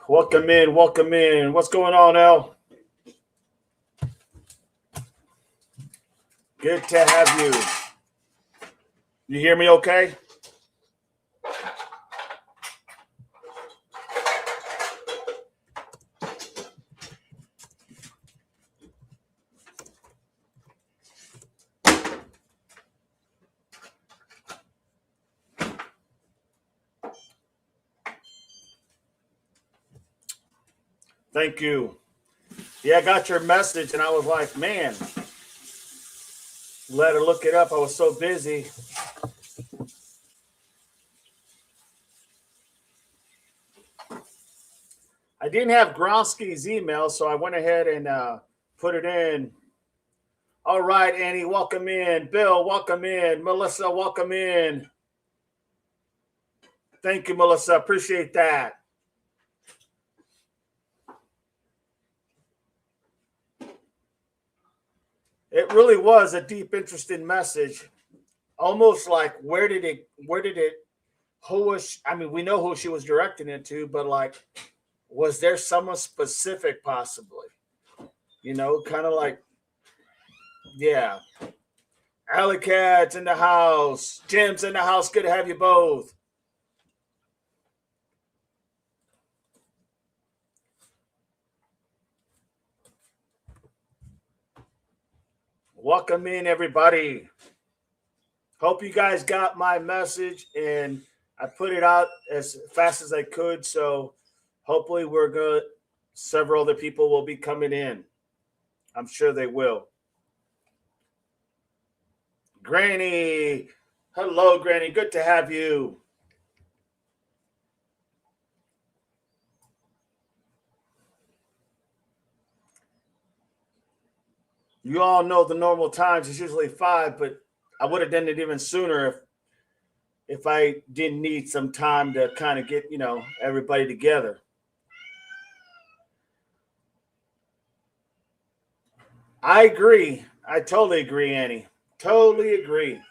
Welcome in. Welcome in. What's going on, Al? Good to have you. You hear me okay? Thank you. Yeah, I got your message and I was like, man, let her look it up. I was so busy. I didn't have Gronsky's email, so I went ahead and put it in. All right, Annie, welcome in. Bill, welcome in. Melissa, welcome in. Thank you, Melissa. Appreciate that. It really was a deep, interesting message. Almost like where did it who was I mean, we know who she was directing it to, but like was there someone specific possibly? Kind of like, yeah. Alley Cat's in the house. Jim's in the house. Good to have you both. Welcome in, everybody. Hope you guys got my message and I put it out as fast as I could. So hopefully we're good. Several other people will be coming in. I'm sure they will. Granny. Hello, Granny. Good to have you. You all know the normal times is usually 5, but I would have done it even sooner if I didn't need some time to kind of get, everybody together. I agree. I totally agree, Annie. Totally agree.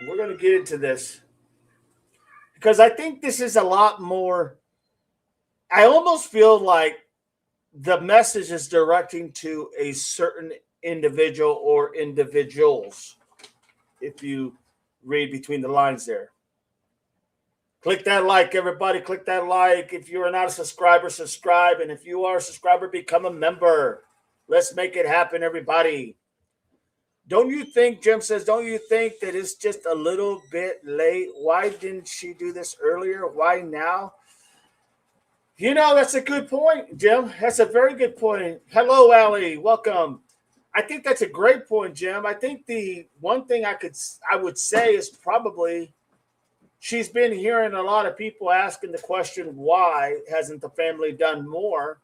We're going to get into this because I think this is a lot more. I almost feel like the message is directing to a certain individual or individuals. If you read between the lines there, click that like, everybody. Click that like. If you are not a subscriber, subscribe. And if you are a subscriber, become a member. Let's make it happen, everybody. Don't you think, Jim says, don't you think that it's just a little bit late? Why didn't she do this earlier? Why now? That's a good point, Jim. That's a very good point. Hello, Allie. Welcome. I think that's a great point, Jim. I think the one thing I would say is probably she's been hearing a lot of people asking the question, why hasn't the family done more,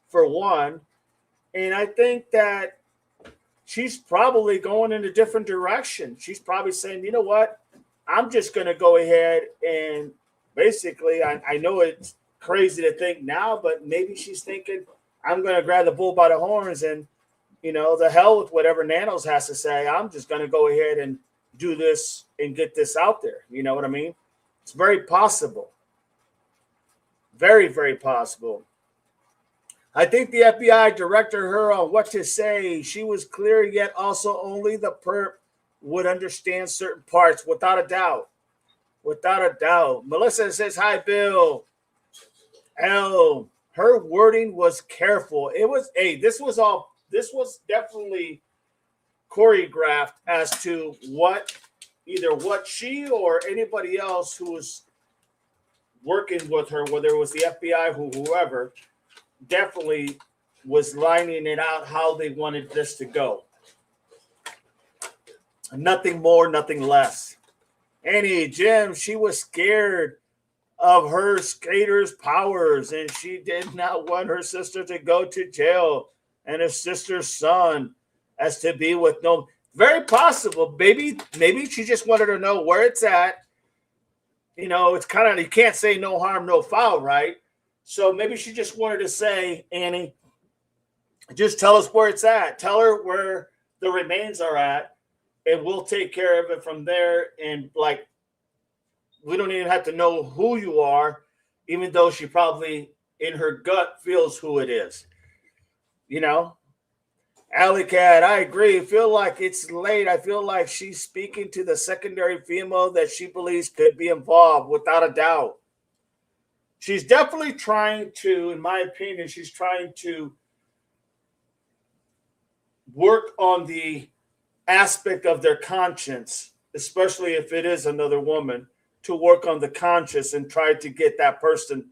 for one? And I think that she's probably going in a different direction. She's probably saying, you know what? I'm just going to go ahead and basically, I know it's crazy to think now, but maybe she's thinking, I'm going to grab the bull by the horns and, the hell with whatever Nanos has to say. I'm just going to go ahead and do this and get this out there. You know what I mean? It's very possible. Very, very possible. I think the FBI directed her on what to say. She was clear, yet also only the perp would understand certain parts, without a doubt. Without a doubt. Melissa says, hi, Bill. L. Her wording was careful. It was, this was definitely choreographed as to either what she or anybody else who was working with her, whether it was the FBI, whoever, definitely was lining it out how they wanted this to go. Nothing more, nothing less. Annie, Jim, she was scared of her skater's powers, and she did not want her sister to go to jail and her sister's son as to be with no. Very possible. Maybe she just wanted to know where it's at. It's kind of, you can't say no harm, no foul, right? So maybe she just wanted to say, Annie, just tell us where it's at. Tell her where the remains are at, and we'll take care of it from there. And like, we don't even have to know who you are. even though she probably in her gut feels who it is. You know, Alley Cat, I agree. I feel like it's late. I feel like she's speaking to the secondary female that she believes could be involved without a doubt. She's definitely trying to, in my opinion, she's trying to work on the aspect of their conscience, especially if it is another woman, to work on the conscience and try to get that person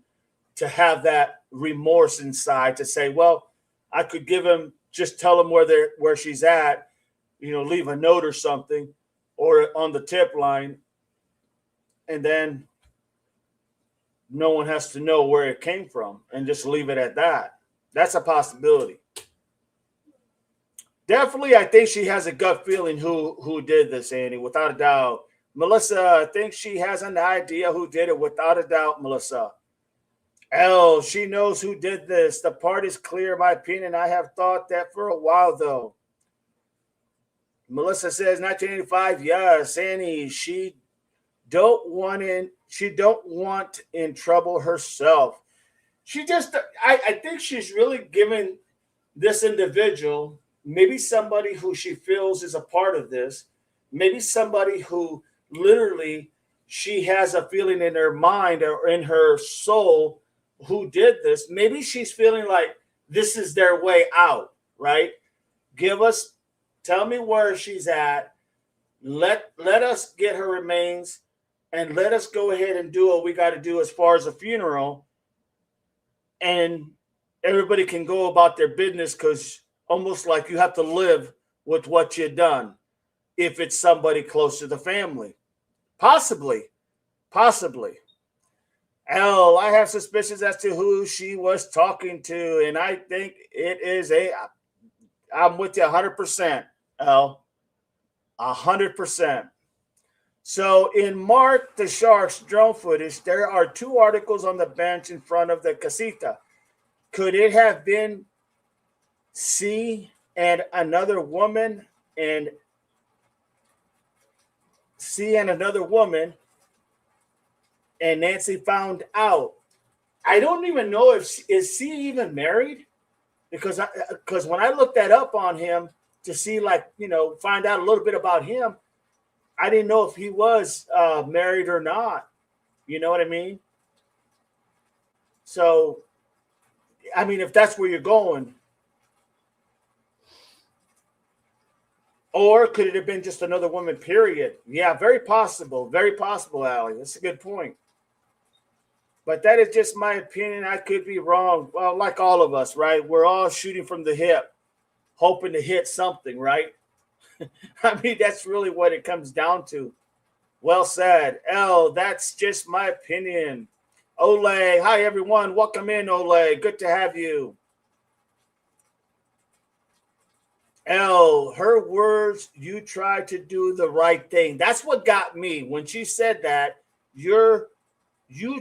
to have that remorse inside to say, well, I could give him, just tell him where she's at, leave a note or something, or on the tip line, and then no one has to know where it came from, and just leave it at that. That's a possibility. Definitely, I think she has a gut feeling who did this, Andy, without a doubt. Melissa, I think she has an idea who did it, without a doubt, Melissa. L, she knows who did this. The part is clear, in my opinion. I have thought that for a while, though. Melissa says 1985, yes, Annie, she don't want in trouble herself. I think she's really given this individual, maybe somebody who she feels is a part of this, maybe somebody who literally she has a feeling in her mind or in her soul who did this. Maybe she's feeling like this is their way out, right? Tell me where she's at. Let us get her remains and let us go ahead and do what we got to do as far as a funeral. And everybody can go about their business, because almost like you have to live with what you've done if it's somebody close to the family. Possibly. L, I have suspicions as to who she was talking to, and I think it is I'm with you 100%, L. 100%. So in Mark the Shark's drone footage, there are 2 articles on the bench in front of the casita. Could it have been C and another woman, and Nancy found out? I don't even know is C even married, because when I looked that up on him to see, find out a little bit about him, I didn't know if he was married or not. You know what I mean? So, I mean, if that's where you're going. Or could it have been just another woman, period? Yeah, very possible. Very possible, Allie. That's a good point. But that is just my opinion. I could be wrong. Well, like all of us, right? We're all shooting from the hip, hoping to hit something, right? I mean, that's really what it comes down to. Well said. L, that's just my opinion. Ole, hi, everyone. Welcome in, Ole. Good to have you. L, her words, you tried to do the right thing. That's what got me. When she said that, you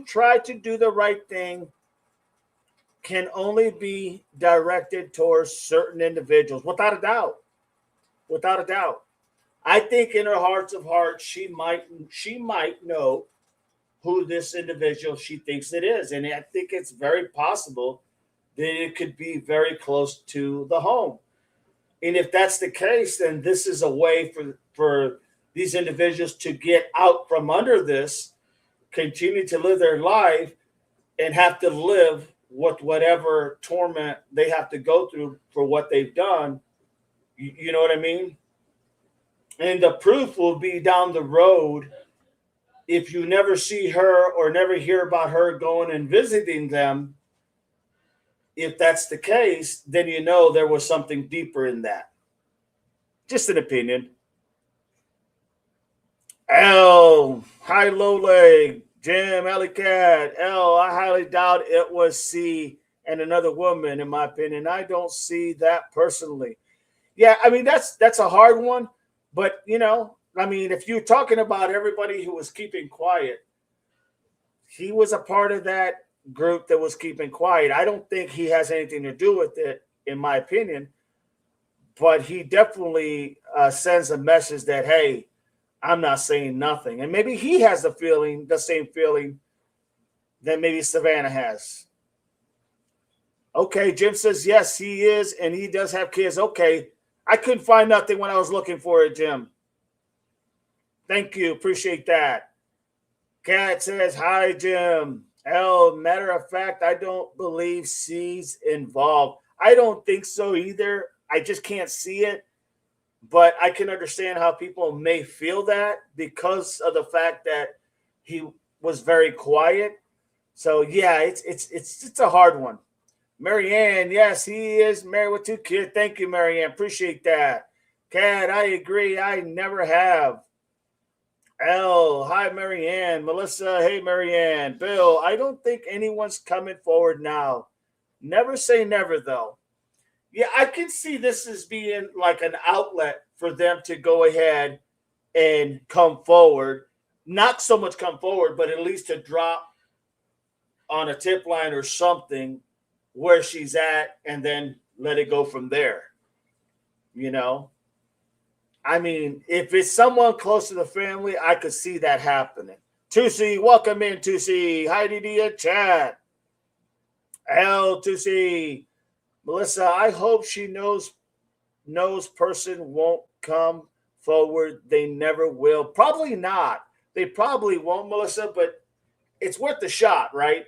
tried to do the right thing can only be directed towards certain individuals, without a doubt. Without a doubt. I think in her hearts of hearts, she might know who this individual she thinks it is. And I think it's very possible that it could be very close to the home. And if that's the case, then this is a way for these individuals to get out from under this, continue to live their life, and have to live with whatever torment they have to go through for what they've done. You know what I mean? And the proof will be down the road. If you never see her or never hear about her going and visiting them, if that's the case, then you know there was something deeper in that. Just an opinion. L, hi, low leg. Jim, Alley Cat. L, I highly doubt it was C and another woman, in my opinion. I don't see that personally. Yeah, I mean, that's a hard one. But, I mean, if you're talking about everybody who was keeping quiet, he was a part of that group that was keeping quiet. I don't think he has anything to do with it, in my opinion. But he definitely sends a message that, hey, I'm not saying nothing. And maybe he has the same feeling than maybe Savanna has. Okay, Jim says yes, he is, and he does have kids. Okay, I couldn't find nothing when I was looking for it, Jim. Thank you, appreciate that. Kat says hi, Jim. L, matter of fact, I don't believe C's involved. I don't think so either. I just can't see it, but I can understand how people may feel that because of the fact that he was very quiet. So yeah, it's a hard one. Marianne, yes, he is married with 2 kids. Thank you, Marianne. Appreciate that. Kat, I agree. I never have. L, hi, Marianne. Melissa, hey, Marianne. Bill, I don't think anyone's coming forward now. Never say never, though. Yeah, I can see this as being like an outlet for them to go ahead and come forward. Not so much come forward, but at least to drop on a tip line or something where she's at and then let it go from there. You know? I mean, if it's someone close to the family, I could see that happening. Tusi, welcome in, Tusi. Heidi to chat. L, Tusi. Melissa, I hope she knows person won't come forward. They never will. Probably not. They probably won't, Melissa, but it's worth the shot, right?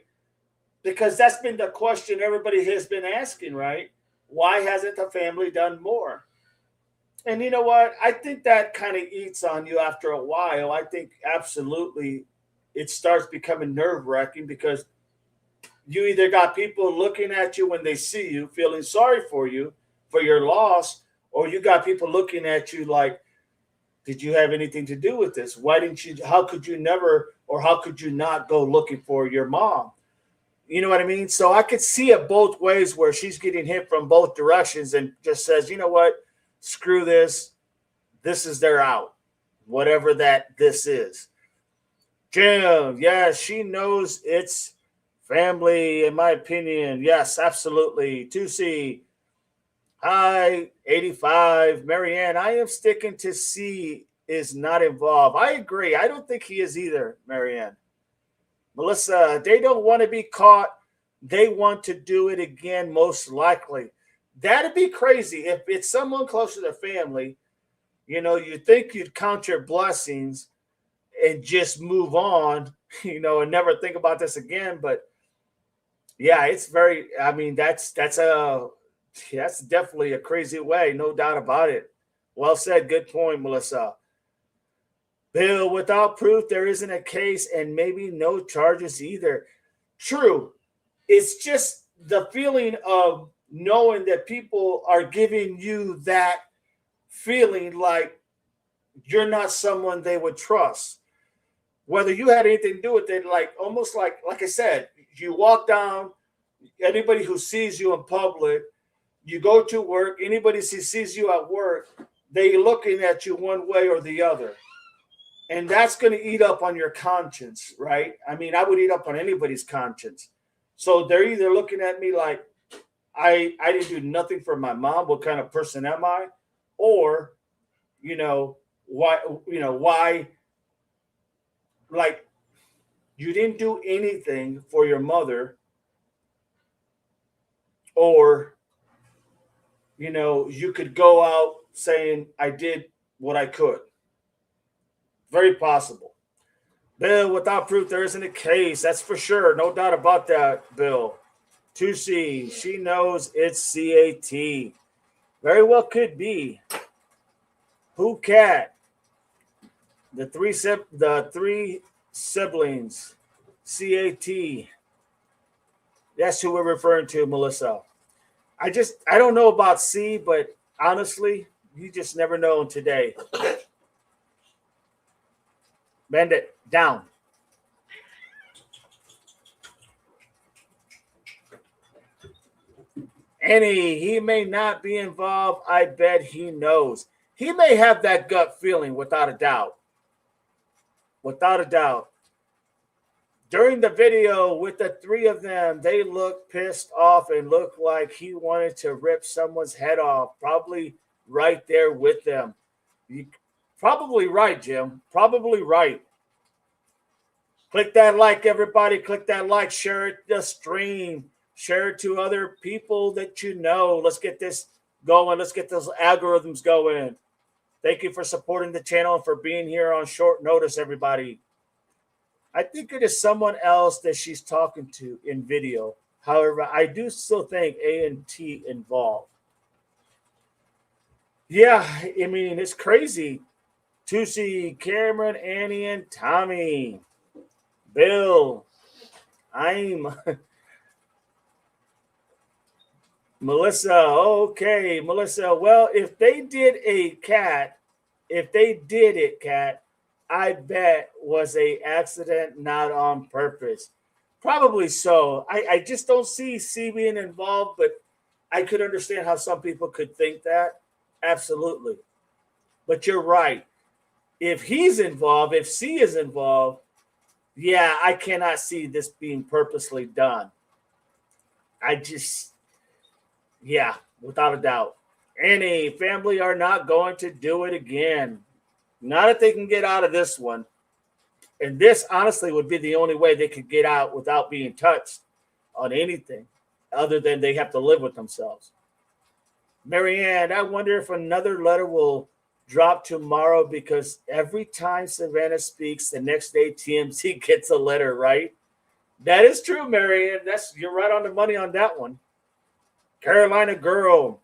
Because that's been the question everybody has been asking, right? Why hasn't the family done more? And you know what? I think that kind of eats on you after a while. I think absolutely it starts becoming nerve wracking because you either got people looking at you when they see you, feeling sorry for you for your loss, or you got people looking at you like, did you have anything to do with this? Why didn't you? How could you never, or how could you not go looking for your mom? You know what I mean? So I could see it both ways where she's getting hit from both directions and just says, you know what? Screw this. This is their out. Whatever that this is. Jim, yeah, she knows it's family, in my opinion. Yes, absolutely. 2C. Hi, 85. Marianne, I am sticking to C is not involved. I agree. I don't think he is either, Marianne. Melissa, they don't want to be caught. They want to do it again, most likely. That'd be crazy. If it's someone close to the family, you think you'd count your blessings and just move on, and never think about this again. But yeah, it's I mean, that's definitely a crazy way, no doubt about it. Well said. Good point, Melissa. Bill, without proof, there isn't a case and maybe no charges either. True. It's just the feeling of knowing that people are giving you that feeling like you're not someone they would trust. Whether you had anything to do with it, like almost like I said, you walk down, anybody who sees you in public, you go to work, anybody who sees you at work, they're looking at you one way or the other. And that's going to eat up on your conscience, right? I mean, I would eat up on anybody's conscience. So they're either looking at me like I didn't do nothing for my mom. What kind of person am I? Or, why, like, you didn't do anything for your mother, or, you could go out saying, I did what I could. Very possible. Bill, without proof, there isn't a case. That's for sure. No doubt about that, Bill. 2C, she knows it's CAT. Very well could be. Who cat? The three siblings. CAT. That's who we're referring to, Melissa. I don't know about C, but honestly, you just never know today. Bend it down. Annie, he may not be involved. I bet he knows. He may have that gut feeling without a doubt. Without a doubt. During the video with the three of them, they looked pissed off and looked like he wanted to rip someone's head off. Probably right there with them. Probably right, Jim. Probably right. Click that like, everybody. Click that like. Share it the stream. Share it to other people that you know. Let's get this going. Let's get those algorithms going. Thank you for supporting the channel and for being here on short notice, everybody. I think it is someone else that she's talking to in video. However, I do still think A&T involved. Yeah, I mean, it's crazy. Tusi, Cameron, Annie, and Tommy. Bill, I'm Melissa. Okay, Melissa. Well, if they did it, Cat, I bet was a accident, not on purpose. Probably so. I just don't see C being involved, but I could understand how some people could think that. Absolutely. But you're right. If he's involved, if C is involved, yeah, I cannot see this being purposely done. I just, yeah, without a doubt. Any family are not going to do it again. Not if they can get out of this one. And this honestly would be the only way they could get out without being touched on anything other than they have to live with themselves. Marianne, I wonder if another letter will drop tomorrow because every time Savanna speaks, the next day TMZ gets a letter, right? That is true, Marianne. You're right on the money on that one. Carolina girl,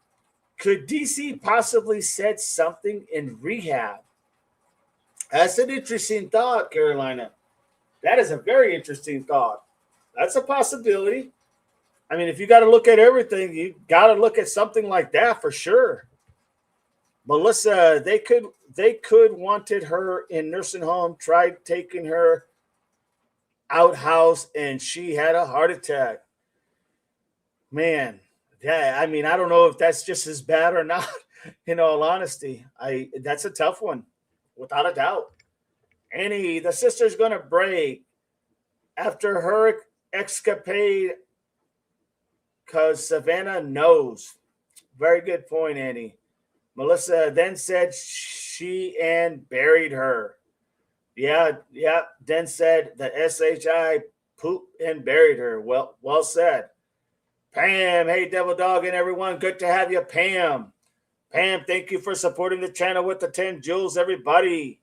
could DC possibly said something in rehab? That's an interesting thought, Carolina. That is a very interesting thought. That's a possibility. I mean, if you got to look at everything, you got to look at something like that for sure. Melissa, they could wanted her in nursing home, tried taking her outhouse, and she had a heart attack. Man, yeah, I mean, I don't know if that's just as bad or not. In all honesty, that's a tough one, without a doubt. Annie, the sister's gonna break after her escapade because Savanna knows. Very good point, Annie. Melissa then said she and buried her. Yeah. Then said the SHI pooped and buried her. Well said. Pam, hey, Devil Dog and everyone. Good to have you, Pam. Pam, thank you for supporting the channel with the 10 jewels, everybody.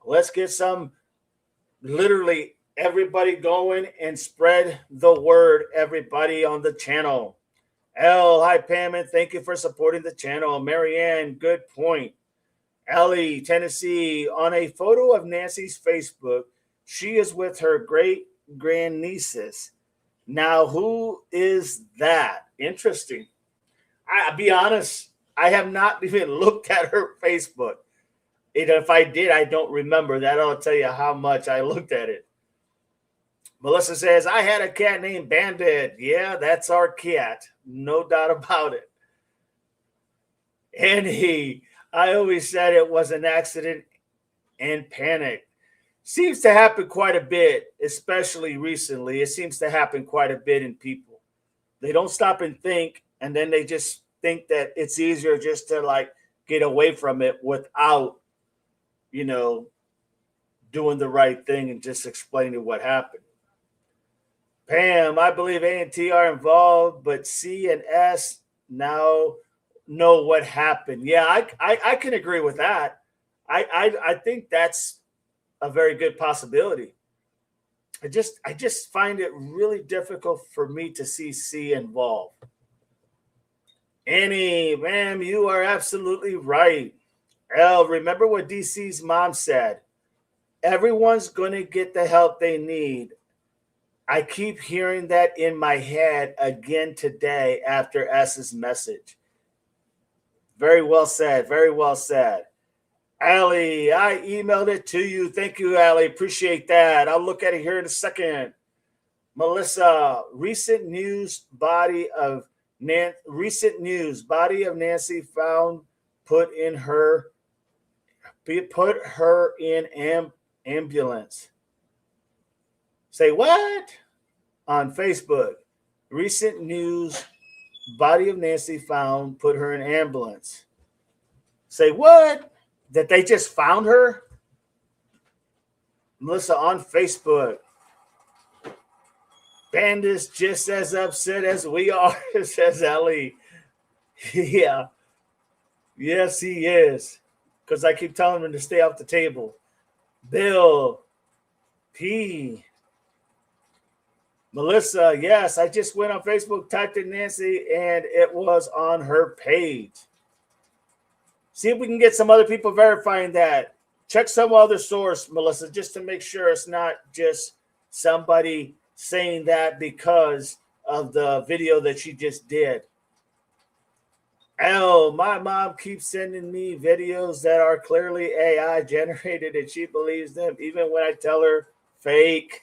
Let's get some, literally, everybody going and spread the word, everybody on the channel. Hi, Pam, and thank you for supporting the channel. Marianne, good point. Ellie, Tennessee, on a photo of Nancy's Facebook, she is with her great grandnieces. Now, who is that? Interesting. I'll be honest, I have not even looked at her Facebook. If I did, I don't remember that. I'll tell you how much I looked at it. Melissa says, I had a cat named Bandit. Yeah, that's our cat. No doubt about it. And I always said it was an accident and panic. Seems to happen quite a bit, especially recently. It seems to happen quite a bit in people. They don't stop and think, and then they just think that it's easier just to like get away from it without, doing the right thing and just explaining what happened. Pam, I believe A&T are involved, but C and S now know what happened. Yeah, I can agree with that. I think that's a very good possibility. I just find it really difficult for me to see C involved. Annie, ma'am, you are absolutely right. L, remember what DC's mom said. Everyone's going to get the help they need. I keep hearing that in my head again today after S's message. Very well said. Very well said. Allie, I emailed it to you. Thank you, Allie. Appreciate that. I'll look at it here in a second. Melissa, recent news body of Nancy found put her in ambulance. Say what? On Facebook. Recent news body of Nancy found put her in ambulance. Say what? That they just found her? Melissa on Facebook. Bandit's just as upset as we are, says Ellie. Yeah. Yes, he is. Because I keep telling him to stay off the table. Bill P. Melissa, yes, I just went on Facebook, typed in Nancy, and it was on her page. See if we can get some other people verifying that. Check some other source, Melissa, just to make sure it's not just somebody saying that because of the video that she just did. My mom keeps sending me videos that are clearly AI generated and she believes them even when I tell her fake.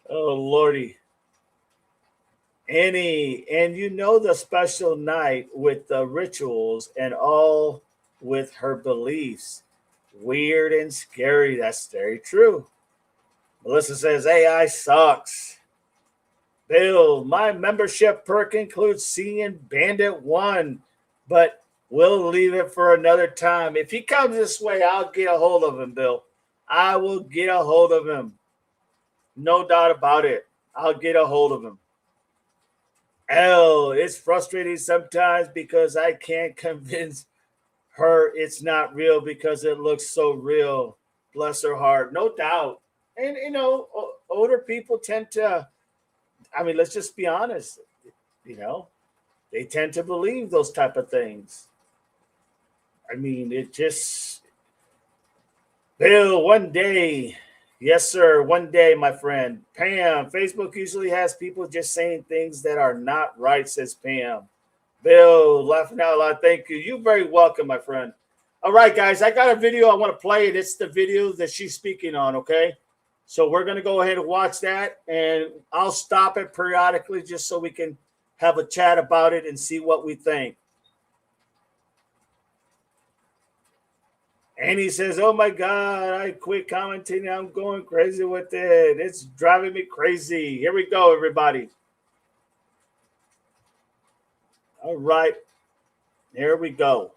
Oh, Lordy. Annie, and you know the special night with the rituals and all with her beliefs. Weird and scary. That's very true. Melissa says AI sucks. Bill, my membership perk includes seeing Bandit 1, but we'll leave it for another time. If he comes this way, I'll get a hold of him, Bill. I will get a hold of him. No doubt about it. I'll get a hold of him. It's frustrating sometimes because I can't convince her it's not real because it looks so real. Bless her heart. No doubt. And, older people tend to, let's just be honest, they tend to believe those type of things. It just, Bill, one day. Yes, sir. One day, my friend. Pam, Facebook usually has people just saying things that are not right, says Pam. Bill, laughing out loud. Thank you. You're very welcome, my friend. All right, guys. I got a video I want to play. And it's the video that she's speaking on, okay? So we're going to go ahead and watch that. And I'll stop it periodically just so we can have a chat about it and see what we think. And he says, oh, my God, I quit commenting. I'm going crazy with it. It's driving me crazy. Here we go, everybody. All right. There we go.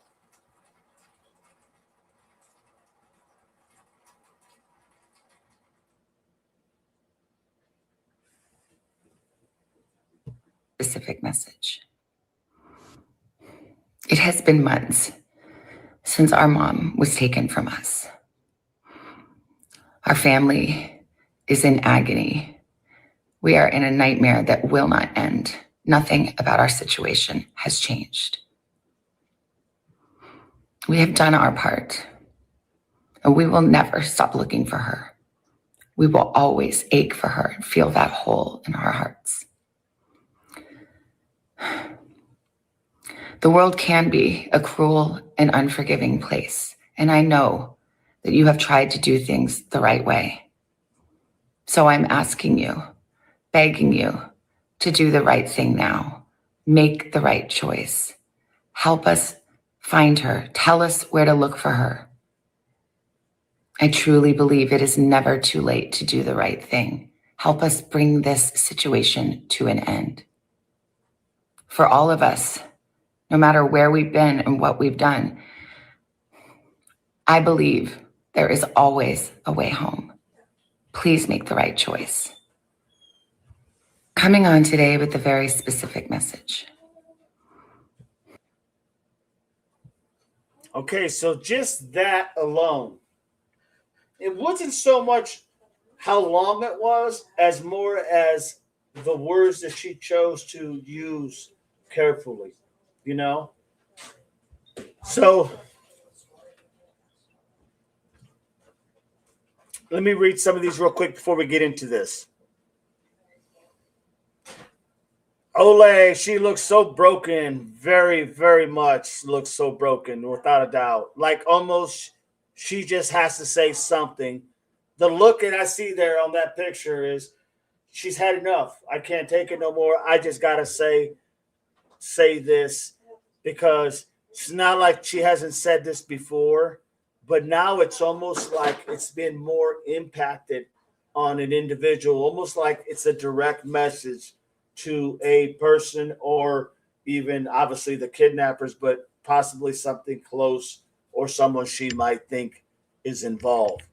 Specific message. It has been months since our mom was taken from us. Our family is in agony. We are in a nightmare that will not end. Nothing about our situation has changed. We have done our part, and we will never stop looking for her. We will always ache for her and feel that hole in our hearts. The world can be a cruel and unforgiving place, and I know that you have tried to do things the right way. So I'm asking you, begging you to do the right thing now. Make the right choice. Help us find her. Tell us where to look for her. I truly believe it is never too late to do the right thing. Help us bring this situation to an end. For all of us, no matter where we've been and what we've done, I believe there is always a way home. Please make the right choice. Coming on today with a very specific message. Okay, so just that alone. It wasn't so much how long it was as more as the words that she chose to use carefully, you know? So let me read some of these real quick before we get into this. Ole, she looks so broken, very, very much looks so broken, without a doubt. Like almost she just has to say something. The look that I see there on that picture is she's had enough. I can't take it no more. I just gotta say this because it's not like she hasn't said this before, but now it's almost like it's been more impacted on an individual, almost like it's a direct message to a person or even obviously the kidnappers, but possibly something close or someone she might think is involved.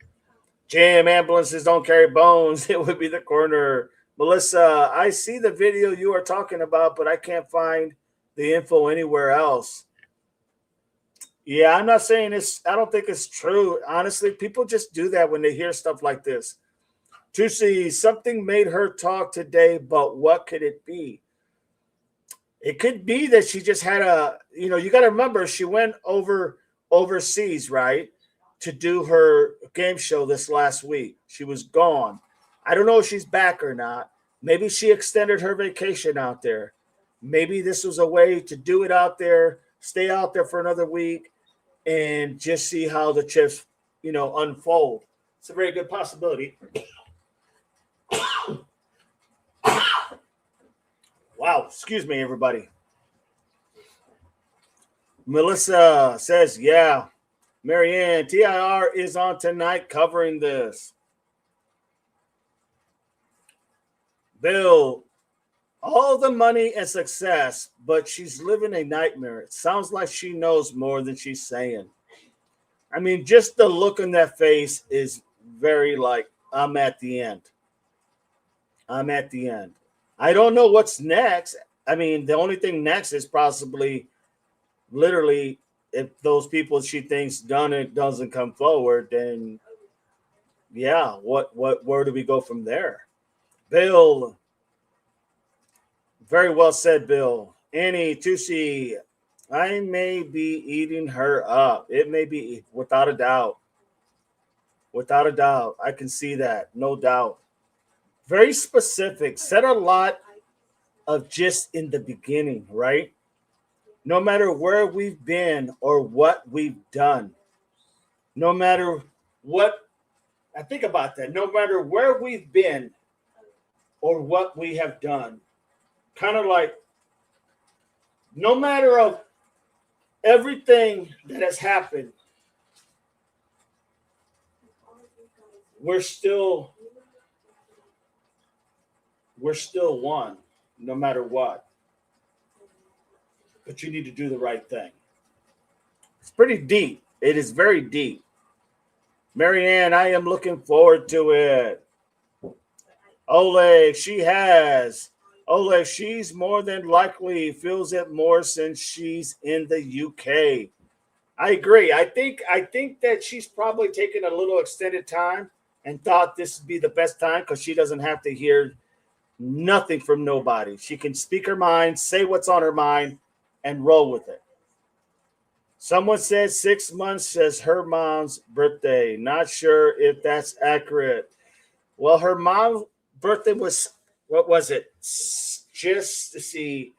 Jam, ambulances don't carry bones. It would be the coroner. Melissa, I see the video you are talking about, but I can't find the info anywhere else. Yeah, I'm not saying I don't think it's true. Honestly, people just do that when they hear stuff like this. To see something made her talk today, but what could it be? It could be that she just had you got to remember she went overseas, right, to do her game show this last week. She was gone. I don't know if she's back or not. Maybe she extended her vacation out there. Maybe this was a way to do it out there, stay out there for another week, and just see how the chips, unfold. It's a very good possibility. Wow, excuse me, everybody. Melissa says, yeah. Marianne, TIR is on tonight covering this. Bill, all the money and success, but she's living a nightmare. It sounds like she knows more than she's saying. I mean, just the look in that face is very like, I'm at the end. I'm at the end. I don't know what's next. I mean, the only thing next is possibly literally if those people she thinks done it doesn't come forward, then yeah, where do we go from there? Bill, very well said, Bill. Annie, Tusi, I may be eating her up. It may be without a doubt. Without a doubt. I can see that. No doubt. Very specific. Said a lot of just in the beginning, right? No matter where we've been or what we've done, no matter what, I think about that, no matter where we've been or what we have done, kind of like no matter of everything that has happened, we're still one, no matter what. But you need to do the right thing. It's pretty deep. It is very deep. Marianne, I am looking forward to it. Oleg, she's more than likely feels it more since she's in the UK. I agree. I think that she's probably taken a little extended time and thought this would be the best time because she doesn't have to hear nothing from nobody. She can speak her mind, say what's on her mind, and roll with it. Someone said 6 months says her mom's birthday. Not sure if that's accurate. Well, her mom's birthday was, what was it? Just to see,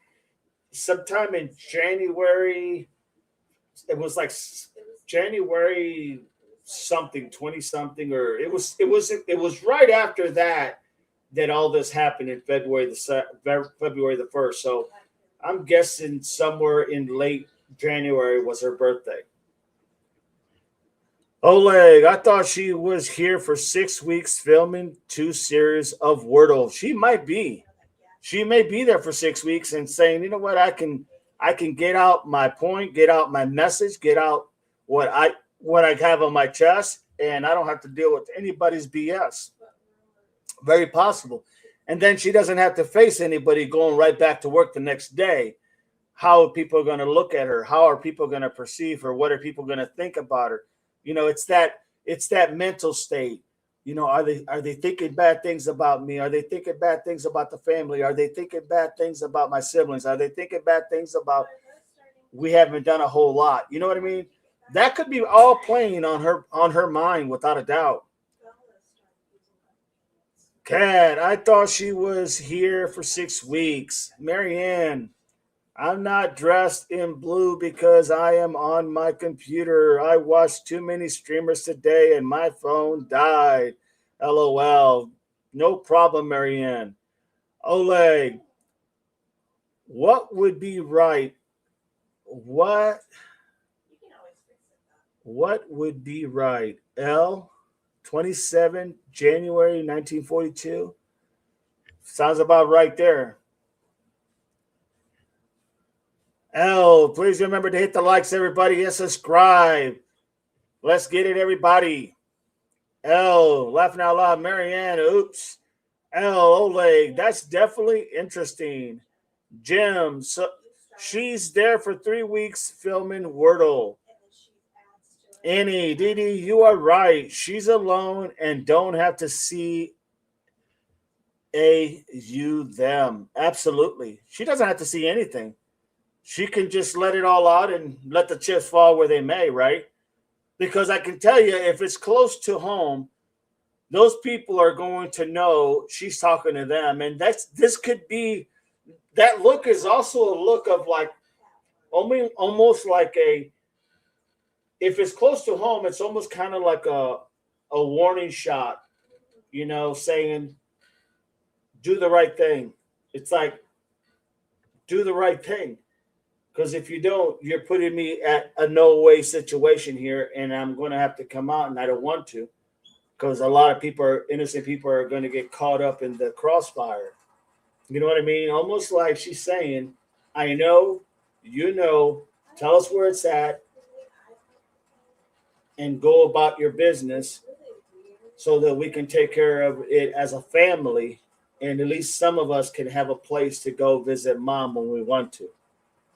sometime in January. It was like January something, 20 something, or it was right after that all this happened in February the 1st. So I'm guessing somewhere in late January was her birthday. Oleg, I thought she was here for 6 weeks filming 2 series of Wordle. She might be. She may be there for 6 weeks and saying, you know what, I can get out my point, get out my message, get out what I have on my chest, and I don't have to deal with anybody's BS. Very possible. And then she doesn't have to face anybody going right back to work the next day. How are people going to look at her? How are people going to perceive her? What are people going to think about her? It's that mental state. Are they thinking bad things about me? Are they thinking bad things about the family? Are they thinking bad things about my siblings? Are they thinking bad things about we haven't done a whole lot? You know what I mean? That could be all playing on her mind without a doubt. Kat, I thought she was here for 6 weeks. Marianne, I'm not dressed in blue because I am on my computer. I watched too many streamers today and my phone died. LOL. No problem, Marianne. Oleg, what would be right? What what would be right? L 27 January 1942. Sounds about right there. L, please remember to hit the likes, everybody, and subscribe. Let's get it, everybody. L, laughing out loud, Marianne, oops. L, Oleg, that's definitely interesting. Jim, so she's there for 3 weeks filming Wordle. Annie, Didi, you are right. She's alone and don't have to see a you them. Absolutely. She doesn't have to see anything. She can just let it all out and let the chips fall where they may, right? Because I can tell you, if it's close to home, those people are going to know she's talking to them. And that's this could be that look is also a look of like almost like a if it's close to home, it's almost kind of like a warning shot, saying do the right thing. It's like do the right thing. Because if you don't, you're putting me at a no way situation here, and I'm going to have to come out, and I don't want to, because a lot of innocent people, are going to get caught up in the crossfire. You know what I mean? Almost like she's saying, "I know, you know, tell us where it's at, and go about your business, so that we can take care of it as a family, and at least some of us can have a place to go visit mom when we want to."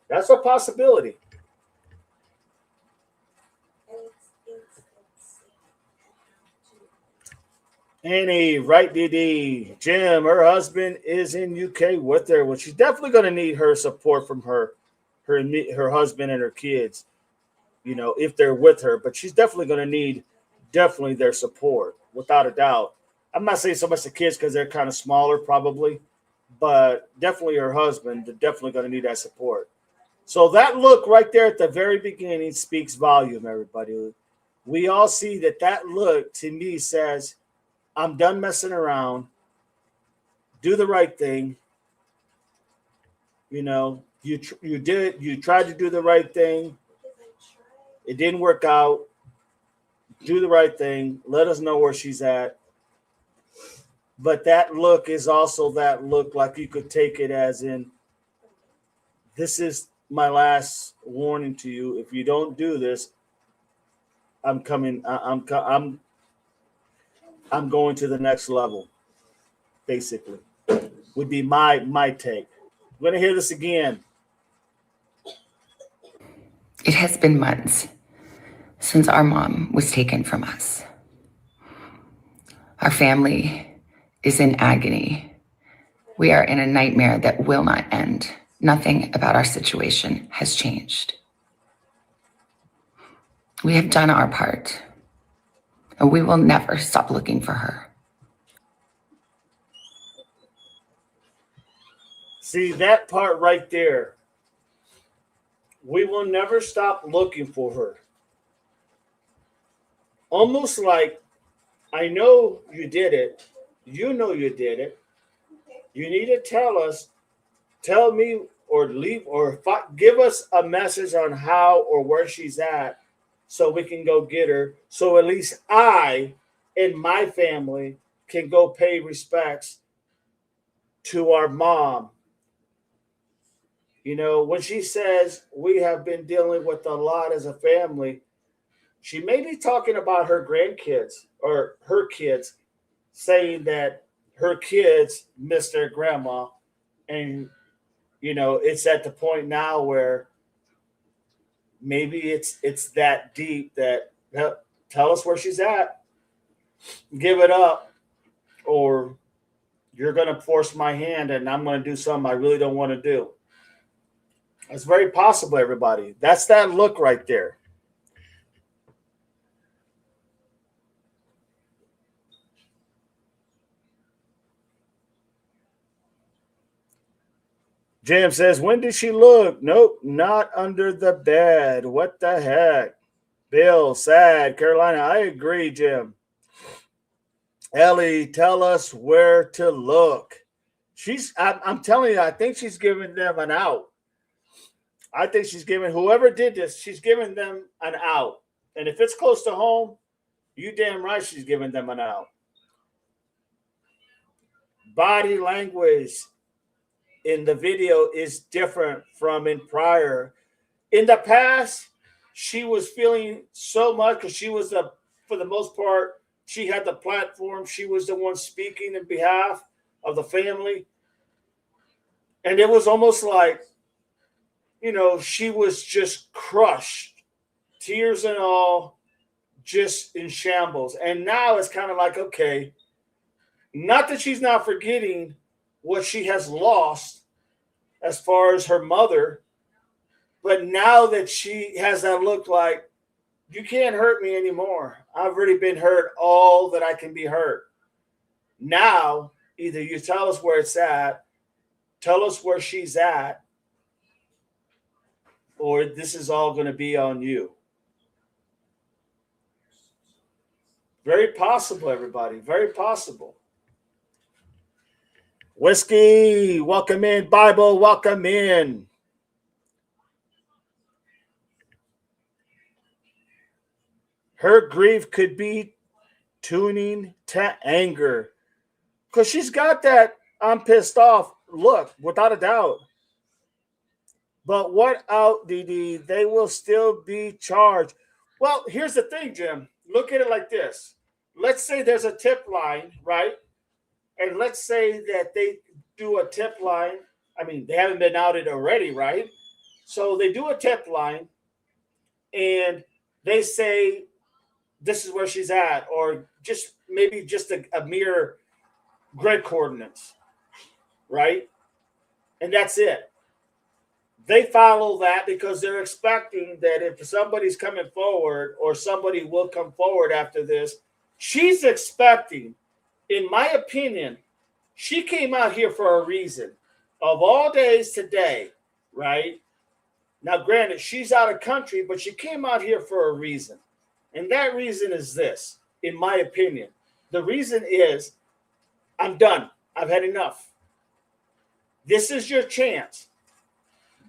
That's a possibility. Annie, right, DD. Jim, her husband is in UK with her. Well, she's definitely going to need her support from her husband and her kids. If they're with her, but she's definitely going to need definitely their support without a doubt. I'm not saying so much the kids because they're kind of smaller, probably, but definitely her husband. They're definitely going to need that support. So that look right there at the very beginning speaks volume, everybody. We all see that look to me says, I'm done messing around. Do the right thing. You tried to do the right thing. It didn't work out. Do the right thing. Let us know where she's at. But that look is also that look like you could take it as in, this is my last warning to you. If you don't do this, I'm coming. I'm going to the next level. Basically, would be my take. We're gonna hear this again. It has been months since our mom was taken from us. Our family is in agony. We are in a nightmare that will not end. Nothing about our situation has changed. We have done our part, and we will never stop looking for her. See that part right there. We will never stop looking for her. Almost like I know you did it. You know you did it. You need to tell me or leave or give us a message on how or where she's at so we can go get her. So at least I and my family can go pay respects to our mom. When she says we have been dealing with a lot as a family, she may be talking about her grandkids or her kids, saying that her kids miss their grandma. And, it's at the point now where maybe it's that deep that tell us where she's at, give it up, or you're going to force my hand and I'm going to do something I really don't want to do. It's very possible, everybody. That's that look right there. Jim says, when did she look? Nope, not under the bed. What the heck? Bill, sad. Carolina, I agree, Jim. Ellie, tell us where to look. I'm telling you, I think she's giving them an out. I think she's giving whoever did this, she's giving them an out. And if it's close to home, you damn right she's giving them an out. Body language in the video is different from in prior. In the past, she was feeling so much because she was for the most part, She had the platform. She was the one speaking in behalf of the family. And it was almost like, she was just crushed, tears and all, just in shambles. And now it's kind of like, okay, not that she's not forgetting what she has lost as far as her mother, but now that she has that look like, you can't hurt me anymore. I've already been hurt all that I can be hurt. Now, either you tell us where it's at, tell us where she's at, or this is all going to be on you. Very possible, everybody. Very possible. Whiskey, welcome in. Bible, welcome in. Her grief could be tuning to anger because she's got that I'm pissed off look, without a doubt. But what out, DD? They will still be charged. Well, here's the thing, Jim. Look at it like this. Let's say there's a tip line, right? And let's say that they do a tip line. I mean, they haven't been outed already, right? So they do a tip line and they say, this is where she's at, or just maybe just a mere grid coordinates, right? And that's it. They follow that because they're expecting that if somebody's coming forward or somebody will come forward after this, she's expecting, in my opinion, she came out here for a reason. Of all days today, right? Now, granted, she's out of country, but she came out here for a reason. And that reason is this, in my opinion. The reason is, I'm done. I've had enough. This is your chance.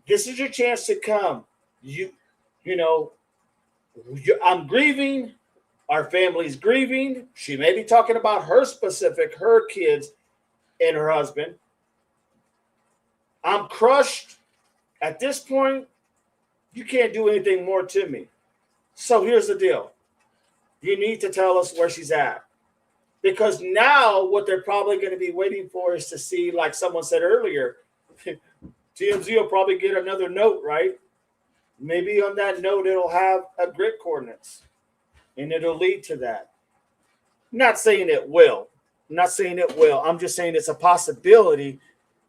This is your chance to come. I'm grieving. Our family's grieving. She may be talking about her kids and her husband. I'm crushed. At this point, you can't do anything more to me. So here's the deal. You need to tell us where she's at. Because now what they're probably going to be waiting for is to see, like someone said earlier, TMZ will probably get another note, right? Maybe on that note, it'll have a grid coordinates. And it'll lead to that. I'm not saying it will. I'm just saying it's a possibility.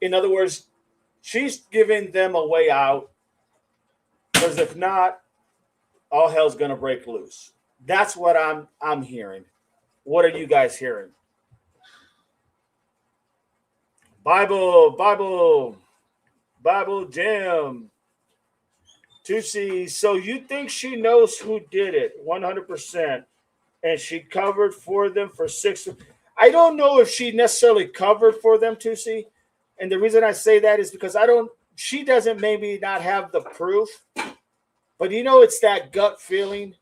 In other words, she's giving them a way out. Because if not, all hell's going to break loose. That's what I'm hearing. What are you guys hearing? Bible Jam. Tusi, so you think she knows who did it 100% and she covered for them for 6? I don't know if she necessarily covered for them, Tusi. And the reason I say that is because she doesn't maybe not have the proof, but it's that gut feeling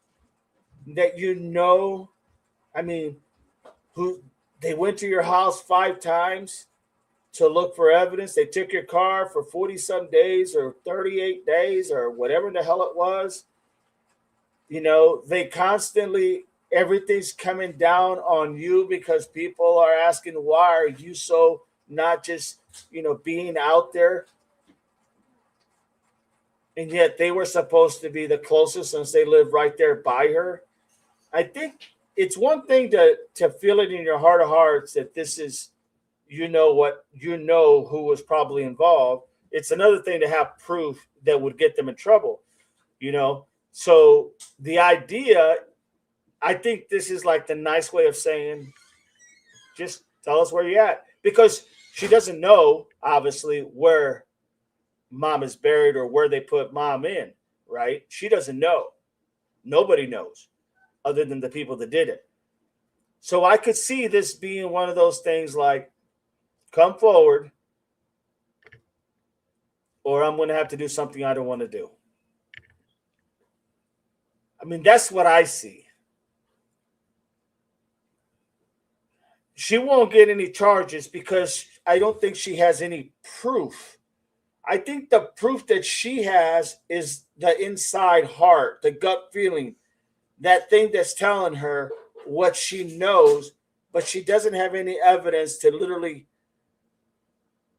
that I mean, who they went to your house 5 times to look for evidence. They took your car for 40-some days or 38 days or whatever the hell it was. They constantly, everything's coming down on you because people are asking, why are you so not just, being out there? And yet they were supposed to be the closest since they live right there by her. I think it's one thing to feel it in your heart of hearts that this is, who was probably involved. It's another thing to have proof that would get them in trouble, So the idea, I think this is like the nice way of saying, just tell us where you're at. Because she doesn't know, obviously, where mom is buried or where they put mom in, right? She doesn't know. Nobody knows other than the people that did it. So I could see this being one of those things like, come forward or I'm going to have to do something I don't want to do. I mean, that's what I see. She won't get any charges because I don't think she has any proof. I think the proof that she has is the inside heart, the gut feeling, that thing that's telling her, what she knows, but she doesn't have any evidence to literally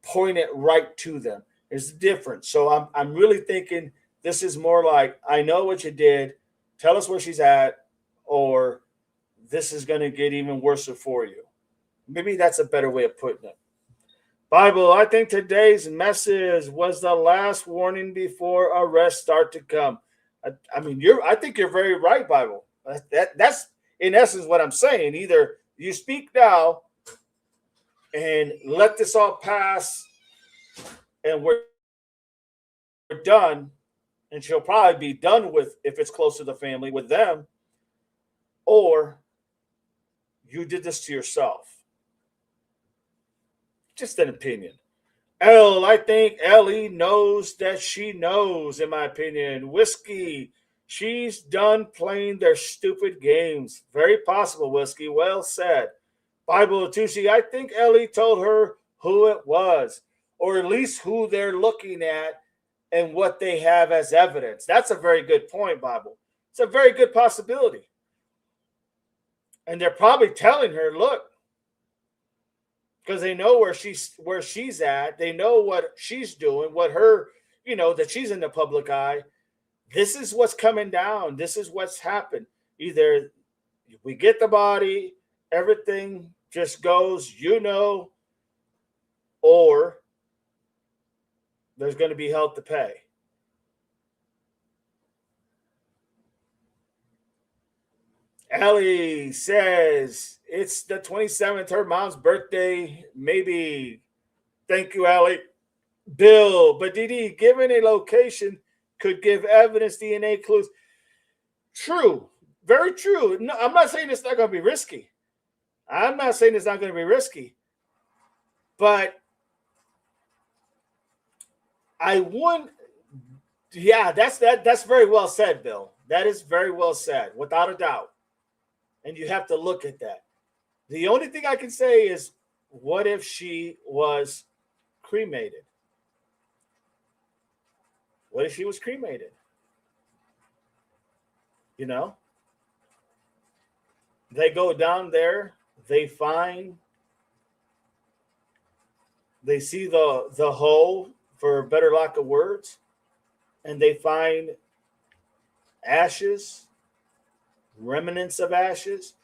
point it right to them. It's different. So I'm really thinking this is more like, I know what you did. Tell us where she's at, or this is going to get even worse for you. Maybe that's a better way of putting it. Bible, I think today's message was the last warning before arrests start to come. I mean, I think you're very right, Bible. That's in essence what I'm saying. Either you speak now and let this all pass, and we're done, and she'll probably be done with, if it's close to the family, with them, or you did this to yourself. Just an opinion. I think Ellie knows that she knows, in my opinion. Whiskey, she's done playing their stupid games. Very possible, Whiskey. Well said. Bible Tusi, I think Ellie told her who it was, or at least who they're looking at and what they have as evidence. That's a very good point, Bible. It's a very good possibility. And they're probably telling her, look, because they know where she's at. They know what she's doing, what her, that she's in the public eye. This is what's coming down. This is what's happened. Either we get the body, everything just goes, or there's going to be hell to pay. Ellie says it's the 27th, her mom's birthday. Maybe. Thank you, Ellie. Bill, but DD, given a location, could give evidence, DNA clues. True. Very true. No, I'm not saying it's not going to be risky. I'm not saying it's not going to be risky. But I wouldn't. Yeah, that's very well said, Bill. That is very well said, without a doubt. And you have to look at that. The only thing I can say is, what if she was cremated? What if she was cremated? They go down there, they see the hole, for better lack of words, and they find ashes, remnants of ashes.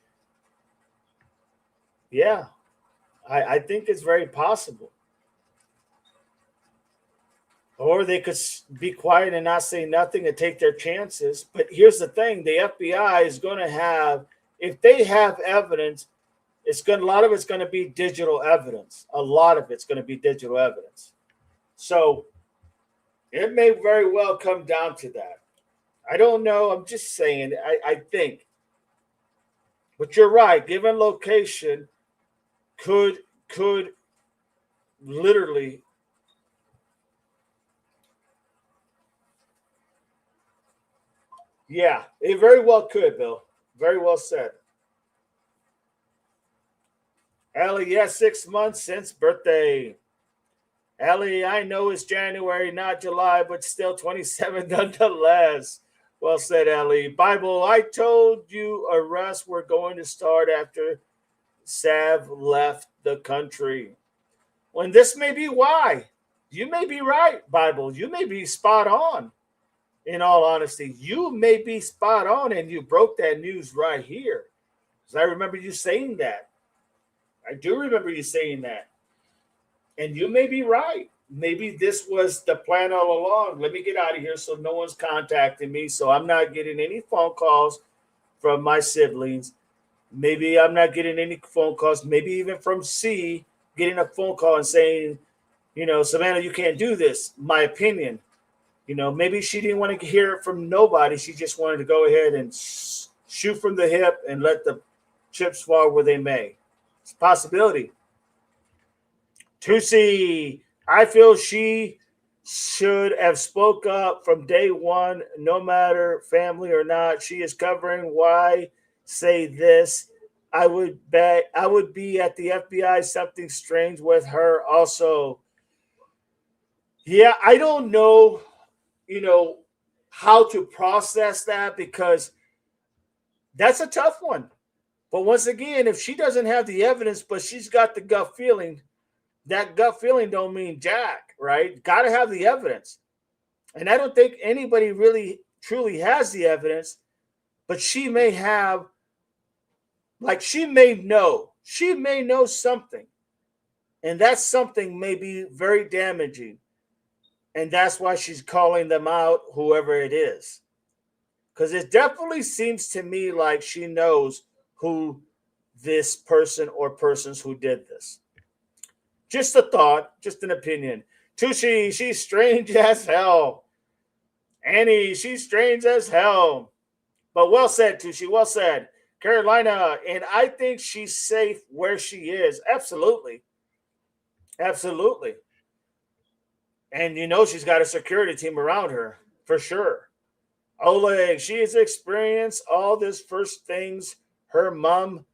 Yeah, I think it's very possible. Or they could be quiet and not say nothing and take their chances. But here's the thing: the FBI is going to have, if they have evidence, a lot of it's going to be digital evidence. A lot of it's going to be digital evidence. So it may very well come down to that. I don't know. I'm just saying. I think. But you're right. Given location, could literally. Yeah, it very well could, Bill. Very well said. Ellie, yes, 6 months since birthday. Ellie, I know it's January, not July, but still 27 nonetheless. Well said, Ellie. Bible, I told you arrests were going to start after Sav left the country. When this may be why. You may be right, Bible. You may be spot on. In all honesty, you may be spot on, and you broke that news right here. Because I remember you saying that. I do remember you saying that. And you may be right. Maybe this was the plan all along. Let me get out of here so no one's contacting me, so I'm not getting any phone calls from my siblings. Maybe I'm not getting any phone calls, maybe even from C getting a phone call and saying, Savanna, you can't do this. My opinion. Maybe she didn't want to hear it from nobody. She just wanted to go ahead and shoot from the hip and let the chips fall where they may. It's a possibility. Tusi, I feel she should have spoke up from day one, no matter family or not. She is covering. Why say this? I would bet I would be at the FBI. Something strange with her also. Yeah, I don't know, how to process that, because that's a tough one. But once again, if she doesn't have the evidence, but she's got the gut feeling, that gut feeling don't mean jack, right? Got to have the evidence. And I don't think anybody really truly has the evidence, but she may have, like she may know something. And that something may be very damaging. And that's why she's calling them out, whoever it is. Because it definitely seems to me like she knows who this person or persons who did this. Just a thought, just an opinion. Tushy, she's strange as hell. Annie, she's strange as hell. But well said, Tushy, well said. Carolina, and I think she's safe where she is. Absolutely. Absolutely. And she's got a security team around her, for sure. Oleg, she has experienced all this first things. Her mom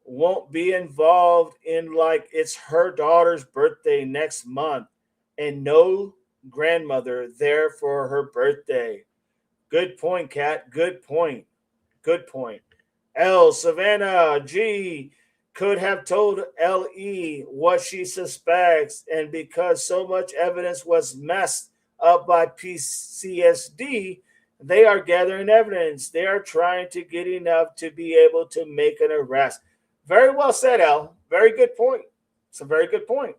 won't be involved in, like it's her daughter's birthday next month and no grandmother there for her birthday. Good point, Kat. Good point. Good point. L. Savannah G could have told LE what she suspects, and because so much evidence was messed up by PCSD, they are gathering evidence. They are trying to get enough to be able to make an arrest. Very well said, L. Very good point. It's a very good point.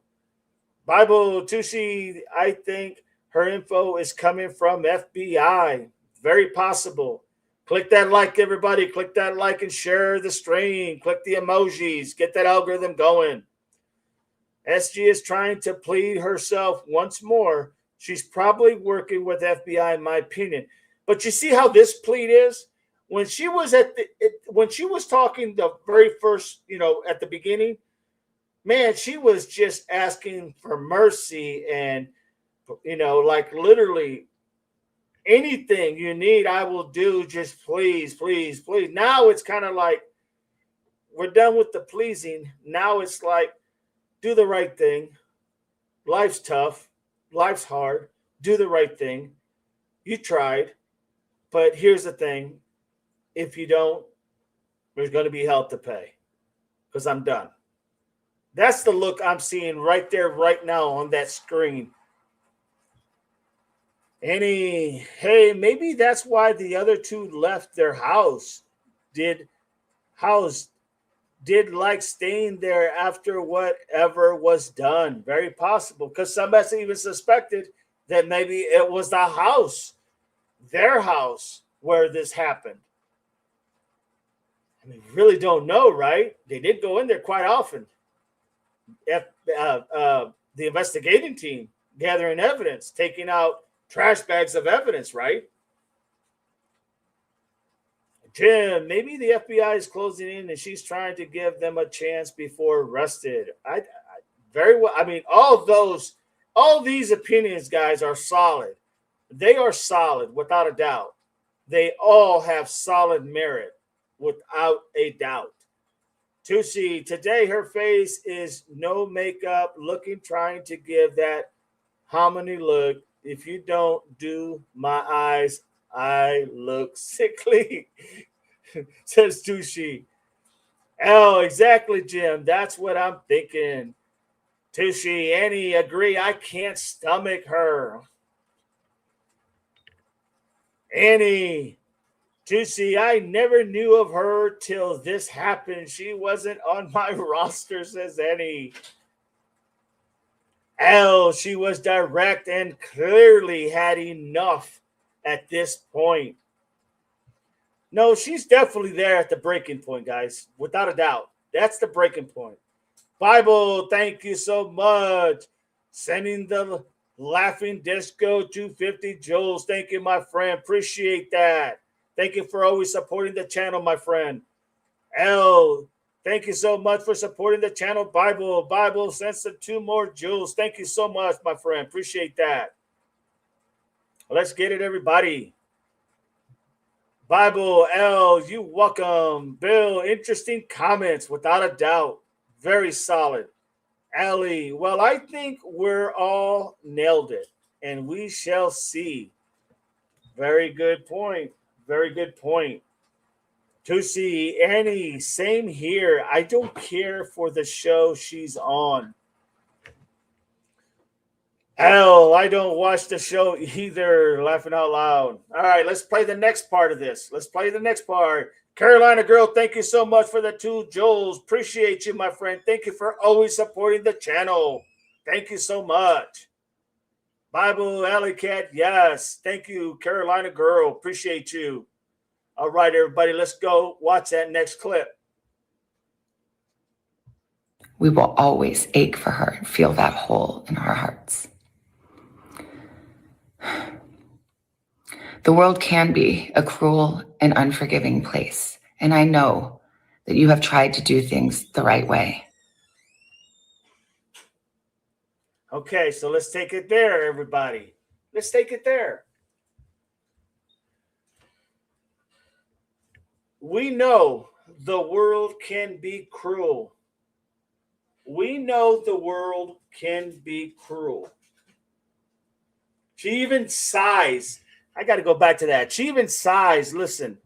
Bible Tushi, I think her info is coming from FBI. Very possible. Click that like, everybody. Click that like and share the stream. Click the emojis. Get that algorithm going. SG is trying to plead herself once more. She's probably working with FBI, in my opinion. But you see how this plead is? When she was when she was talking the very first, at the beginning, man, she was just asking for mercy and, like literally anything you need, I will do. Just please, please, please. Now it's kind of like we're done with the pleasing. Now it's like do the right thing. Life's tough. Life's hard. Do the right thing. You tried. But here's the thing. If you don't, there's going to be hell to pay because I'm done. That's the look I'm seeing right there, right now on that screen. Hey, maybe that's why the other two left their house. Did like staying there after whatever was done. Very possible because somebody even suspected that maybe it was the house, their house, where this happened. I mean, really don't know, right? They did go in there quite often. The investigating team gathering evidence, taking out trash bags of evidence, right? Jim, maybe the FBI is closing in and she's trying to give them a chance before arrested. I very well. I mean, all these opinions, guys, are solid. They are solid without a doubt. They all have solid merit without a doubt. Tusi, today her face is no makeup, looking, trying to give that hominy look. If you don't do my eyes, I look sickly, says Tushi. Oh, exactly, Jim. That's what I'm thinking. Tushi, Annie, agree. I can't stomach her. Annie, Tusi, I never knew of her till this happened. She wasn't on my roster, says Annie. She was direct and clearly had enough at this point. No, she's definitely there at the breaking point, guys, without a doubt. That's the breaking point. Bible, thank you so much. Sending the laughing disco 250 joules. Thank you, my friend. Appreciate that. Thank you for always supporting the channel, my friend. L, thank you so much for supporting the channel. Bible sends the 2 more joules. Thank you so much, my friend. Appreciate that. Let's get it, everybody. Bible, L, you welcome. Bill, interesting comments, without a doubt. Very solid. Ali, well, I think we're all nailed it, and we shall see. Very good point. Very good point. Tusi, Annie, same here. I don't care for the show she's on. Hell, I don't watch the show either. Laughing out loud. All right, let's play the next part of this. Let's play the next part. Carolina girl, thank you so much for the two Joels. Appreciate you, my friend. Thank you for always supporting the channel. Thank you so much. Bible Alley Cat, yes. Thank you, Carolina girl. Appreciate you. All right, everybody, let's go watch that next clip. We will always ache for her and feel that hole in our hearts. The world can be a cruel and unforgiving place, and I know that you have tried to do things the right way. Okay, so let's take it there, everybody. Let's take it there. We know the world can be cruel. We know the world can be cruel. She even sighs. I got to go back to that. She even sighs. Listen,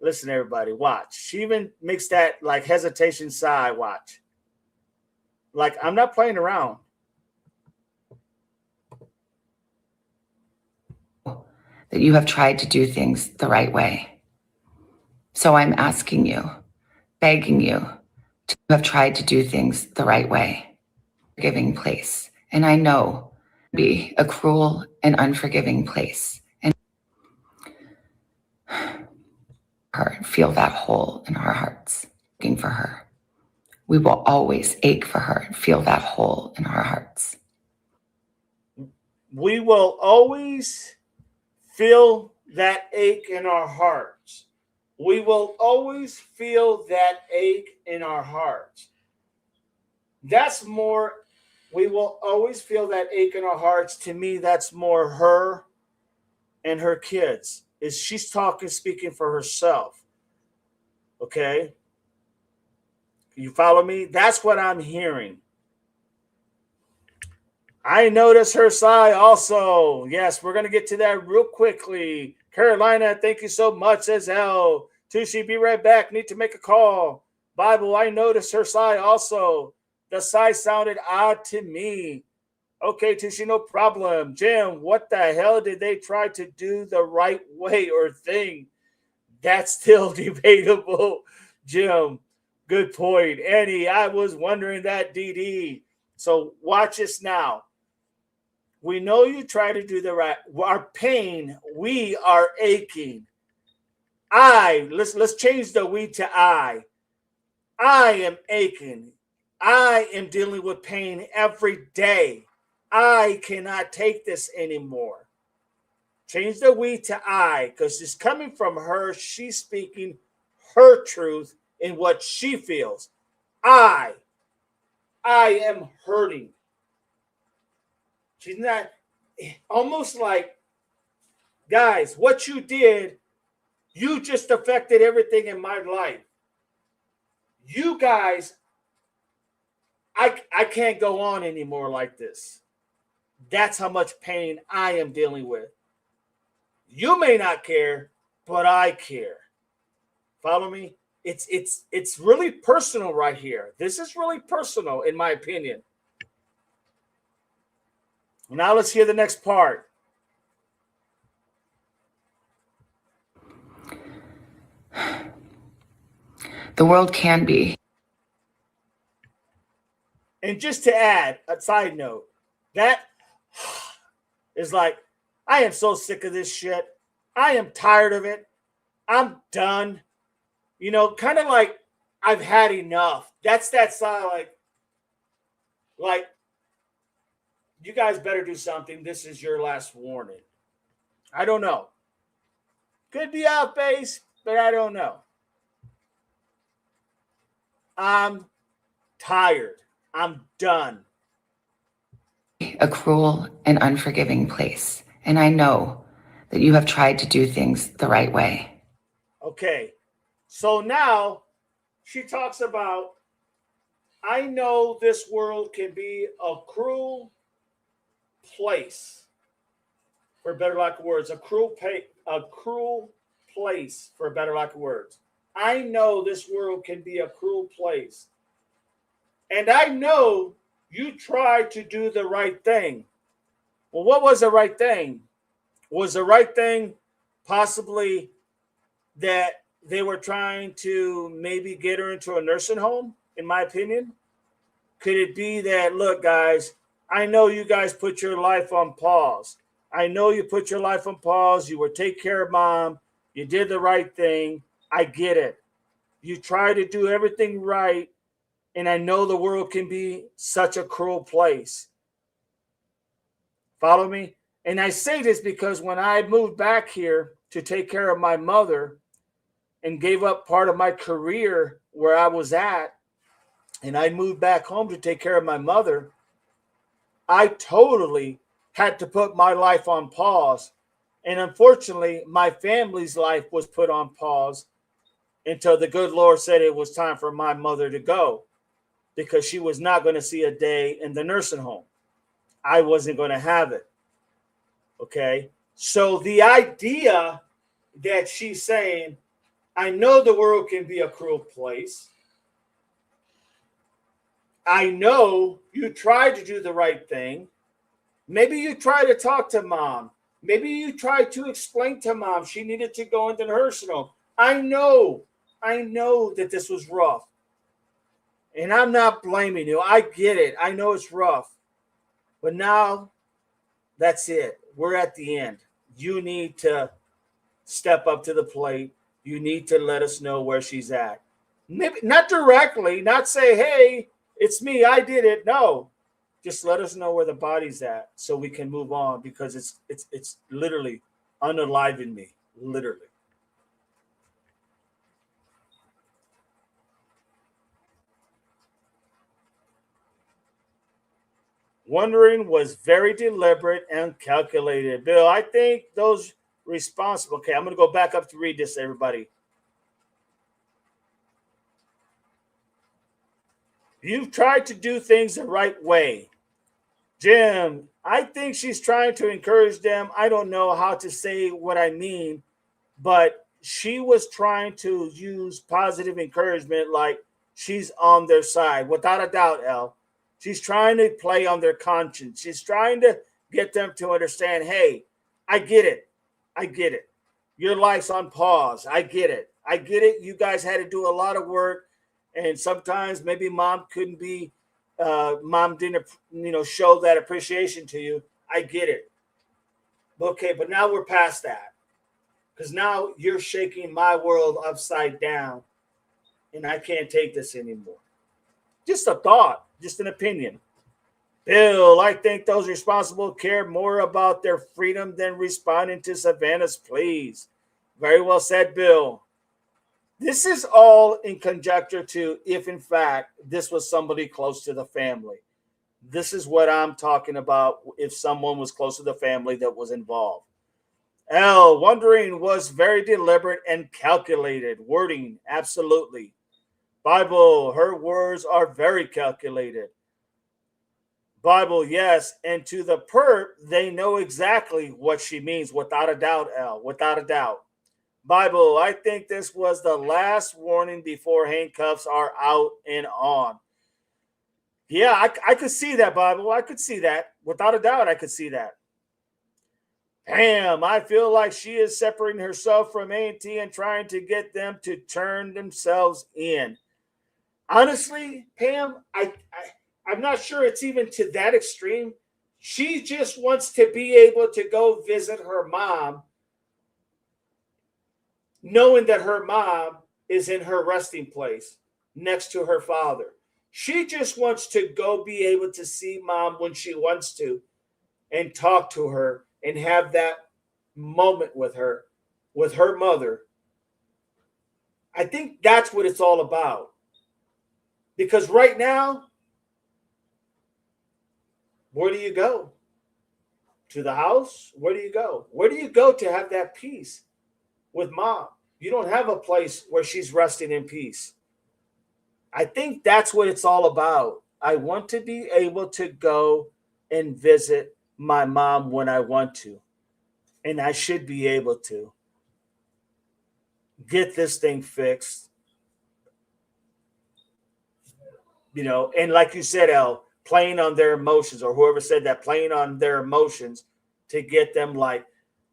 everybody, watch. She even makes that like hesitation sigh. Watch. Like, I'm not playing around. That you have tried to do things the right way. So I'm asking you, begging you to have tried to do things the right way. Forgiving place. And I know be a cruel and unforgiving place. And her feel that hole in our hearts. Looking for her. We will always ache for her and feel that hole in our hearts. We will always feel that ache in our hearts. We will always feel that ache in our hearts. That's more, we will always feel that ache in our hearts. To me, that's more her and her kids. Is she's speaking for herself. Okay? You follow me? That's what I'm hearing. I notice her sigh also. Yes, we're going to get to that real quickly. Carolina, thank you so much, says L. Tushi, be right back. Need to make a call. Bible, I notice her sigh also. The sigh sounded odd to me. Okay, Tushi, no problem. Jim, what the hell did they try to do the right way or thing? That's still debatable. Jim, good point. Annie, I was wondering that, DD. So watch this now. We know you try to do the right. Our pain, we are aching. Let's change the we to I. I am aching. I am dealing with pain every day. I cannot take this anymore. Change the we to I because it's coming from her. She's speaking her truth in what she feels. I am hurting. She's not, almost like, guys, what you did, you just affected everything in my life. You guys, I can't go on anymore like this. That's how much pain I am dealing with. You may not care, but I care. Follow me? It's really personal right here. This is really personal, in my opinion. Now let's hear the next part. The world can be. And just to add a side note, that is like, I am so sick of this shit. I am tired of it. I'm done. You know, kind of like I've had enough. That's that side, like you guys better do something. This is your last warning. I don't know. Could be off base, but I don't know. I'm tired. I'm done. A cruel and unforgiving place. And I know that you have tried to do things the right way. Okay. So now she talks about, I know this world can be a cruel place, for better lack of words, a cruel place, for better lack of words. I know this world can be a cruel place. And I know you tried to do the right thing. Well, what was the right thing? Was the right thing possibly that they were trying to maybe get her into a nursing home, in my opinion? Could it be that, look, guys, I know you guys put your life on pause. I know you put your life on pause. You were take care of mom. You did the right thing. I get it. You try to do everything right. And I know the world can be such a cruel place. Follow me? And I say this because when I moved back here to take care of my mother and gave up part of my career where I was at, and I moved back home to take care of my mother, I totally had to put my life on pause. And unfortunately, my family's life was put on pause until the good Lord said it was time for my mother to go because she was not going to see a day in the nursing home. I wasn't going to have it. Okay. So the idea that she's saying, I know the world can be a cruel place. I know you tried to do the right thing. Maybe you tried to talk to mom. Maybe you tried to explain to mom she needed to go into the nursing home. I know that this was rough. And I'm not blaming you. I get it. I know it's rough. But now that's it. We're at the end. You need to step up to the plate. You need to let us know where she's at. Maybe not directly, not say, hey, it's me, I did it. No. Just let us know where the body's at so we can move on because it's literally unaliving me. Literally. Wondering was very deliberate and calculated. Bill, I think those responsible. Okay, I'm going to go back up to read this, everybody. You've tried to do things the right way. Jim, I think she's trying to encourage them. I don't know how to say what I mean, but she was trying to use positive encouragement like she's on their side. Without a doubt, Elle. She's trying to play on their conscience. She's trying to get them to understand, hey, I get it. I get it. Your life's on pause. I get it. I get it. You guys had to do a lot of work. And sometimes maybe mom couldn't be, mom didn't, show that appreciation to you. I get it. Okay, but now we're past that because now you're shaking my world upside down and I can't take this anymore. Just a thought, just an opinion. Bill, I think those responsible care more about their freedom than responding to Savanna's pleas. Very well said, Bill. This is all in conjecture to if, in fact, this was somebody close to the family. This is what I'm talking about if someone was close to the family that was involved. L, wondering was very deliberate and calculated. Wording, absolutely. Bible, her words are very calculated. Bible, yes. And to the perp, they know exactly what she means, without a doubt, L, without a doubt. Bible, I think this was the last warning before handcuffs are out and on. Yeah, I could see that, Bible. I could see that. Without a doubt, I could see that. Damn, I feel like she is separating herself from A&T and trying to get them to turn themselves in. Honestly, Pam, I'm not sure it's even to that extreme. She just wants to be able to go visit her mom, knowing that her mom is in her resting place next to her father. She just wants to go be able to see mom when she wants to and talk to her and have that moment with her mother. I think that's what it's all about. Because right now, where do you go? To the house? Where do you go? Where do you go to have that peace with mom? You don't have a place where she's resting in peace. I think that's what it's all about. I want to be able to go and visit my mom when I want to. And I should be able to get this thing fixed And like you said, El, playing on their emotions, or whoever said that, playing on their emotions to get them like,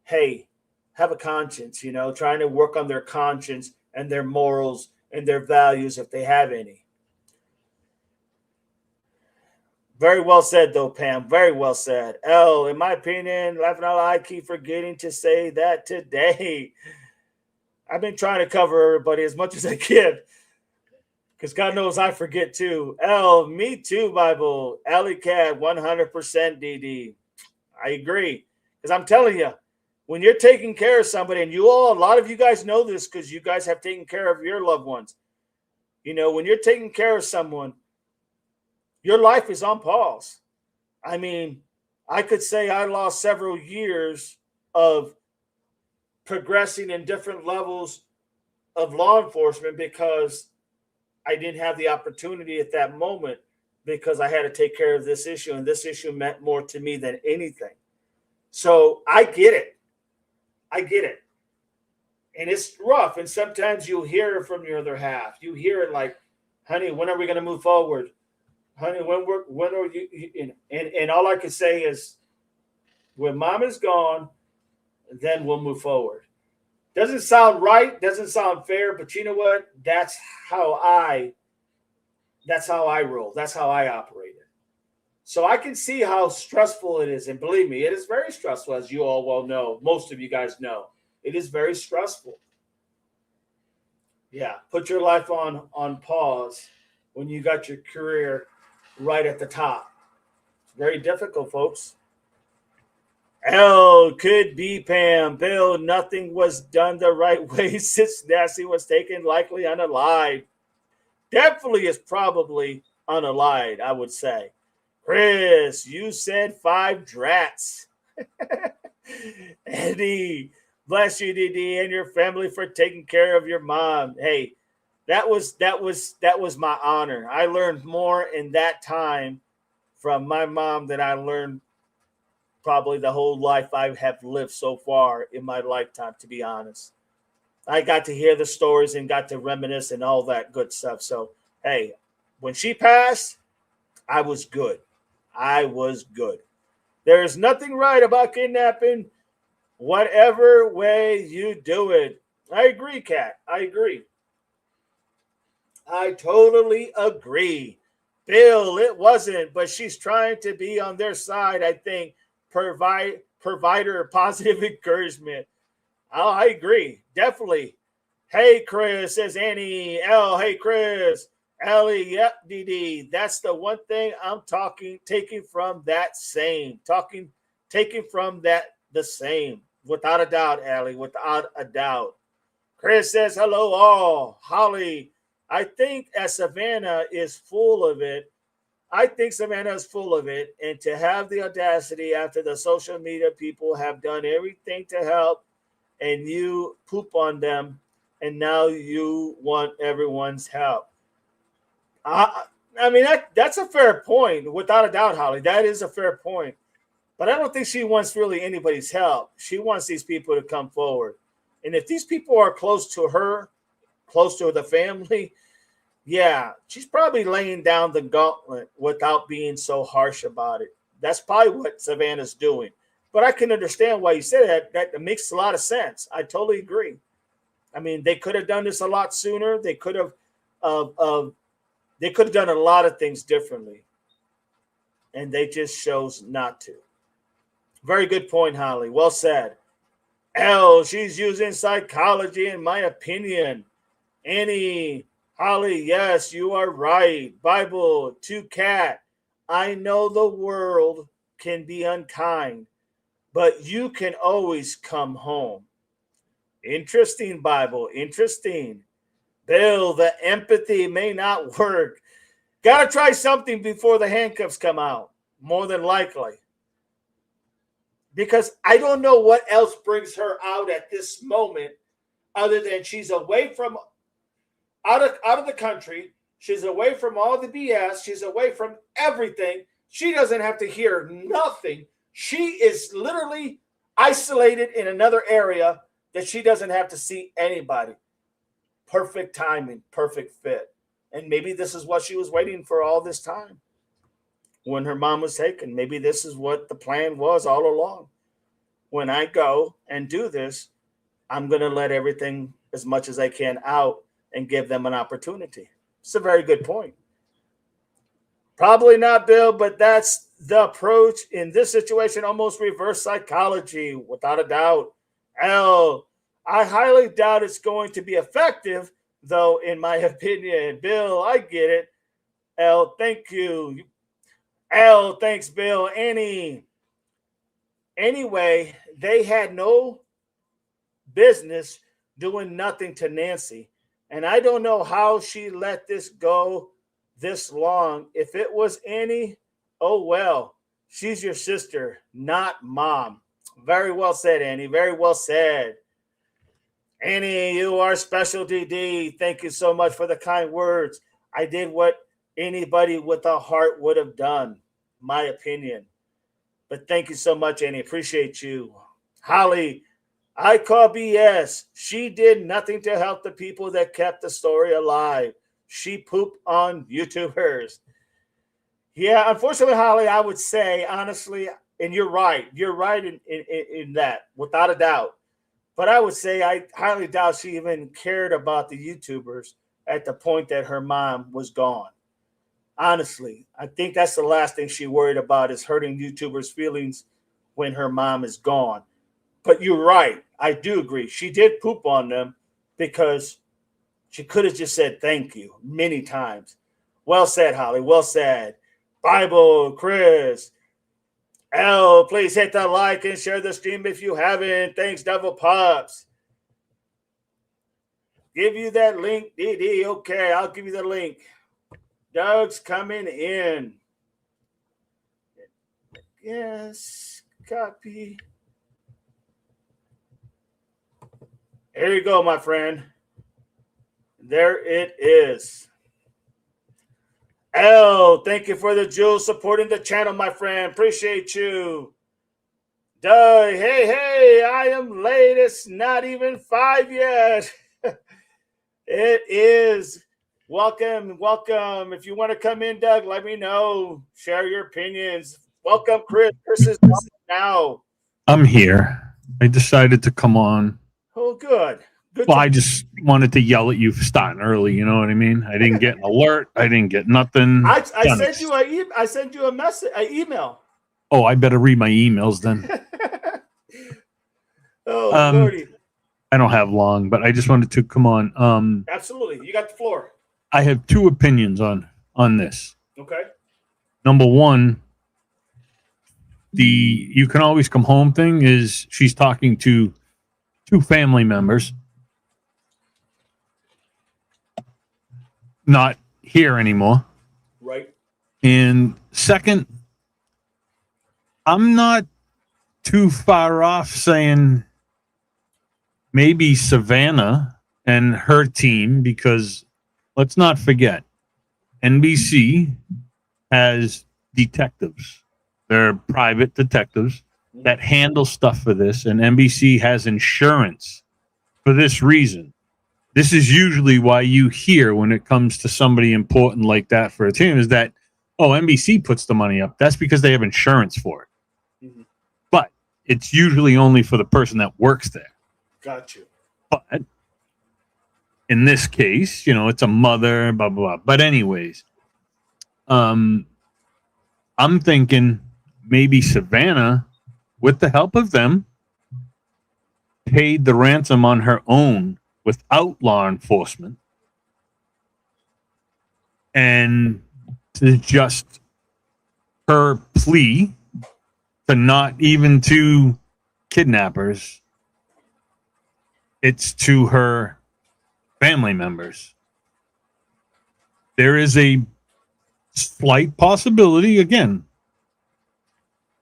hey, have a conscience, trying to work on their conscience and their morals and their values if they have any. Very well said, though, Pam. Very well said. El, in my opinion, laughing out loud, I keep forgetting to say that today. I've been trying to cover everybody as much as I can, because God knows I forget too. L, me too, Bible. Alley Cat, 100% DD. I agree. Because I'm telling you, when you're taking care of somebody, and a lot of you guys know this because you guys have taken care of your loved ones. When you're taking care of someone, your life is on pause. I mean, I could say I lost several years of progressing in different levels of law enforcement because I didn't have the opportunity at that moment, because I had to take care of this issue, and this issue meant more to me than anything. So I get it. I get it. And it's rough. And sometimes you'll hear it from your other half. You hear it like, honey, when are we going to move forward? Honey, when are you? And all I can say is, when mom is gone, then we'll move forward. Doesn't sound right, doesn't sound fair, but you know what? That's how I roll. That's how I operate it. So I can see how stressful it is. And believe me, it is very stressful, as you all well know. Most of you guys know. It is very stressful. Yeah, put your life on pause when you got your career right at the top. It's very difficult, folks. L, could be Pam. Bill, nothing was done the right way since Nancy was taken, likely unalived. Definitely is probably unalived, I would say. Chris, you said 5 drats. Eddie, bless you, DD, and your family for taking care of your mom. Hey, that was my honor. I learned more in that time from my mom than I learned probably the whole life I have lived so far in my lifetime, to be honest. I got to hear the stories and got to reminisce and all that good stuff. So, hey, when she passed, I was good. I was good. There is nothing right about kidnapping, whatever way you do it. I agree, Kat. I agree. I totally agree. Bill, it wasn't, but she's trying to be on their side, I think. Provider positive encouragement. Oh, I agree. Definitely. Hey, Chris, says Annie. L, hey, Chris. Ellie, yep, DD. That's the one thing I'm taking from that same. Taking from that the same. Without a doubt, Ellie, without a doubt. Chris says, hello, all. Holly, I think Savannah is full of it. I think Savannah is full of it. And to have the audacity after the social media people have done everything to help, and you poop on them, and now you want everyone's help. I mean, that's a fair point, without a doubt, Holly. That is a fair point. But I don't think she wants really anybody's help. She wants these people to come forward. And if these people are close to her, close to the family, yeah, she's probably laying down the gauntlet without being so harsh about it. That's probably what Savannah's doing. But I can understand why you said that. That makes a lot of sense. I totally agree. I mean, they could have done this a lot sooner. They could have done a lot of things differently, and they just chose not to. Very good point, Holly. Well said. L, she's using psychology, in my opinion. Annie, Holly, yes, you are right. Bible, to Cat, I know the world can be unkind, but you can always come home. Interesting, Bible. Interesting. Bill, the empathy may not work. Got to try something before the handcuffs come out, more than likely. Because I don't know what else brings her out at this moment other than she's away from out of the country. She's away from all the BS. She's away from everything. She doesn't have to hear nothing. She is literally isolated in another area that she doesn't have to see anybody. Perfect timing, perfect fit. And maybe this is what she was waiting for all this time when her mom was taken. Maybe this is what the plan was all along. When I go and do this, I'm going to let everything as much as I can out and give them an opportunity. It's a very good point. Probably not, Bill, but that's the approach in this situation, almost reverse psychology, without a doubt. L, I highly doubt it's going to be effective, though, in my opinion. Bill, I get it. L, thank you. L, thanks, Bill. Anyway, they had no business doing nothing to Nancy. And I don't know how she let this go this long. If it was Annie, oh well, she's your sister, not mom. Very well said, Annie. Very well said. Annie, you are special, DD. Thank you so much for the kind words. I did what anybody with a heart would have done, my opinion. But thank you so much, Annie. Appreciate you. Holly, I call BS. She did nothing to help the people that kept the story alive. She pooped on YouTubers. Yeah, unfortunately, Holly, I would say, honestly, and you're right. You're right in that, without a doubt. But I would say I highly doubt she even cared about the YouTubers at the point that her mom was gone. Honestly, I think that's the last thing she worried about is hurting YouTubers' feelings when her mom is gone. But you're right. I do agree. She did poop on them because she could have just said thank you many times. Well said, Holly. Well said. Bible, Chris. L, please hit that like and share the stream if you haven't. Thanks, Devil Pops. Give you that link, DD. Okay, I'll give you the link. Doug's coming in. Yes, copy. Here you go, my friend. There it is. L, thank you for the jewels supporting the channel, my friend. Appreciate you. Doug, hey, I am late. It's not even 5 yet. It is. Welcome. If you want to come in, Doug, let me know. Share your opinions. Welcome, Chris. Chris is on now. I'm here. I decided to come on. Oh, good. Well, I just wanted to yell at you for starting early. You know what I mean? I didn't get an alert. I didn't get nothing. I sent you a message, an email. Oh, I better read my emails then. Oh, Lordy. I don't have long, but I just wanted to come on. Absolutely. You got the floor. I have two opinions on this. Okay. Number one, the you can always come home thing is she's talking to two family members. Not here anymore. Right. And second, I'm not too far off saying maybe Savanna and her team, because let's not forget, NBC has detectives. They're private detectives that handle stuff for this, and NBC has insurance for this reason. This is usually why you hear when it comes to somebody important like that for a team is that, oh, NBC puts the money up. That's because they have insurance for it. Mm-hmm. But it's usually only for the person that works there. Got you. But in this case, it's a mother, blah, blah, blah. But anyways, I'm thinking maybe Savanna, with the help of them, paid the ransom on her own without law enforcement, and to just her plea to not even to kidnappers, it's to her family members. There is a slight possibility, again,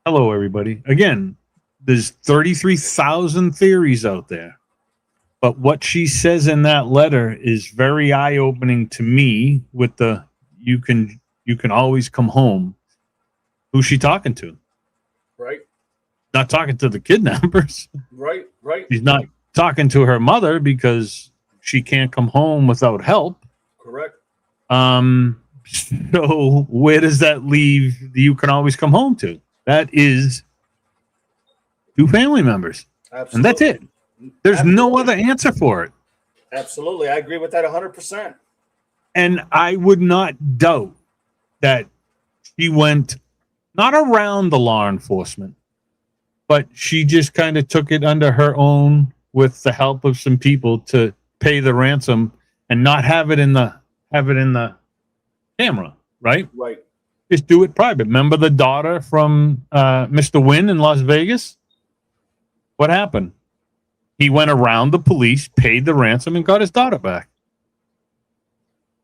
hello everybody, again, there's 33,000 theories out there. But what she says in that letter is very eye-opening to me with the you can always come home. Who's she talking to? Right. Not talking to the kidnappers. Right. She's not talking to her mother because she can't come home without help. Correct. So where does that leave the you can always come home to? That is 2 family members. Absolutely. And that's it. There's Absolutely. no other answer for it. Absolutely. I agree with that 100%. And I would not doubt that she went not around the law enforcement, but she just kind of took it under her own with the help of some people to pay the ransom and not have it in the camera, right? Right. Just do it private. Remember the daughter from Mr. Wynn in Las Vegas? What happened? He went around the police, paid the ransom, and got his daughter back.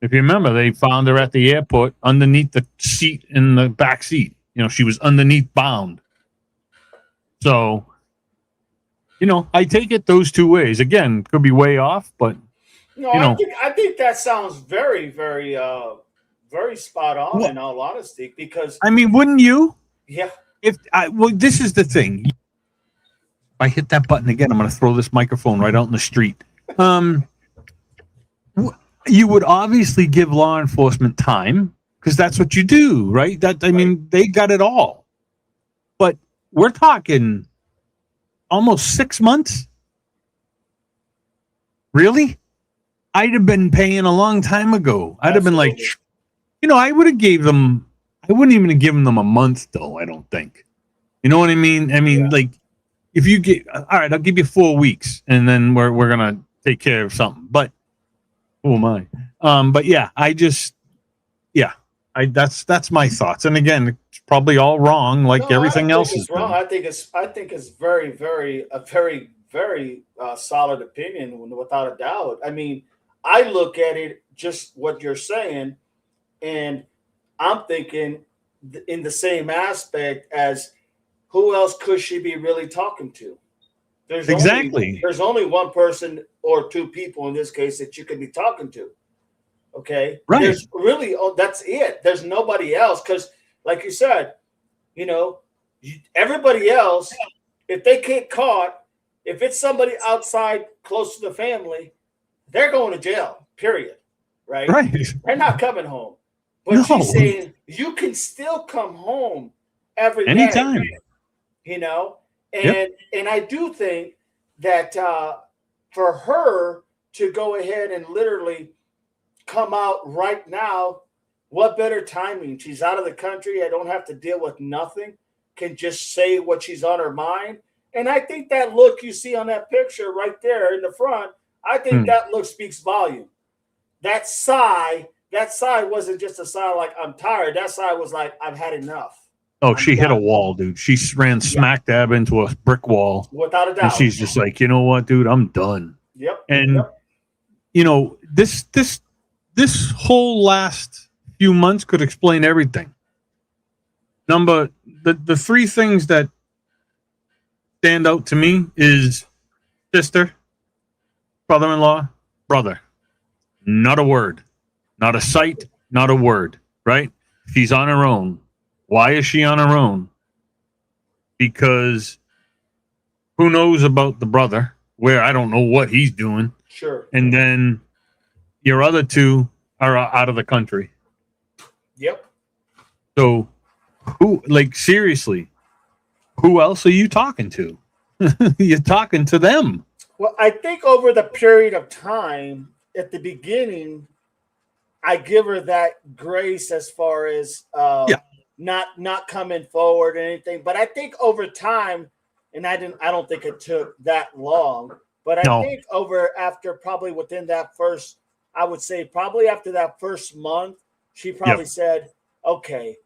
If you remember, they found her at the airport underneath the seat in the back seat. You know, she was underneath bound. So, you know, I take it those 2 ways. Again, could be way off, but no, I think that sounds very, very, very spot on. In all honesty, because I mean, wouldn't you? Yeah. Well, this is the thing. If I hit that button again, I'm going to throw this microphone right out in the street. You would obviously give law enforcement time because that's what you do, right? I mean, they got it all. But we're talking almost 6 months. Really? I'd have been paying a long time ago. I'd have been like, you know, I wouldn't even have given them a month though, I don't think. You know what I mean? I mean, like, if you get, all right, I'll give you 4 weeks and then we're going to take care of something. But, oh my. But yeah, that's my thoughts. And again, it's probably all wrong, like everything else is wrong. I think it's very, very, a very, very solid opinion without a doubt. I mean, I look at it just what you're saying, and I'm thinking in the same aspect as who else could she be really talking to? There's only one person or 2 people in this case that you could be talking to. Okay. Right. There's really, that's it. There's nobody else. Because, like you said, you know, everybody else, if they get caught, if it's somebody outside close to the family, they're going to jail, period. Right? They're not coming home. But she's saying you can still come home anytime. You know? And I do think that for her to go ahead and literally come out right now, what better timing? She's out of the country. I don't have to deal with nothing. Can just say what she's on her mind. And I think that look you see on that picture right there in the front, I think that look speaks volume. That sigh wasn't just a sigh like I'm tired. That sigh was like I've had enough. Oh, she hit a wall, dude. She ran smack dab into a brick wall. Without a doubt. And she's just like, you know what, dude? I'm done. Yep. And, you know, this whole last few months could explain everything. The 3 things that stand out to me is sister, brother-in-law, brother. Not a word. Not a sight, not a word, right? She's on her own. Why is she on her own? Because who knows about the brother, where I don't know what he's doing. Sure. And then your other 2 are out of the country. Yep. So seriously, who else are you talking to? You're talking to them. Well, I think over the period of time at the beginning, I give her that grace as far as not coming forward or anything. But I think over time, and I don't think it took that long, but I think after probably within that first, I would say probably after that first month, she probably said, okay,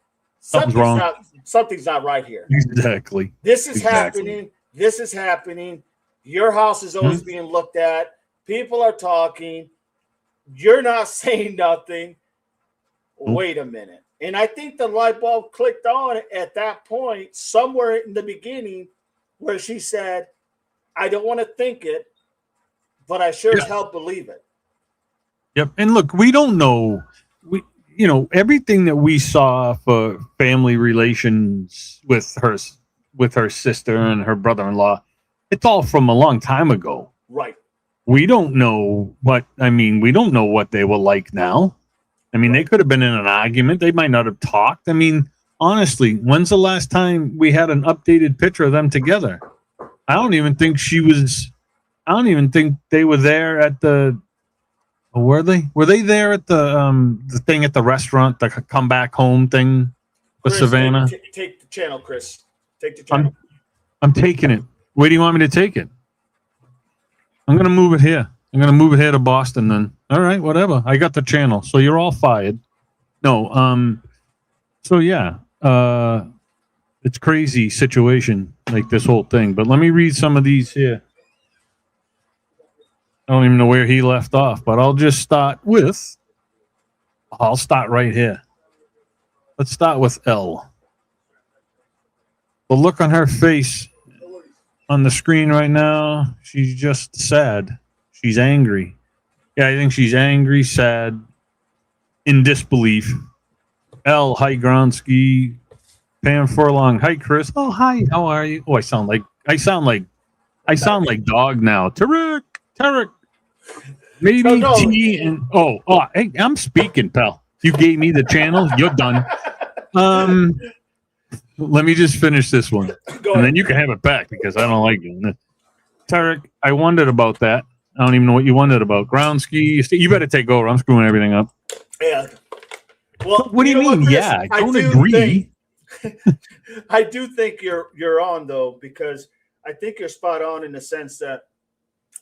something's wrong. Something's not right here. Exactly. This is happening. This is happening. Your house is always being looked at. People are talking. You're not saying nothing. Wait a minute. And I think the light bulb clicked on at that point, somewhere in the beginning, where she said, I don't want to think it, but I sure as hell believe it. Yep. And look, we don't know. Everything that we saw for family relations with her sister and her brother-in-law, it's all from a long time ago. Right. We don't know what they were like now. I mean, they could have been in an argument. They might not have talked. I mean, honestly, when's the last time we had an updated picture of them together? I don't even think they were there at the. Were they? Were they there at the thing at the restaurant, the come back home thing with Chris, Savanna? take the channel, Chris. Take the channel. I'm taking it. Where do you want me to take it? I'm gonna move it here. I'm gonna move it here to Boston then. All right, whatever. I got the channel, so you're all fired. No, so yeah, it's crazy situation like this whole thing. But let me read some of these here. I don't even know where he left off, but I'll just start with. I'll start right here. Let's start with L. The look on her face on the screen right now, she's just sad. She's angry. Yeah, I think she's angry, sad, in disbelief. L. Hi, Gronsky. Pam Furlong. Hi, Chris. Oh, hi. How are you? Oh, I sound like dog now. Tarek. Maybe No. T and hey, I'm speaking, pal. You gave me the channel. You're done. Let me just finish this one, and then you can have it back because I don't like doing this. Tarek, I wondered about that. I don't even know what you wondered about. Groundsky, you better take over. I'm screwing everything up. Yeah. Well, what do you mean? Chris, I don't agree. I do think you're on though, because I think you're spot on in the sense that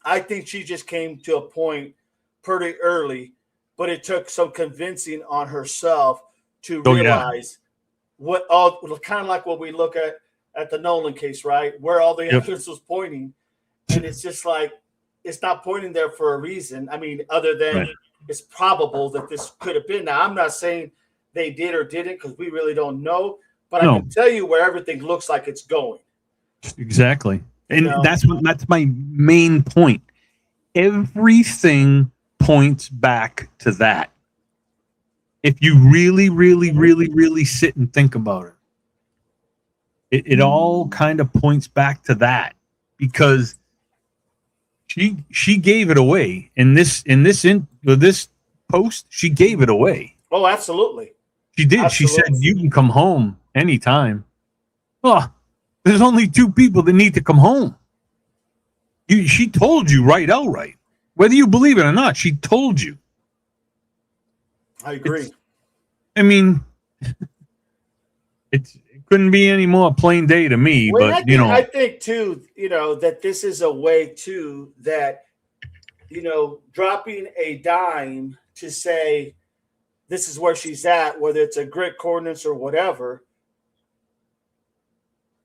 I think she just came to a point pretty early, but it took some convincing on herself to realize what all kind of like what we look at the Nolan case, right? Where all the evidence was pointing. And it's just like, it's not pointing there for a reason. I mean, other than it's probable that this could have been. Now, I'm not saying they did or didn't because we really don't know, but I can tell you where everything looks like it's going. Exactly. And that's my main point. Everything points back to that. If you really, really, really, really sit and think about it all kind of points back to that, because she gave it away in this post. She gave it away. Oh, absolutely. She did. Absolutely. She said you can come home anytime. Oh, there's only two people that need to come home. She told you outright. Whether you believe it or not, she told you. I agree. It couldn't be any more plain day to me. But I think too, that this is a way too that, dropping a dime to say this is where she's at, whether it's a grid coordinates or whatever.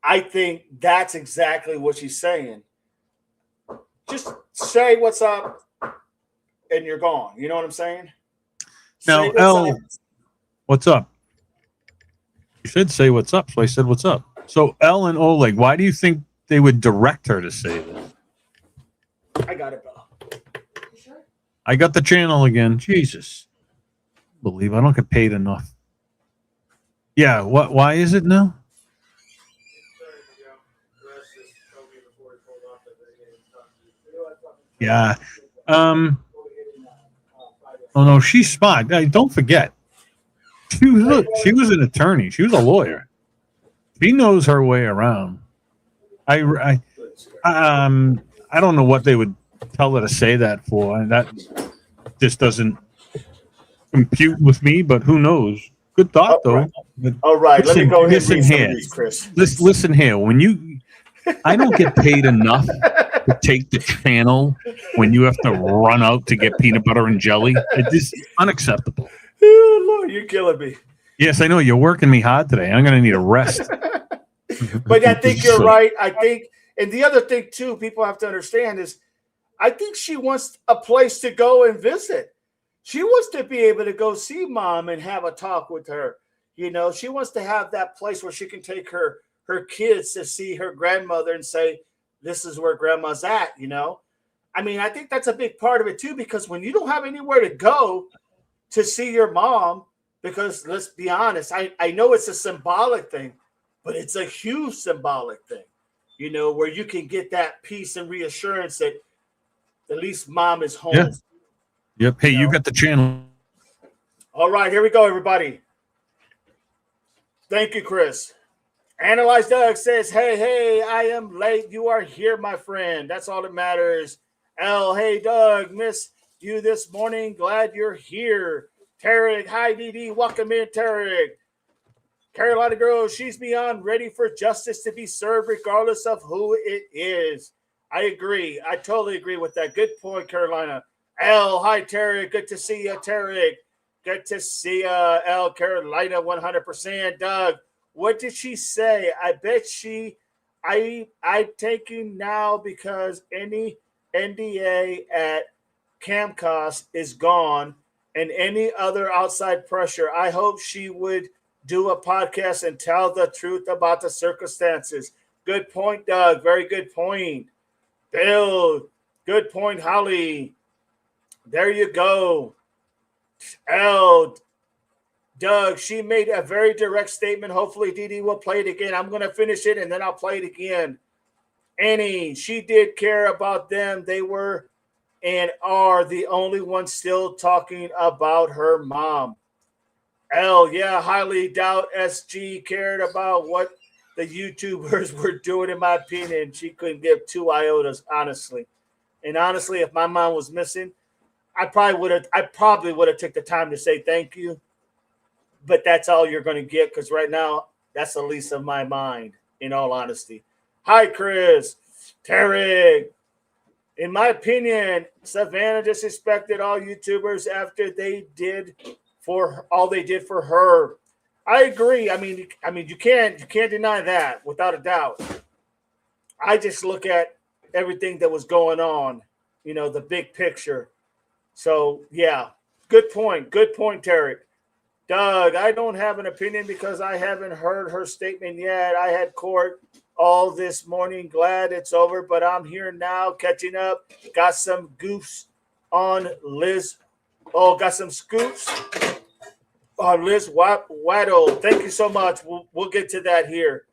I think that's exactly what she's saying. Just say what's up and you're gone. You know what I'm saying? Now, L, what's up? You should say what's up. So I said what's up. So L and Oleg, why do you think they would direct her to say this? I got it, Bill. Sure. I got the channel again. Jesus. Believe I don't get paid enough. Yeah, why is it now? Yeah. Oh no, she's smart. Don't forget. She was an attorney. She was a lawyer. She knows her way around. I don't know what they would tell her to say that for. And that just doesn't compute with me, but who knows? Good thought though. All right, let me go ahead and read some of these, Chris. Listen here. I don't get paid enough to take the channel when you have to run out to get peanut butter and jelly. It is unacceptable. Oh, Lord, you're killing me. Yes, I know. You're working me hard today. I'm going to need a rest. But I think you're right. I think, and the other thing, too, people have to understand is I think she wants a place to go and visit. She wants to be able to go see mom and have a talk with her. She wants to have that place where she can take her kids to see her grandmother and say, this is where grandma's at, I think that's a big part of it too, because when you don't have anywhere to go to see your mom, because let's be honest, I know it's a symbolic thing, but it's a huge symbolic thing, where you can get that peace and reassurance that at least mom is home. Yeah. Yep. Hey, you got the channel. All right, here we go, everybody. Thank you, Chris. Analyze Doug says, hey, I am late. You are here, my friend. That's all that matters. L, hey, Doug, miss you this morning. Glad you're here. Tarek, hi, DD. Welcome in, Tarek. Carolina girl, she's beyond ready for justice to be served regardless of who it is. I agree. I totally agree with that. Good point, Carolina. L, hi, Tarek. Good to see you, Tarek. Good to see you, L, Carolina, 100%. Doug, what did she say? I bet I taking now because any NDA at Camcos is gone and any other outside pressure. I hope she would do a podcast and tell the truth about the circumstances. Good point, Doug. Very good point. Bill, good point, Holly. There you go. L, Doug, she made a very direct statement. Hopefully, Dee will play it again. I'm going to finish it, and then I'll play it again. Annie, she did care about them. They were and are the only ones still talking about her mom. L, yeah, highly doubt SG cared about what the YouTubers were doing, in my opinion. She couldn't give 2 iotas, honestly. And honestly, if my mom was missing, I probably would have took the time to say thank you. But that's all you're going to get because right now, that's the least of my mind, in all honesty. Hi, Chris. Tarek. In my opinion, Savanna disrespected all YouTubers after they did for all they did for her. I agree. I mean, you can't deny that without a doubt. I just look at everything that was going on, the big picture. So yeah, good point. Good point, Tarek. Doug, I don't have an opinion because I haven't heard her statement yet. I had court all this morning. Glad it's over, but I'm here now catching up. Got some goofs on Liz. Oh, got some scoops on Liz Waddle. Thank you so much. We'll get to that here.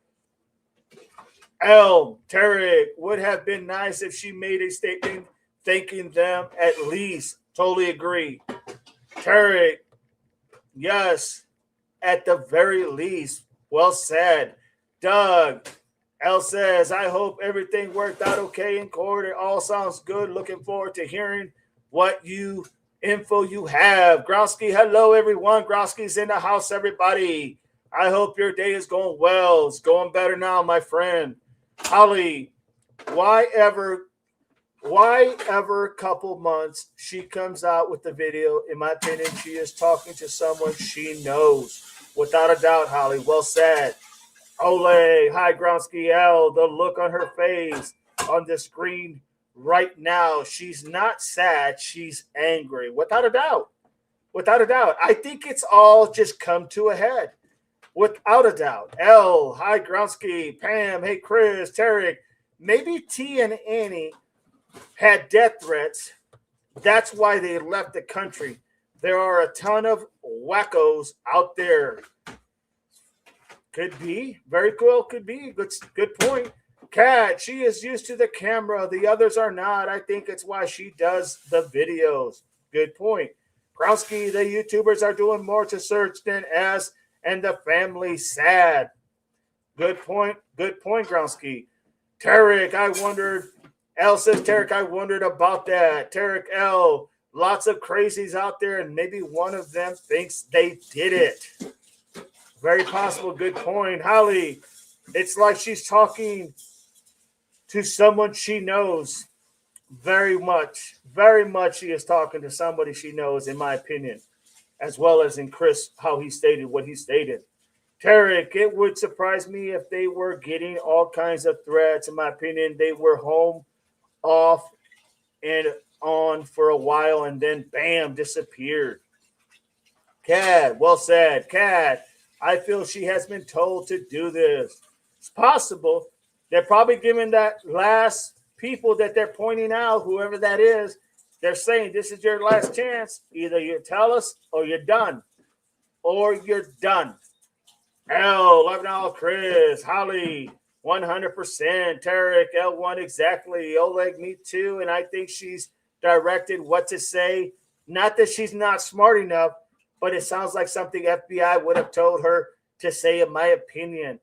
L, Tarek, would have been nice if she made a statement thanking them at least. Totally agree. Tarek, yes, at the very least. Well said. Doug, L says, I hope everything worked out okay in court. It all sounds good. Looking forward to hearing what info you have. Growski, hello, everyone. Growski's in the house, everybody. I hope your day is going well. It's going better now, my friend. Holly, why ever couple months she comes out with the video? In my opinion, she is talking to someone she knows. Without a doubt, Holly. Well said. Ole, hi, Gronsky L. The look on her face on the screen right now. She's not sad. She's angry. Without a doubt. Without a doubt. I think it's all just come to a head. Without a doubt. L, hi, Gronsky. Pam, hey, Chris, Tarek. Maybe T and Annie had death threats. That's why they left the country. There are a ton of wackos out there. Could be. Very cool. Could be. Good point. Kat, she is used to the camera. The others are not. I think it's why she does the videos. Good point. Krowski, the YouTubers are doing more to search than S and the family sad. Good point. Good point, Growski. Tarek, I wondered. L says, Tarek, I wondered about that. Tarek L, lots of crazies out there, and maybe one of them thinks they did it. Very possible. Good point. Holly, it's like she's talking to someone she knows. Very much she is talking to somebody she knows, in my opinion, as well as in Chris, how he stated what he stated. Tarek, it would surprise me if they were getting all kinds of threats. In my opinion, they were home, off, and on for a while, and then bam, disappeared. Kat, well said. Kat, I feel she has been told to do this. It's possible. They're probably giving that last people that they're pointing out, whoever that is, they're saying this is your last chance. Either you tell us or you're done. Or you're done. L, love now, Chris, Holly, 100%. Tarek, L1, exactly. Oleg, me too. And I think she's directed what to say. Not that she's not smart enough, but it sounds like something FBI would have told her to say, in my opinion.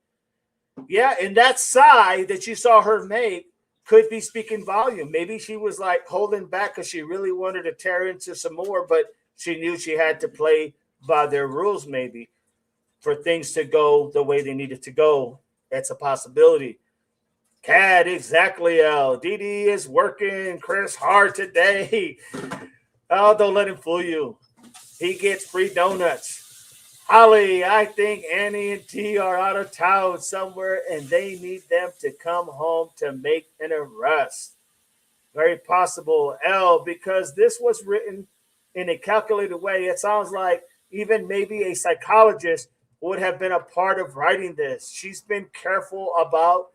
Yeah, and that sigh that you saw her make could be speaking volume. Maybe she was like holding back because she really wanted to tear into some more, but she knew she had to play by their rules, maybe, for things to go the way they needed to go. That's a possibility. Cat, exactly, L. DD is working Chris hard today. Oh, don't let him fool you. He gets free donuts. Holly, I think Annie and T are out of town somewhere and they need them to come home to make an arrest. Very possible, L, because this was written in a calculated way. It sounds like even maybe a psychologist would have been a part of writing this. She's been careful about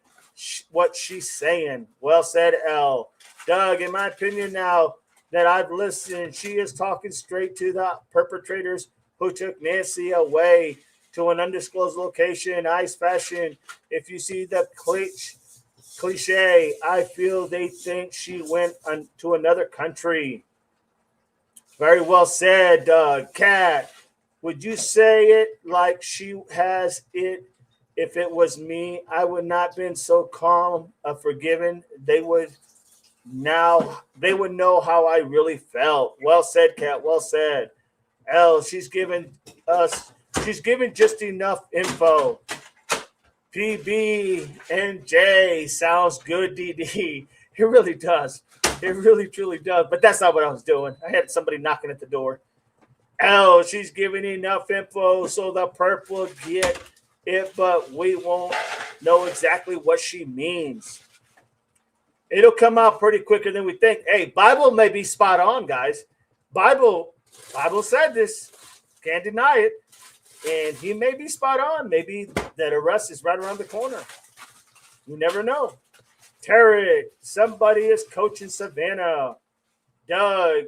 what she's saying. Well said, L. Doug, in my opinion, now that I've listened, she is talking straight to the perpetrators who took Nancy away to an undisclosed location, ice fashion. If you see the cliche, I feel they think she went to another country. Very well said, Kat. Would you say it like she has it? If it was me, I would not been so calm, forgiven. They would know how I really felt. Well said, Kat. Well said. L, she's given just enough info. PB and J sounds good, DD. It really does. It really, truly does. But that's not what I was doing. I had somebody knocking at the door. L, she's giving enough info so the perp will get it, but we won't know exactly what she means. It'll come out pretty quicker than we think. Hey, Bible may be spot on, guys. Bible said this. Can't deny it. And he may be spot on. Maybe that arrest is right around the corner. You never know. Tarek, somebody is coaching Savanna. Doug,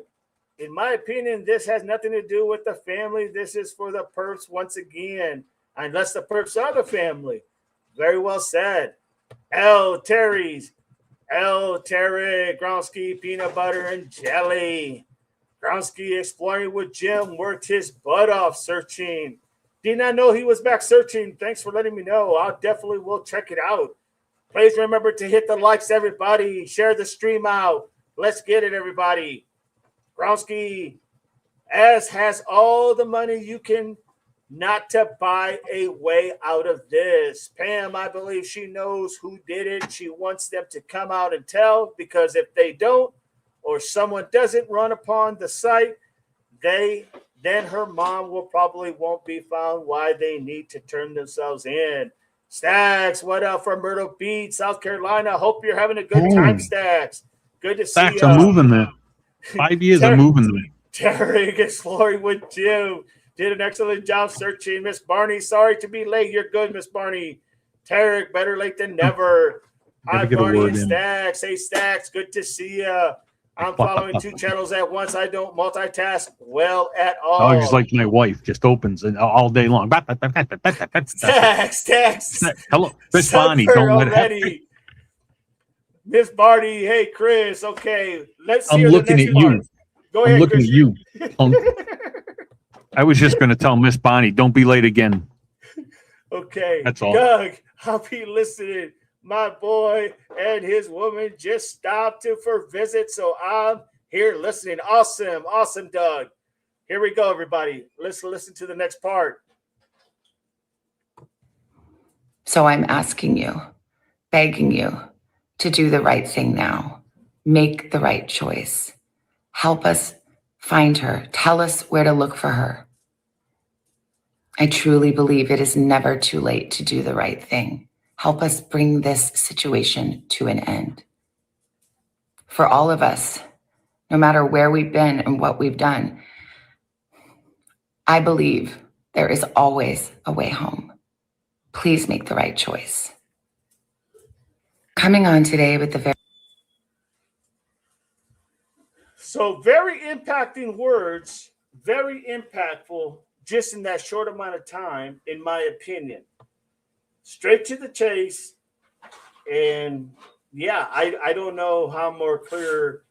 in my opinion, this has nothing to do with the family. This is for the perps once again. Unless the perps are the family. Very well said. Terry, Gronsky, peanut butter and jelly. Gronsky exploring with Jim worked his butt off searching. Did not know he was back searching. Thanks for letting me know. I definitely will check it out. Please remember to hit the likes, everybody. Share the stream out. Let's get it, everybody. Gronsky has all the money you can not to buy a way out of this. Pam, I believe she knows who did it. She wants them to come out and tell, because if they don't, or someone doesn't run upon the site, then her mom won't be found. Why they need to turn themselves in. Stacks, what up from Myrtle Beach, South Carolina? Hope you're having a good time, Stacks. Good to see you. Stacks, I'm moving there. 5 years, I'm moving there. Derek exploring with Jim. Did an excellent job searching. Miss Barney, sorry to be late. You're good, Miss Barney. Tarek, better late than never. Hi, Barney and Stacks. Hey, Stacks, good to see you. I'm following 2 channels at once. I don't multitask well at all. Oh, just like my wife, just opens it all day long. Stacks. Hello, Miss Bonnie. Don't let it. Miss Barney, hey, Chris. Okay, let's see. I'm looking at you. Go ahead, I'm looking Chris. at you, punk. I was just going to tell Miss Bonnie, don't be late again. Okay. That's all. Doug, I'll be listening. My boy and his woman just stopped for visit, so I'm here listening. Awesome, Doug. Here we go, everybody. Let's listen to the next part. So I'm asking you, begging you to do the right thing now. Make the right choice. Help us find her. Tell us where to look for her. I truly believe it is never too late to do the right thing. Help us bring this situation to an end. For all of us, no matter where we've been and what we've done, I believe there is always a way home. Please make the right choice. Coming on today with the very impacting words, very impactful, just in that short amount of time, in my opinion. Straight to the chase. And yeah, I don't know how more clear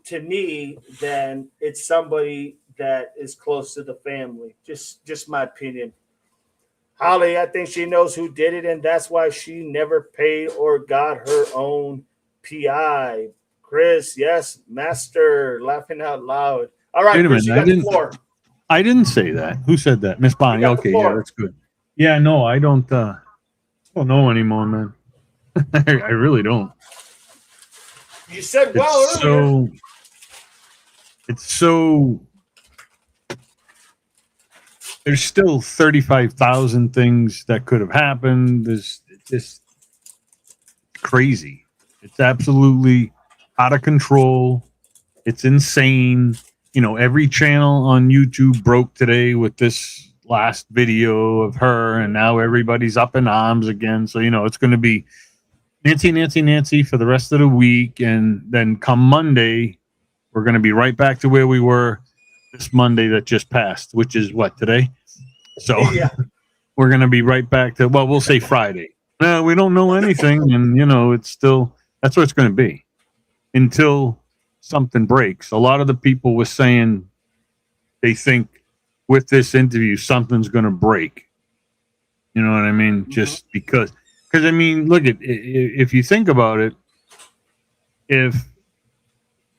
to me than it's somebody that is close to the family. Just my opinion. Holly, I think she knows who did it, and that's why she never paid or got her own PI. Chris, yes, master, laughing out loud. All right, Wait a Chris, minute. you got the floor. I didn't say that. Who said that? Miss You Bonnie. got the Okay, yeah, floor. that's good. Yeah, no, I don't know anymore, man. I really don't. You said It's well earlier. so it's so there's still 35,000 things that could have happened. There's it's just crazy. It's absolutely out of control. It's insane. You know, every channel on YouTube broke today with this last video of her, and now everybody's up in arms again. So, you know, it's going to be Nancy, Nancy, Nancy for the rest of the week. And then come Monday, we're going to be right back to where we were this Monday that just passed, which is what, today? So Yeah. we're going to be right back to, well, we'll say Friday. No, we don't know anything. And, you know, it's still, that's what it's going to be until something breaks. A lot of the people were saying they think with this interview, something's going to break. You know what I mean? Mhm. Just because I mean, look at, if you think about it, if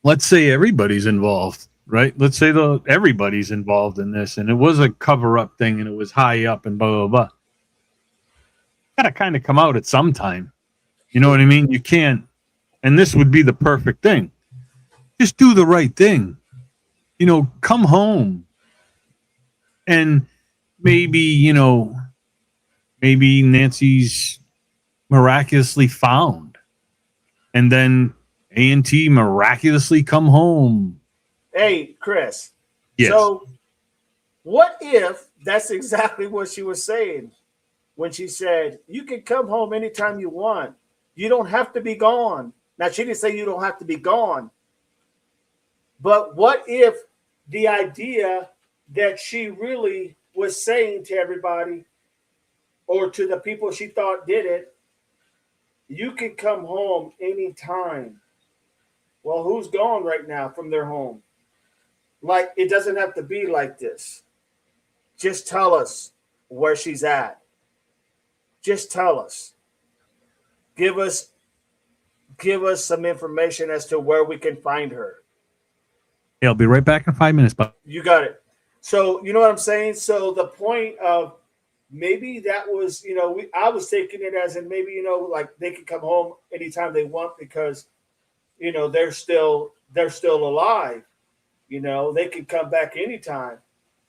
let's say everybody's involved, right? Let's say everybody's involved in this, and it was a cover up thing, and it was high up, and blah blah blah. Gotta kind of come out at some time. You know what I mean? You can't, and this would be the perfect thing. Just do the right thing. You know, come home, and maybe, you know, maybe Nancy's miraculously found, and then A&T miraculously come home. Hey, Chris. Yes. So, what if that's exactly what she was saying when she said, you can come home anytime you want. You don't have to be gone. Now, she didn't say you don't have to be gone. But what if the idea that she really was saying to everybody or to the people she thought did it, you can come home anytime. Well, who's gone right now from their home? Like, it doesn't have to be like this. Just tell us where she's at. Just tell us. Give us some information as to where we can find her. Hey, I'll be right back in 5 minutes, but You got it. So, you know what I'm saying? So the point of maybe that was, you know, I was taking it as in maybe, you know, like they can come home anytime they want because, you know, they're still alive. You know, they can come back anytime.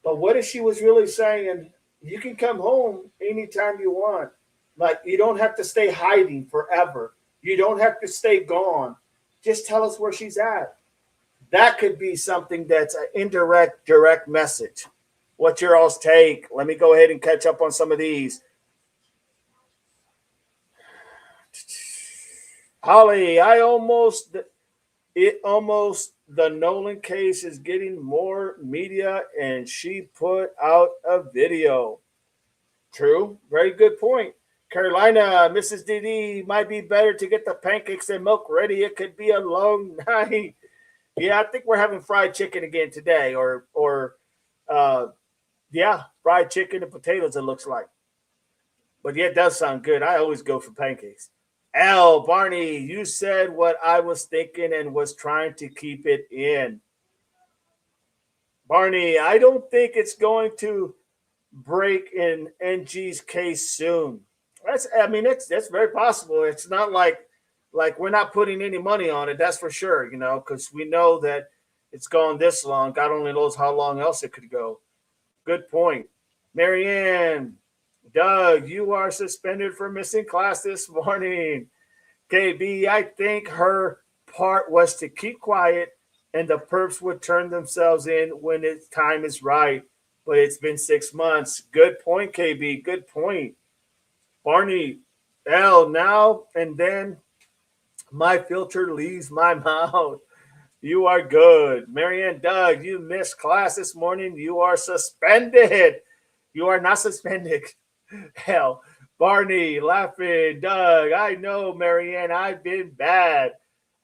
But what if she was really saying, you can come home anytime you want? Like, you don't have to stay hiding forever. You don't have to stay gone. Just tell us where she's at. That could be something that's an indirect, direct message. What's your all's take? Let me go ahead and catch up on some of these. Holly, the Nolan case is getting more media, and she put out a video. True. Very good point. Carolina, Mrs. DD, might be better to get the pancakes and milk ready. It could be a long night. Yeah, I think we're having fried chicken again today, or fried chicken and potatoes. It looks like, but yeah, it does sound good. I always go for pancakes. Al Barney, you said what I was thinking and was trying to keep it in. Barney, I don't think it's going to break in NG's case soon. That's very possible. It's not like we're not putting any money on it. That's for sure. You know, because we know that it's gone this long. God only knows how long else it could go. Good point, Marianne. Doug, you are suspended for missing class this morning. KB, I think her part was to keep quiet and the perps would turn themselves in when its time is right. But it's been 6 months. Good point, KB. Good point. Barney, L, now and then my filter leaves my mouth. You are good. Marianne, Doug, you missed class this morning. You are suspended. You are not suspended. Hell, Barney, laughing. Doug, I know, Marianne, I've been bad.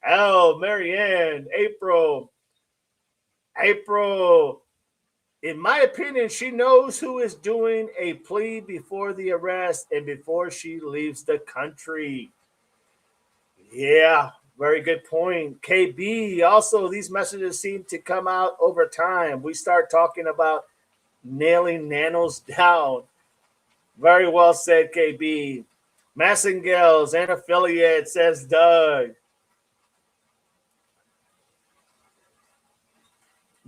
L, Marianne, April, In my opinion, she knows who is doing a plea before the arrest and before she leaves the country. Yeah, very good point. KB, also, these messages seem to come out over time. We start talking about nailing nanos down. Very well said, KB. Massengales and affiliate, says Doug.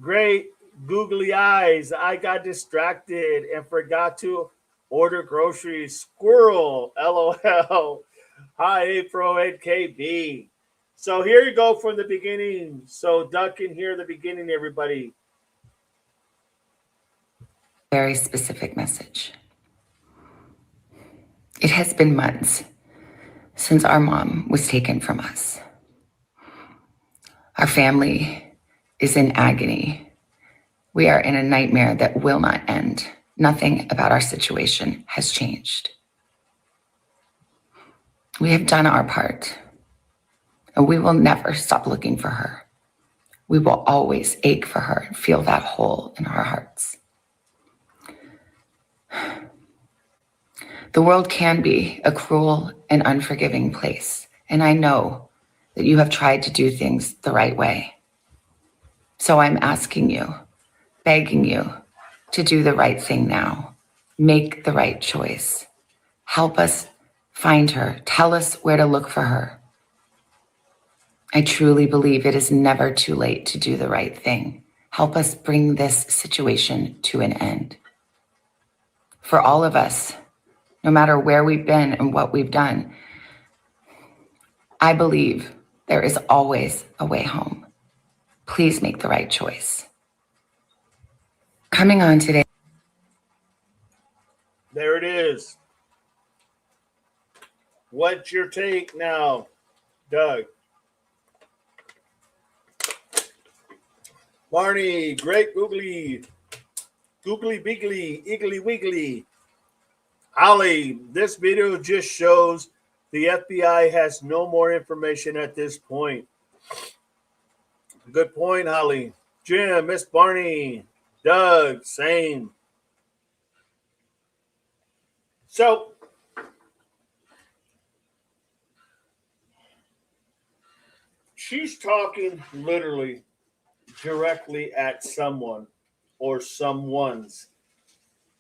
Great googly eyes. I got distracted and forgot to order groceries. Squirrel. LOL. Hi, April and KB. So here you go from the beginning. So Doug can hear the beginning, everybody. Very specific message. It has been months since our mom was taken from us. Our family is in agony. We are in a nightmare that will not end. Nothing about our situation has changed. We have done our part, and we will never stop looking for her. We will always ache for her and feel that hole in our hearts. The world can be a cruel and unforgiving place, and I know that you have tried to do things the right way. So I'm asking you, begging you to do the right thing now. Make the right choice. Help us find her. Tell us where to look for her. I truly believe it is never too late to do the right thing. Help us bring this situation to an end. For all of us, no matter where we've been and what we've done, I believe there is always a way home. Please make the right choice. Coming on today. There it is. What's your take now, Doug? Barney, great googly beagly, iggly wiggly. Holly, this video just shows the FBI has no more information at this point. Good point, Holly. Jim, Miss Barney, Doug, same. So, she's talking literally directly at someone or someone's,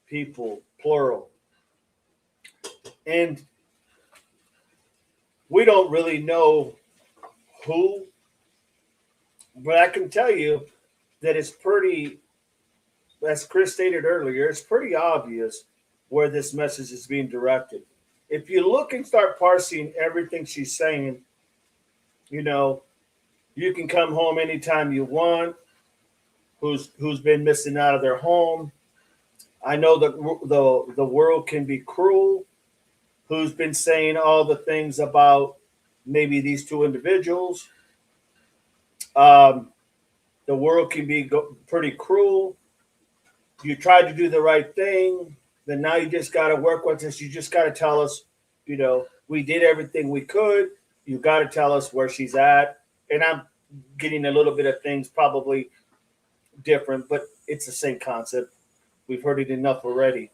people, plural. And we don't really know who, but I can tell you that it's pretty, as Chris stated earlier, it's pretty obvious where this message is being directed. If you look and start parsing everything she's saying, you know, you can come home anytime you want. Who's been missing out of their home? I know that the world can be cruel. Who's been saying all the things about maybe these two individuals? The world can be pretty cruel. You tried to do the right thing, then now you just got to work with us. You just got to tell us, we did everything we could. You got to tell us where she's at. And I'm getting a little bit of things probably different, but it's the same concept. We've heard it enough already.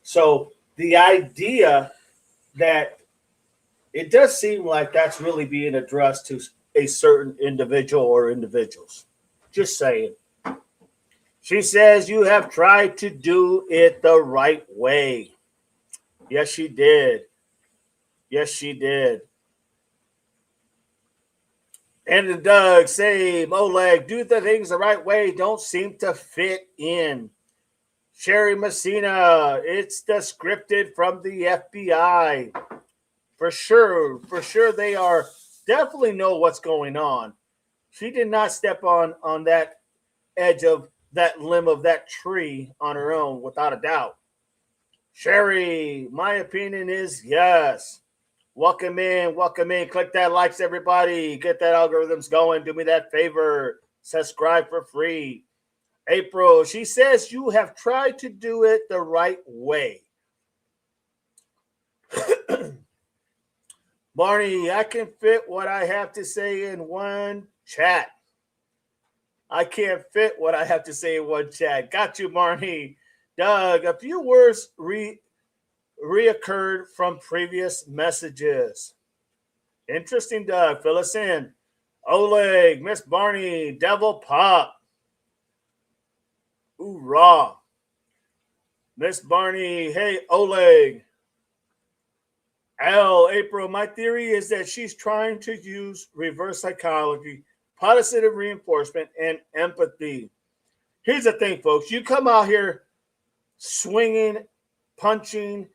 So the idea that it does seem like that's really being addressed to a certain individual or individuals. Just saying. She says you have tried to do it the right way. Yes, she did. Yes, she did. And Doug, same. Oleg, do the things the right way. Don't seem to fit in. Sherry Messina, it's the scripted from the FBI. For sure. For sure, they are definitely know what's going on. She did not step on that edge of that limb of that tree on her own, without a doubt. Sherry, my opinion is yes. Welcome in, welcome in. Click that likes, everybody. Get that algorithms going. Do me that favor. Subscribe for free. April, she says you have tried to do it the right way. Barney, I can fit what I have to say in one chat. I can't fit what I have to say in one chat. Got you, Marnie. Doug, a few words reoccurred from previous messages. Interesting, Doug. Fill us in. Oleg, Miss Barney, Devil Pop. Ooh, raw. Miss Barney, hey, Oleg. April, my theory is that she's trying to use reverse psychology, positive reinforcement, and empathy. Here's the thing, folks. You come out here swinging, punching,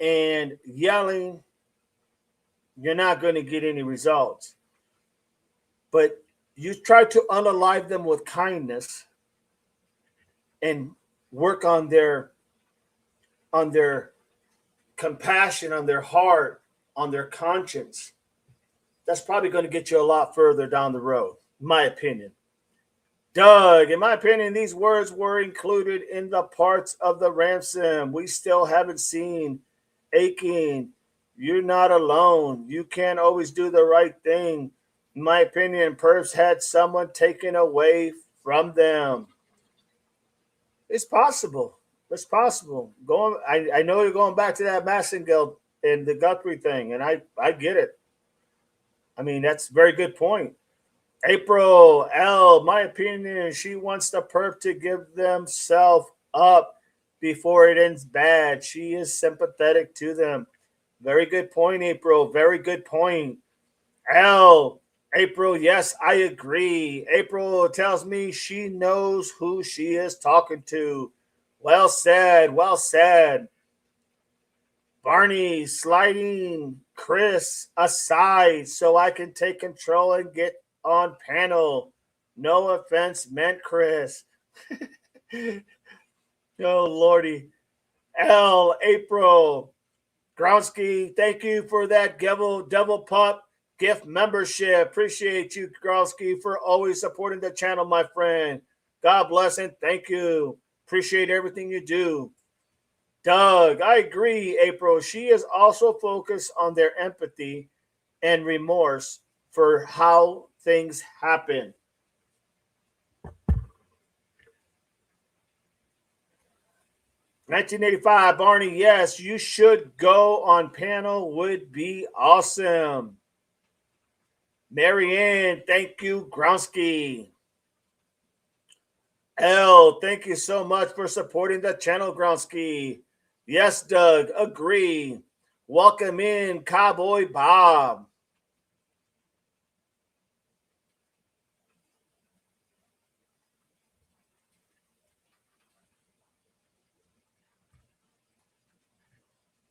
and yelling, you're not going to get any results. But you try to unalive them with kindness and work on their compassion, on their heart, on their conscience. That's probably going to get you a lot further down the road, in my opinion. Doug, in my opinion, these words were included in the parts of the ransom we still haven't seen. Aching, you're not alone. You can't always do the right thing. In my opinion, perps had someone taken away from them. It's possible. It's possible. I know you're going back to that Massengeld and the Guthrie thing, and I get it. I mean, that's a very good point. April L, my opinion, she wants the perp to give themselves up before it ends bad. She is sympathetic to them. Very good point, April. Very good point. April, yes, I agree. April tells me she knows who she is talking to. Well said. Well said. Barney sliding Chris aside so I can take control and get on panel. No offense meant, Chris. Oh, Lordy. April. Gronsky, thank you for that Devil Pup gift membership. Appreciate you, Gronsky, for always supporting the channel, my friend. God bless and thank you. Appreciate everything you do. Doug, I agree, April. She is also focused on their empathy and remorse for how things happen. $1985, Barney, yes, you should go on panel. Would be awesome. Marianne, thank you, Gronsky. Thank you so much for supporting the channel, Gronsky. Yes, Doug, agree. Welcome in, Cowboy Bob.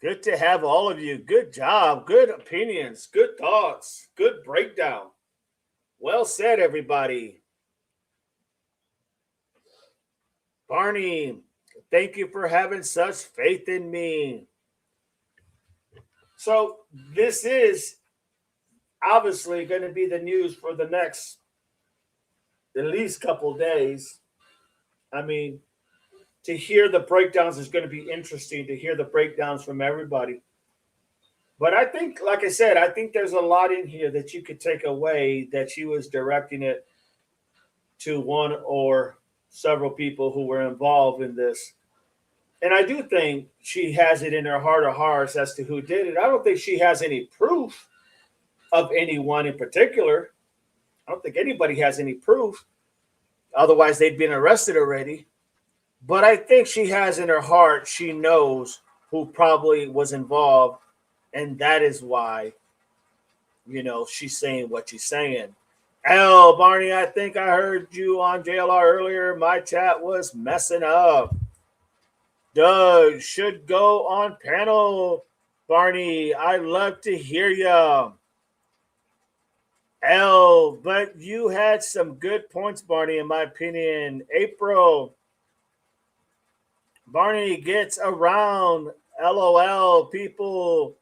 Good to have all of you. Good job. Good opinions. Good thoughts. Good breakdown. Well said, everybody. Barney, thank you for having such faith in me. So this is obviously going to be the news for the next at least couple days. I mean, to hear the breakdowns is going to be interesting to hear the breakdowns from everybody. But I think, like I said, I think there's a lot in here that you could take away that she was directing it to one or several people who were involved in this. And I do think she has it in her heart of hearts as to who did it. I don't think she has any proof of anyone in particular. I don't think anybody has any proof. Otherwise, they'd been arrested already. But I think she has in her heart, she knows who probably was involved. And that is why, she's saying what she's saying. Barney, I think I heard you on JLR earlier. My chat was messing up. Doug should go on panel. Barney, I'd love to hear you. But you had some good points, Barney, in my opinion. April, Barney gets around. LOL, people.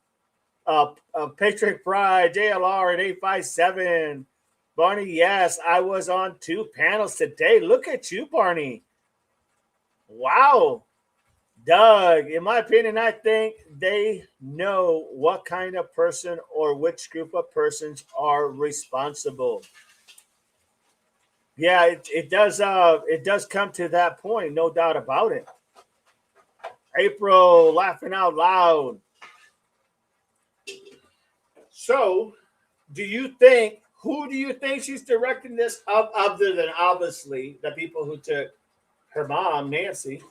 Patrick Fry, JLR at 857. Barney, yes, I was on 2 panels today. Look at you, Barney. Wow. Doug, in my opinion, I think they know what kind of person or which group of persons are responsible. Yeah, it does. It does come to that point, no doubt about it. April laughing out loud. So, do you think? Who do you think she's directing this of, other than obviously the people who took her mom, Nancy?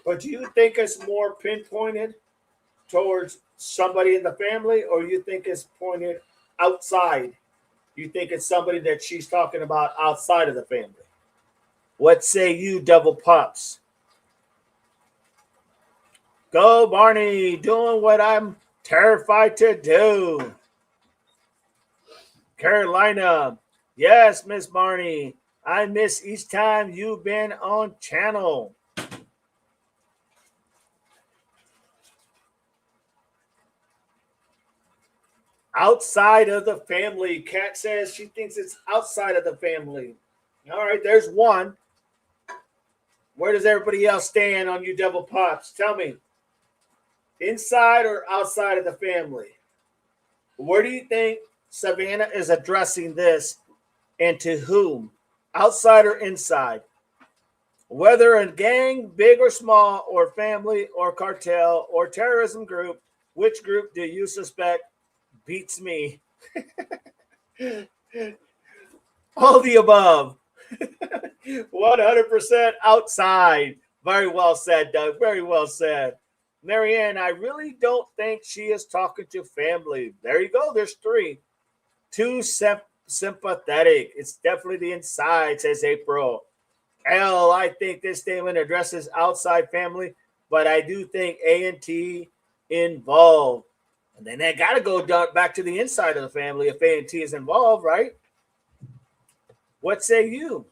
But do you think it's more pinpointed towards somebody in the family, or you think it's pointed outside? You think it's somebody that she's talking about outside of the family? What say you, Devil Pups? Go, Barney, doing what I'm terrified to do. Carolina, yes, Miss Barney. I miss each time you've been on channel. Outside of the family. Kat says she thinks it's outside of the family. All right, there's one. Where does everybody else stand on you, Devil Pops? Tell me. Inside or outside of the family? Where do you think Savanna is addressing this and to whom? Outside or inside? Whether a gang, big or small, or family, or cartel, or terrorism group, which group do you suspect beats me? All the above. 100% outside. Very well said, Doug. Very well said. Marianne, I really don't think she is talking to family. There you go. There's three. Too sympathetic. It's definitely the inside, says April. L, I think this statement addresses outside family, but I do think A&T involved. And then they got to go back to the inside of the family if A&T is involved, right? What say you?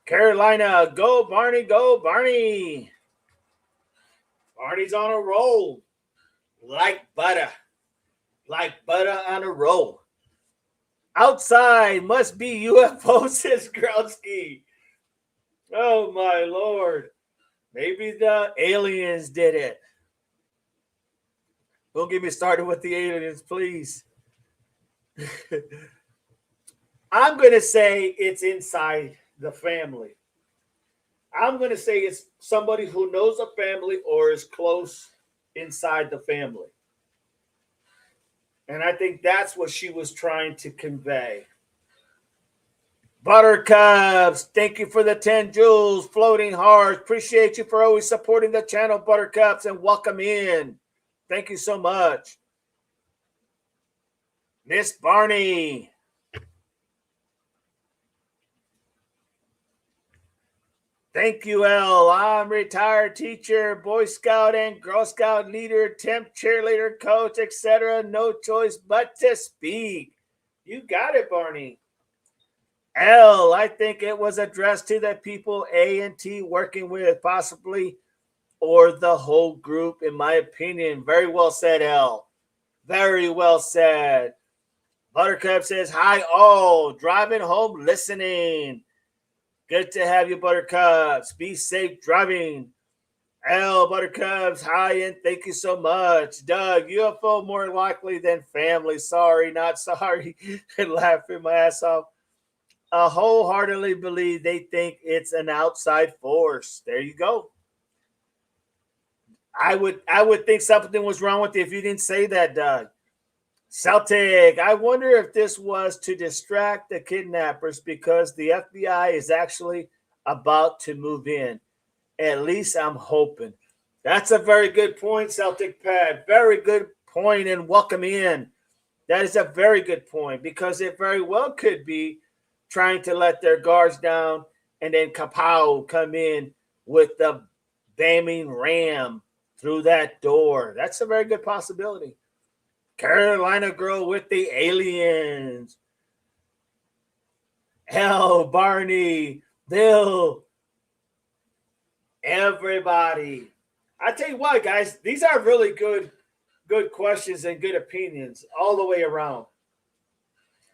Carolina, go Barney, go Barney. Barney's on a roll. Like butter. Like butter on a roll. Outside must be UFO, says Growski. Oh my Lord. Maybe the aliens did it. Don't get me started with the aliens, please. I'm going to say it's inside the family. I'm going to say it's somebody who knows a family or is close inside the family. And I think that's what she was trying to convey. Buttercups, thank you for the 10 jewels, floating hearts. Appreciate you for always supporting the channel, Buttercups, and welcome in. Thank you so much. Miss Barney. Thank you, L. I'm retired teacher, Boy Scout and Girl Scout leader, temp cheerleader, coach, etc. No choice but to speak. You got it, Barney. L, I think it was addressed to the people A&T working with, possibly, or the whole group, in my opinion. Very well said, L. Very well said. Buttercup says, hi, all. Driving home, listening. Good to have you, Buttercups. Be safe driving. L, Buttercups, hi, and thank you so much. Doug, UFO more likely than family. Sorry, not sorry. Laughing my ass off. I wholeheartedly believe they think it's an outside force. There you go. I would think something was wrong with you if you didn't say that, Doug. Celtic, I wonder if this was to distract the kidnappers because the FBI is actually about to move in. At least I'm hoping. That's a very good point, Celtic Pad. Very good point, and welcome in. That is a very good point because it very well could be trying to let their guards down and then kapow come in with the bamming ram through that door. That's a very good possibility. Carolina girl with the aliens. Hell, Barney, Bill, everybody. I tell you what, guys, these are really good questions and good opinions all the way around.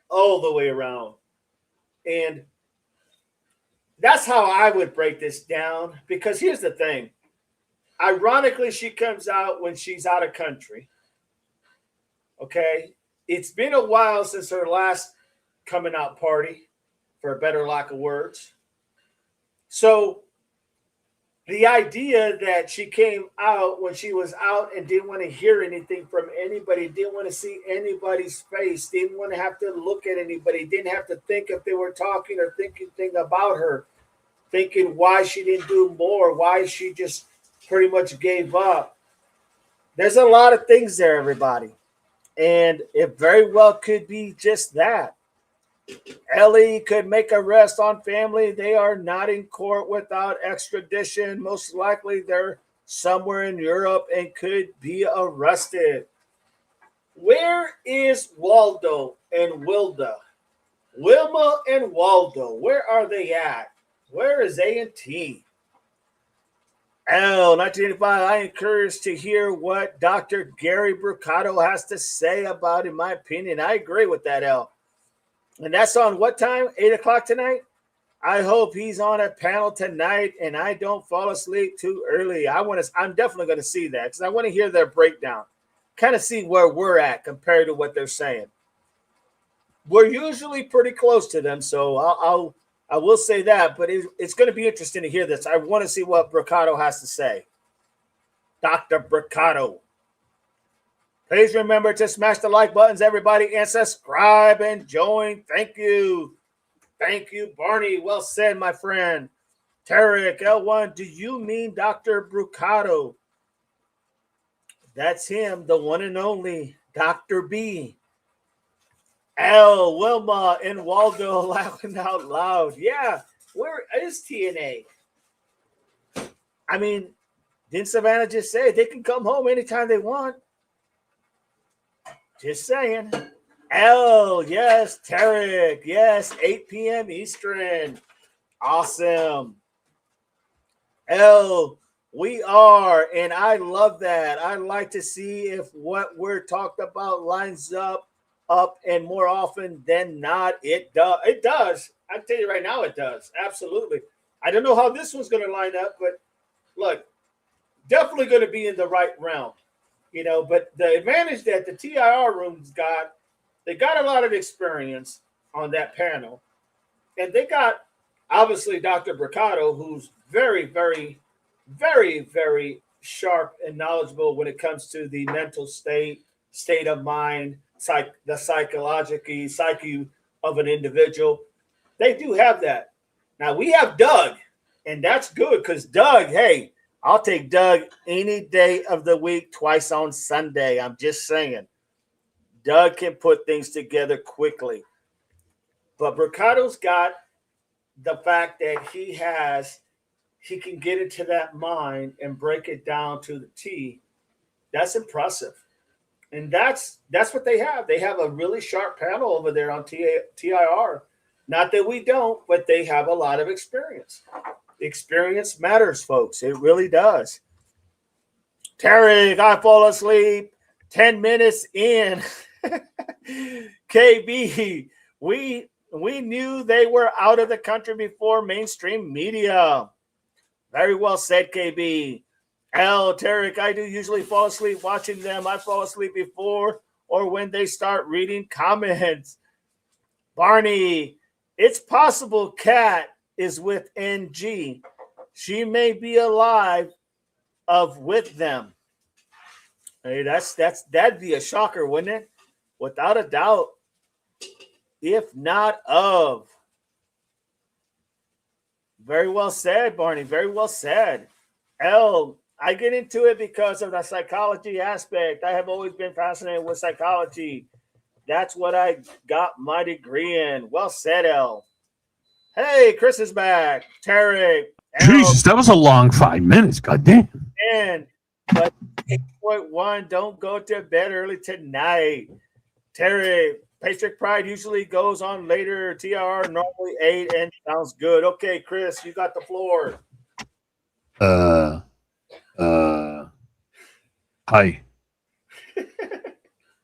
All the way around. And that's how I would break this down because here's the thing. Ironically, she comes out when she's out of country. Okay, it's been a while since her last coming out party. for a better lack of words. So the idea that she came out when she was out and didn't want to hear anything from anybody, didn't want to see anybody's face, didn't want to have to look at anybody, didn't have to think if they were talking or thinking anything about her, thinking why she didn't do more, why she just pretty much gave up. There's a lot of things there, everybody. And it very well could be just that. Ellie could make arrest on family. They are not in court without extradition. Most likely they're somewhere in Europe and could be arrested. Where is Waldo and Wilda? Wilma and Waldo, where are they at? Where is A&T? 1985, I am curious to hear what Dr. Gary Brucato has to say about it. In my opinion, I agree with that, L. And that's on what time? 8 o'clock tonight? I hope he's on a panel tonight and I don't fall asleep too early. I'm definitely going to see that because I want to hear their breakdown. Kind of see where we're at compared to what they're saying. We're usually pretty close to them, so I will say that, but it's going to be interesting to hear this. I want to see what Brucato has to say. Dr. Brucato. Please remember to smash the like buttons, everybody, and subscribe and join. Thank you. Thank you, Barney. Well said, my friend. Tarek, L1, do you mean Dr. Brucato? That's him, the one and only Dr. B. L, Wilma, and Waldo laughing out loud. Yeah, where is TNA? I mean, didn't Savanna just say they can come home anytime they want? Just saying. L, yes. Tarek, yes. 8 p.m. Eastern. Awesome. L, we are, and I love that. I like to see if what we're talked about lines up, and more often than not, it does. It does. I tell you right now, it does. Absolutely. I don't know how this one's going to line up, but look, definitely going to be in the right realm, But the advantage that the TIR room's got, they got a lot of experience on that panel, and they got obviously Dr. Brucato, who's very, very, very, very sharp and knowledgeable when it comes to the mental state of mind, the psyche of an individual. They do have that. Now we have Doug, and that's good because Doug, hey, I'll take Doug any day of the week, twice on Sunday. I'm just saying. Doug can put things together quickly. But Brucato's got the fact that he can get into that mind and break it down to the T. That's impressive. And that's what they have. They have a really sharp panel over there on TIR. Not that we don't, but they have a lot of experience. Experience matters, folks. It really does. Tarek, I fall asleep 10 minutes in. KB, we knew they were out of the country before mainstream media. Very well said, KB. L, Tarek, I do usually fall asleep watching them. I fall asleep before or when they start reading comments. Barney, it's possible Kat is with NG. She may be alive with them. Hey, that'd be a shocker, wouldn't it? Without a doubt. If not of. Very well said, Barney. Very well said. L, I get into it because of the psychology aspect. I have always been fascinated with psychology. That's what I got my degree in. Well said, L. Hey, Chris is back. Tarek. Jesus, that was a long 5 minutes. God damn. And but 8.1, don't go to bed early tonight. Tarek, Patriot Pride usually goes on later. TR normally 8 and sounds good. Okay, Chris, you got the floor. Hi.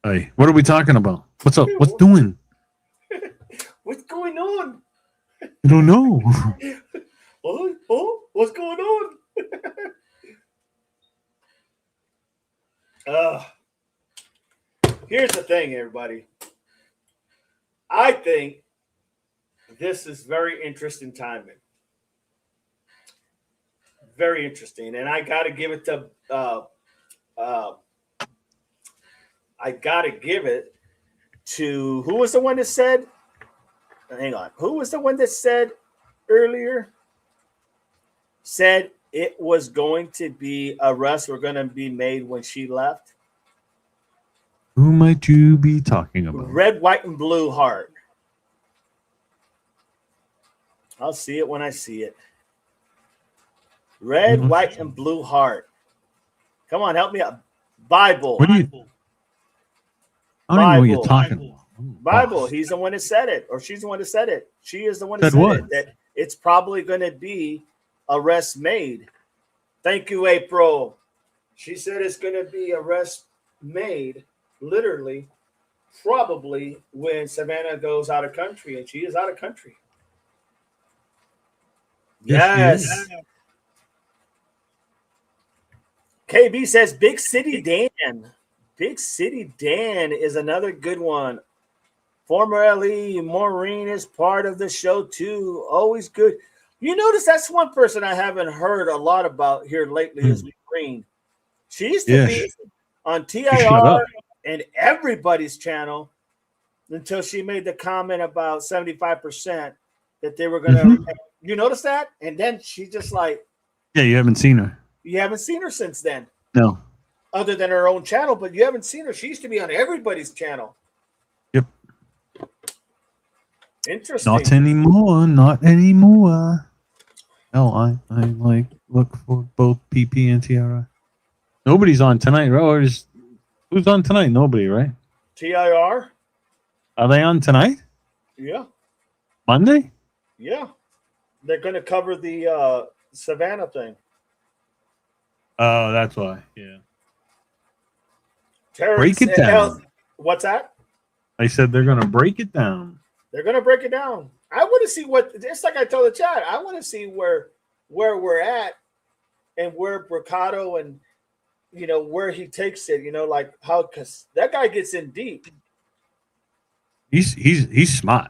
Hi. What are we talking about? What's up? What's doing? What's going on? I don't know. What's going on? Here's the thing, everybody. I think This is very interesting timing. Very interesting, and I got to give it to. Uh, I got to give it to who was the one that said? Hang on, who was the one that said earlier? Said it was going to be arrests were going to be made when she left. Who might you be talking about? Red, white, and blue heart. I'll see it when I see it. Red, white, and blue heart. Come on, help me out. Bible. What do you? I don't even know what you're talking about. Bible. He's the one that said it, or she's the one that said it. She is the one that Said said what? it. That it's probably going to be arrest made. Thank you, April. She said it's going to be arrest made, literally, probably when Savanna goes out of country, and she is out of country. Yes. KB says Big City Dan. Big City Dan is another good one. Former LE Maureen is part of the show too. Always good. You notice that's one person I haven't heard a lot about here lately is Maureen. She used to be on TIR and everybody's channel until she made the comment about 75% that they were going to. You notice that? And then she just like. Yeah, you haven't seen her. You haven't seen her since then. No. Other than her own channel, but you haven't seen her. She used to be on everybody's channel. Yep. Interesting. Not anymore. Not anymore. No, I like look for both PP and TRI. Nobody's on tonight, right? Who's on tonight? Nobody, right? TIR. Are they on tonight? Yeah. Monday? Yeah. They're going to cover the Savanna thing. Oh, that's why. Yeah. Terrence, break it down. What's that? I said they're going to break it down. They're going to break it down. I want to see what. It's like I told the chat. I want to see where we're at and where Bricado and where he takes it. Like how because that guy gets in deep. He's smart.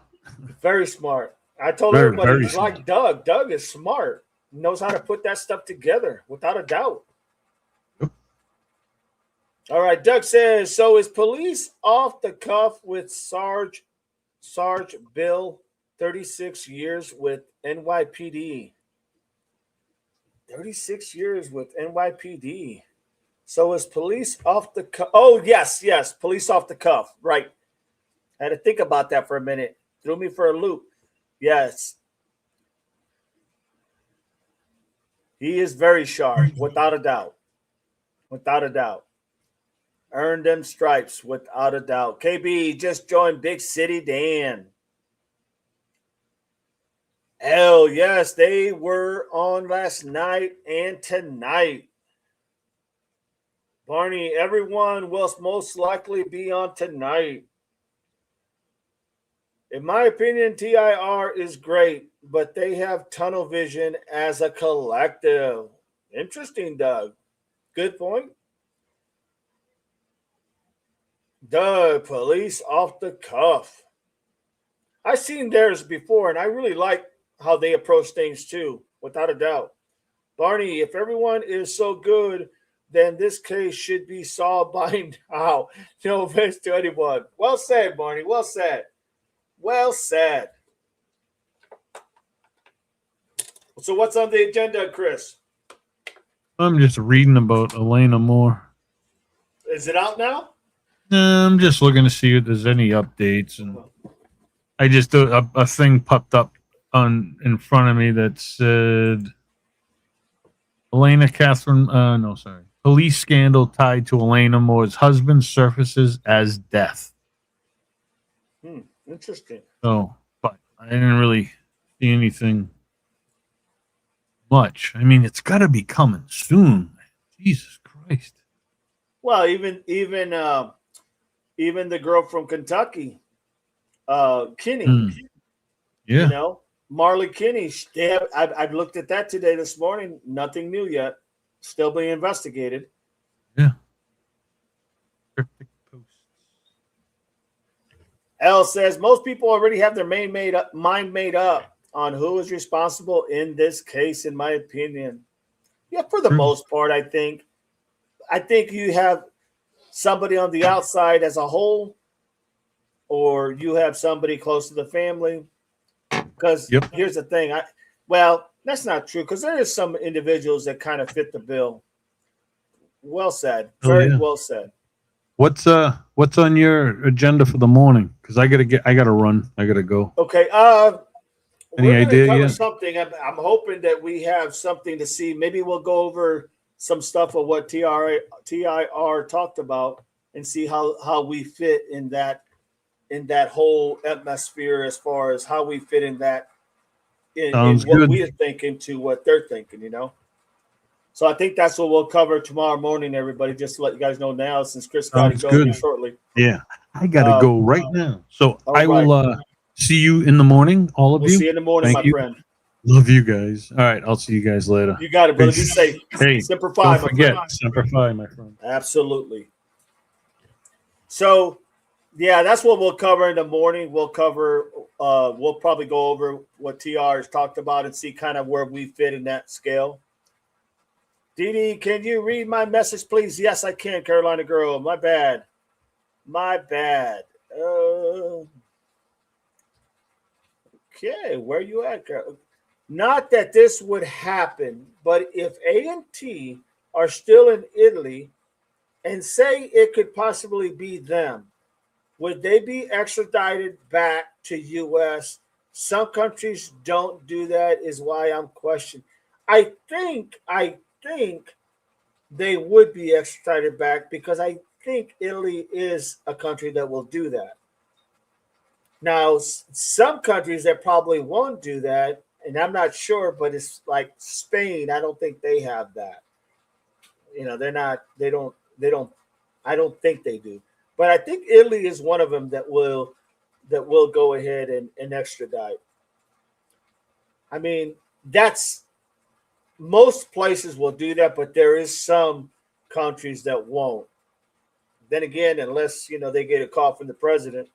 Very smart. I told everybody he's like Doug. Doug is smart. Knows how to put that stuff together without a doubt. Yep. All right, Doug says, so is police off the cuff with Sarge Bill, 36 years with NYPD. 36 years with NYPD. So is police off the cuff? Oh, yes, police off the cuff. Right. I had to think about that for a minute. Threw me for a loop. Yes. He is very sharp, without a doubt. Without a doubt. Earned them stripes, without a doubt. KB just joined Big City Dan. Hell yes, they were on last night and tonight. Barney, everyone will most likely be on tonight. In my opinion, TIR is great, but they have tunnel vision as a collective. Interesting, Doug. Good point. Doug, police off the cuff. I've seen theirs before, and I really like how they approach things too, without a doubt. Barney, if everyone is so good, then this case should be solved by now. No offense to anyone. Well said, Barney. Well said. Well said. So what's on the agenda, Chris? I'm just reading about Elena Moore. Is it out now? I'm just looking to see if there's any updates, and I just a thing popped up in front of me that said Elena Catherine. Police scandal tied to Elena Moore's husband surfaces as death. Interesting. So, but I didn't really see anything much. I mean, it's got to be coming soon. Jesus Christ. Well, even the girl from Kentucky, Kinney. Yeah. Marley Kinney. I've looked at that today, this morning. Nothing new yet. Still being investigated. Yeah. Cryptic posts. L says most people already have their mind made up on who is responsible in this case, in my opinion. Yeah, for the most part, I think. I think you have somebody on the outside as a whole, or you have somebody close to the family. Because Yep. here's the thing. Well, that's not true because there is some individuals that kind of fit the bill. Well said. Oh Very yeah. well said. What's on your agenda for the morning? Because I gotta run. I gotta go. Okay. Any We're going to idea cover yet? something. I'm hoping that we have something to see. Maybe we'll go over some stuff of what TIR talked about and see how we fit in that whole atmosphere as far as how we fit in that in Sounds what good. we are thinking to what they're thinking. So I think that's what we'll cover tomorrow morning, everybody. Just to let you guys know now, since Chris got to Sounds go good. here shortly. Yeah, I gotta go right now. So all I will right. see you in the morning, all of We'll you. see you in the morning, Thank my you. friend. Love you guys. All right, I'll see you guys later. You got it, brother. Be Peace. safe. Hey, Semper don't Fi, my forget friend. Semper Fi, my friend. Absolutely. So, yeah, that's what we'll cover in the morning. We'll probably go over what TR has talked about and see kind of where we fit in that scale. Dee, can you read my message, please? Yes, I can, Carolina girl. My bad. Okay, where you at, girl? Not that this would happen, but if A&T are still in Italy and say it could possibly be them, would they be extradited back to U.S.? Some countries don't do that, is why I'm questioning. I think they would be extradited back because I think Italy is a country that will do that. Now, some countries that probably won't do that, and I'm not sure, but it's like Spain. I don't think they have that. They're not. They don't. They don't. I don't think they do. But I think Italy is one of them that will go ahead and extradite. I mean, that's most places will do that, but there is some countries that won't. Then again, unless they get a call from the president,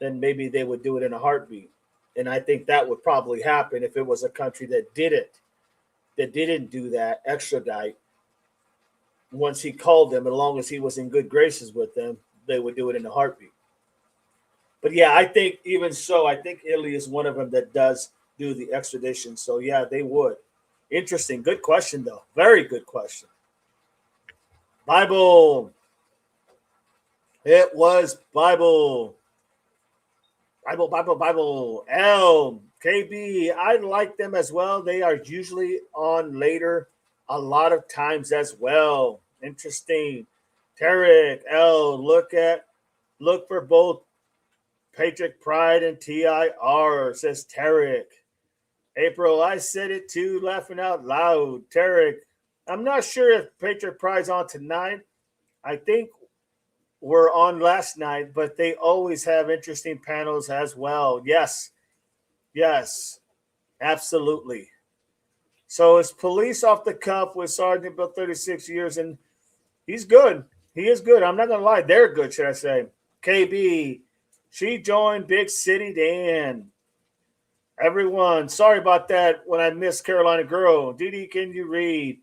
then maybe they would do it in a heartbeat. And I think that would probably happen if it was a country that didn't do that, extradite. Once he called them, as long as he was in good graces with them, they would do it in a heartbeat. But yeah, I think even so, I think Italy is one of them that does do the extradition. So yeah, they would. Interesting. Good question, though. Very good question. Bible. It was Bible. Bible. L. KB. I like them as well. They are usually on later a lot of times as well. Interesting. Tarek. L. Look for both Patriot Pride and TIR, says Tarek. April, I said it too, laughing out loud. Tarek, I'm not sure if Patriot Pride's on tonight. I think we're on last night, but they always have interesting panels as well. Yes, absolutely. So it's police off the cuff with Sergeant Bill 36 years, and he's good. He is good. I'm not going to lie. They're good, should I say. KB, she joined Big City Dan. Everyone, sorry about that when I missed Carolina Girl. Didi, can you read?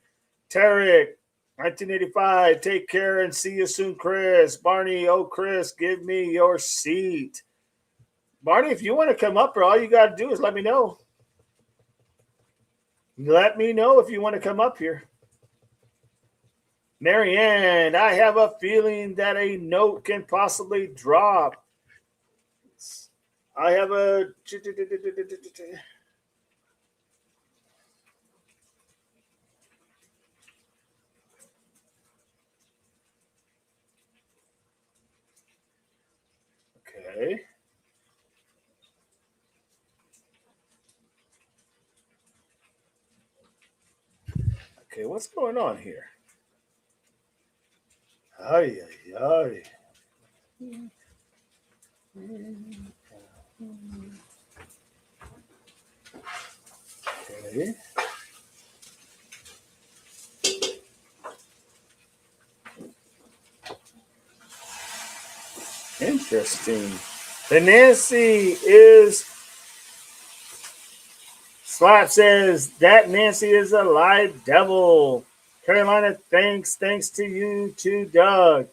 Tarek, 1985, take care and see you soon, Chris. Barney, oh, Chris, give me your seat. Barney, if you want to come up, bro, all you got to do is let me know. Let me know if you want to come up here. Marianne, I have a feeling that a note can possibly drop. I have a... Okay. Okay, what's going on here? Ay, ay, ay. Okay. Interesting. The Nancy is Slap says that Nancy is a live devil. Carolina, thanks to you too, Doug.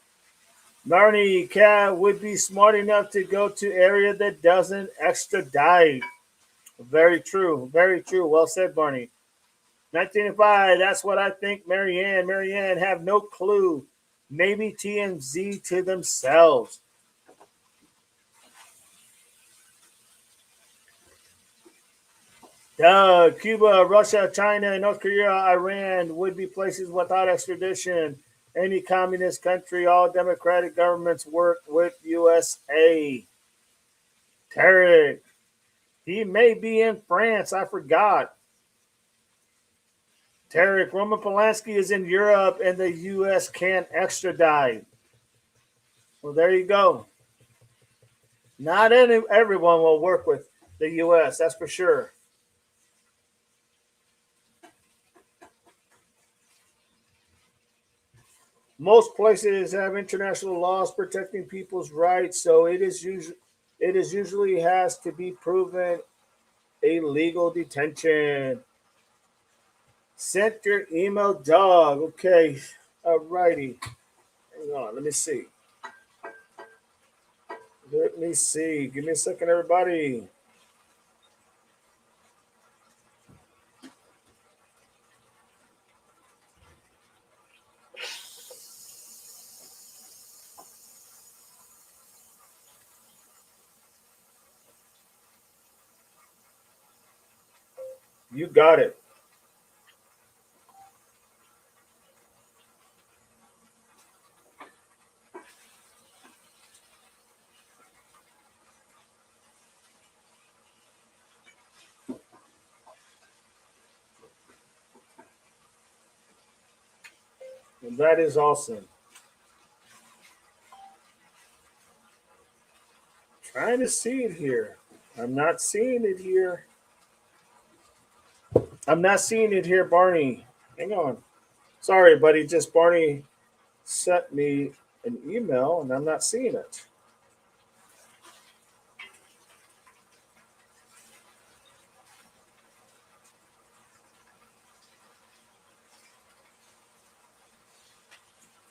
Marnie Cat would be smart enough to go to area that doesn't extradite. Very true. Very true. Well said, Barney. 1905, that's what I think, Marianne. Marianne have no clue. Maybe TMZ to themselves. Cuba, Russia, China, North Korea, Iran would be places without extradition. Any communist country, all democratic governments work with USA. Tarek, he may be in France. I forgot. Tarek, Roman Polanski is in Europe and the U.S. can't extradite. Well, there you go. Not everyone will work with the U.S., that's for sure. Most places have international laws protecting people's rights, so it usually has to be proven a legal detention. Sent your email, dog. Okay, alrighty. Hang on, let me see. Let me see. Give me a second, everybody. You got it. And that is awesome. Trying to see it here. I'm not seeing it here. I'm not seeing it here, Barney. Hang on. Sorry, buddy. Just Barney sent me an email and I'm not seeing it.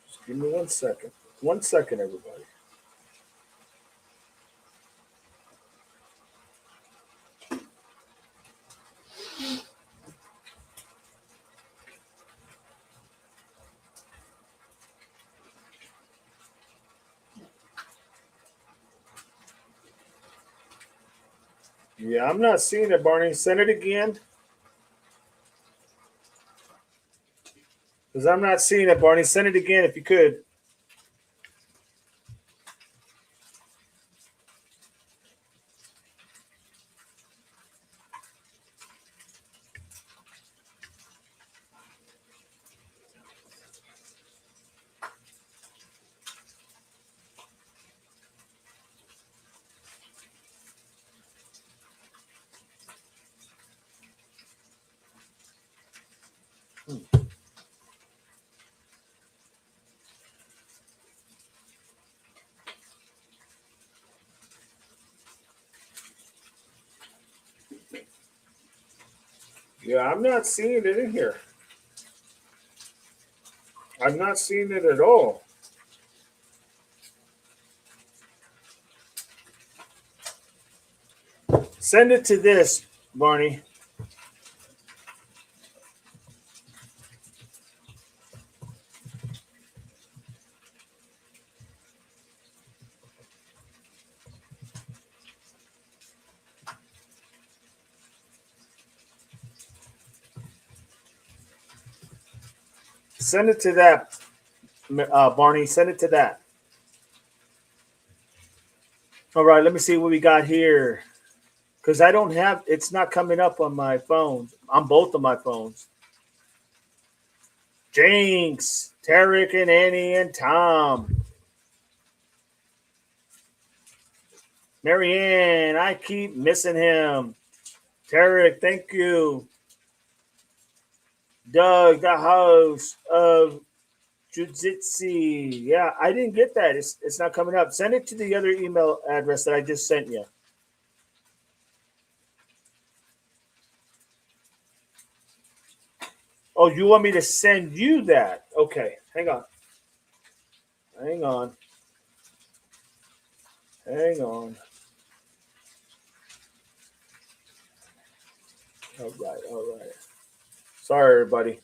Just give me 1 second. 1 second, everybody. Yeah, I'm not seeing it, Barney. Send it again. Because I'm not seeing it, Barney. Send it again if you could. Yeah, I'm not seeing it in here. I'm not seeing it at all. Send it to this, Barney. Send it to that, Barney. Send it to that. All right, let me see what we got here. Because I don't have, it's not coming up on my phone, on both of my phones. Jinx, Tarek and Annie and Tom. Marianne, I keep missing him. Tarek, thank you. Doug, the host of Jujitsi. Yeah, I didn't get that. It's not coming up. Send it to the other email address that I just sent you. Oh, you want me to send you that? Okay, hang on. Hang on. Hang on. All right, all right. Sorry, everybody.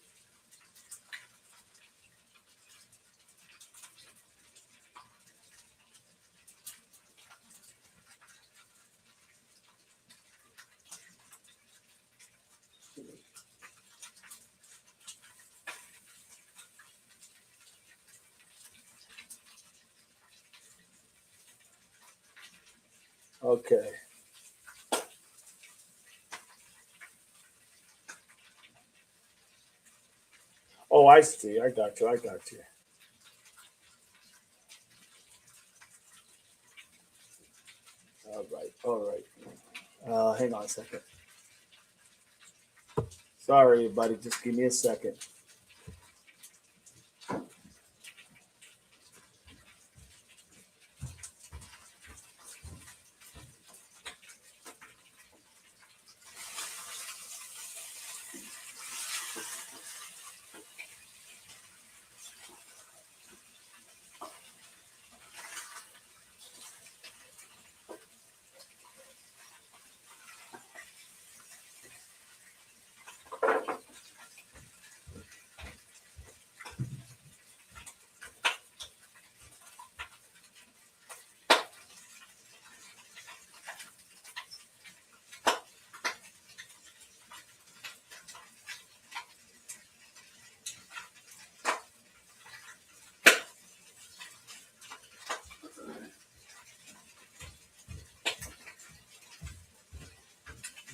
Okay. Oh, I see. I got you. I got you. All right. All right. Hang on a second. Sorry, everybody. Just give me a second.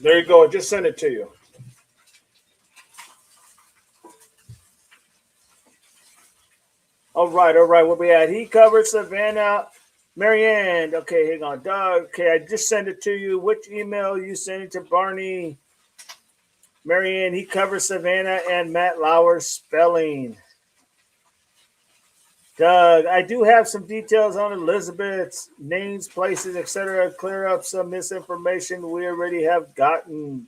There you go. I just sent it to you. All right. All right. Where we at? He covered Savannah. Marianne. Okay, hang on. Doug. Okay, I just sent it to you. Which email you sent it to Barney? Marianne, he covers Savannah and Matt Lauer's spelling. Doug, I do have some details on Elizabeth's names, places, etc. Clear up some misinformation we already have gotten.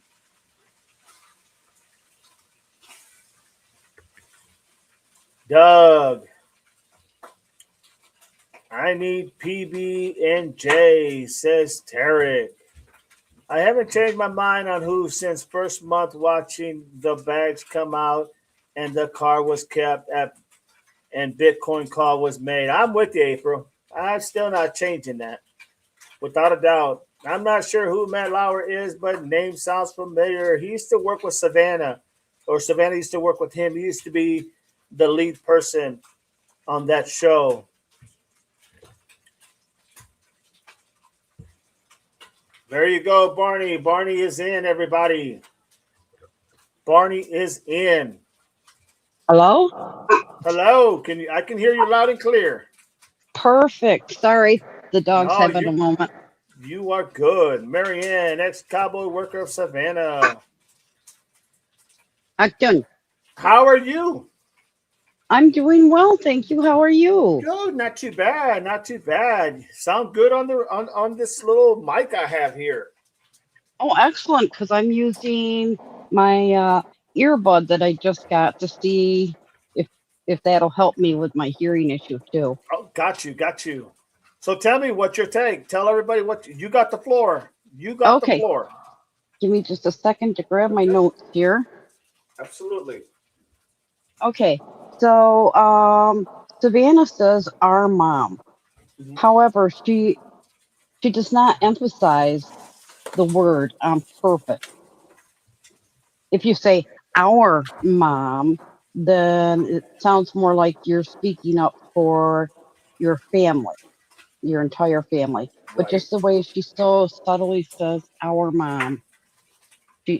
Doug, I need PB and J, says Tarek. I haven't changed my mind on who since first month watching the bags come out and the car was kept at and Bitcoin call was made. I'm with you, April. I'm still not changing that. Without a doubt. I'm not sure who Matt Lauer is, but name sounds familiar. He used to work with Savannah, or Savannah used to work with him. He used to be the lead person on that show. There you go, Barney. Barney is in, everybody. Barney is in. Hello? Hello. I can hear you loud and clear. Perfect. Sorry, the dog's No, having a moment. you are good. Marianne, ex-cowboy worker of Savannah. Acton, How are you? I'm doing well, thank you. How are you? Good, not too bad, not too bad. Sound good on on this little mic I have here. Oh, excellent, because I'm using my earbud that I just got to see if that'll help me with my hearing issue too. Oh, got you, got you. So tell me what your take. Tell everybody what you got the floor. You got the Okay, floor. give me just a second to grab my Okay, notes here. absolutely. Okay, so Savannah says our mom. Mhm. However, she does not emphasize the word on purpose. If you say our mom, then it sounds more like you're speaking up for your family, your entire family. But Right, just the way she so subtly says our mom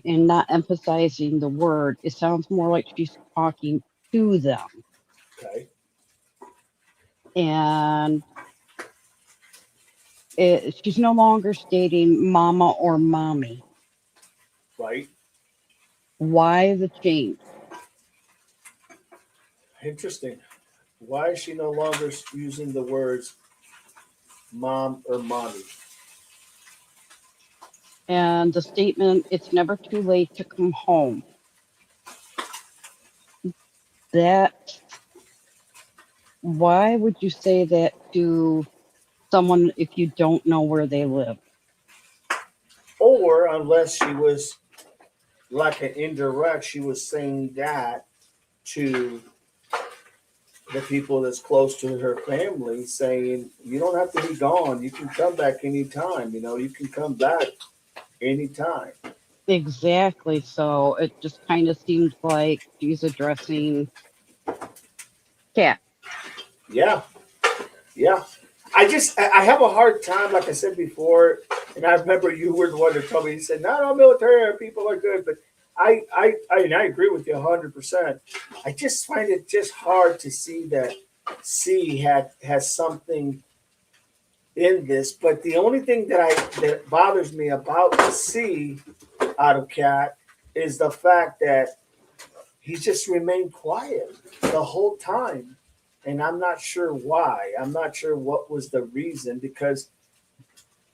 and not emphasizing the word, it sounds more like she's talking to them. okay, And she's no longer stating mama or mommy. right. Why the change? Interesting. Why is she no longer using the words mom or mommy? And the statement, it's never too late to come home. That, why would you say that to someone if you don't know where they live? Or unless she was like an indirect, she was saying that to the people that's close to her family, saying, you don't have to be gone. You can come back anytime. You can come back anytime. Exactly. So it just kind of seems like she's addressing Cat. Yeah, yeah. I have a hard time, like I said before, and I remember you were the one that told me. You said not all military people are good, but I agree with you 100%. I just find it just hard to see that C has something in this. But the only thing that bothers me about C out of Cat is the fact that he's just remained quiet the whole time. And I'm not sure why. I'm not sure what was the reason because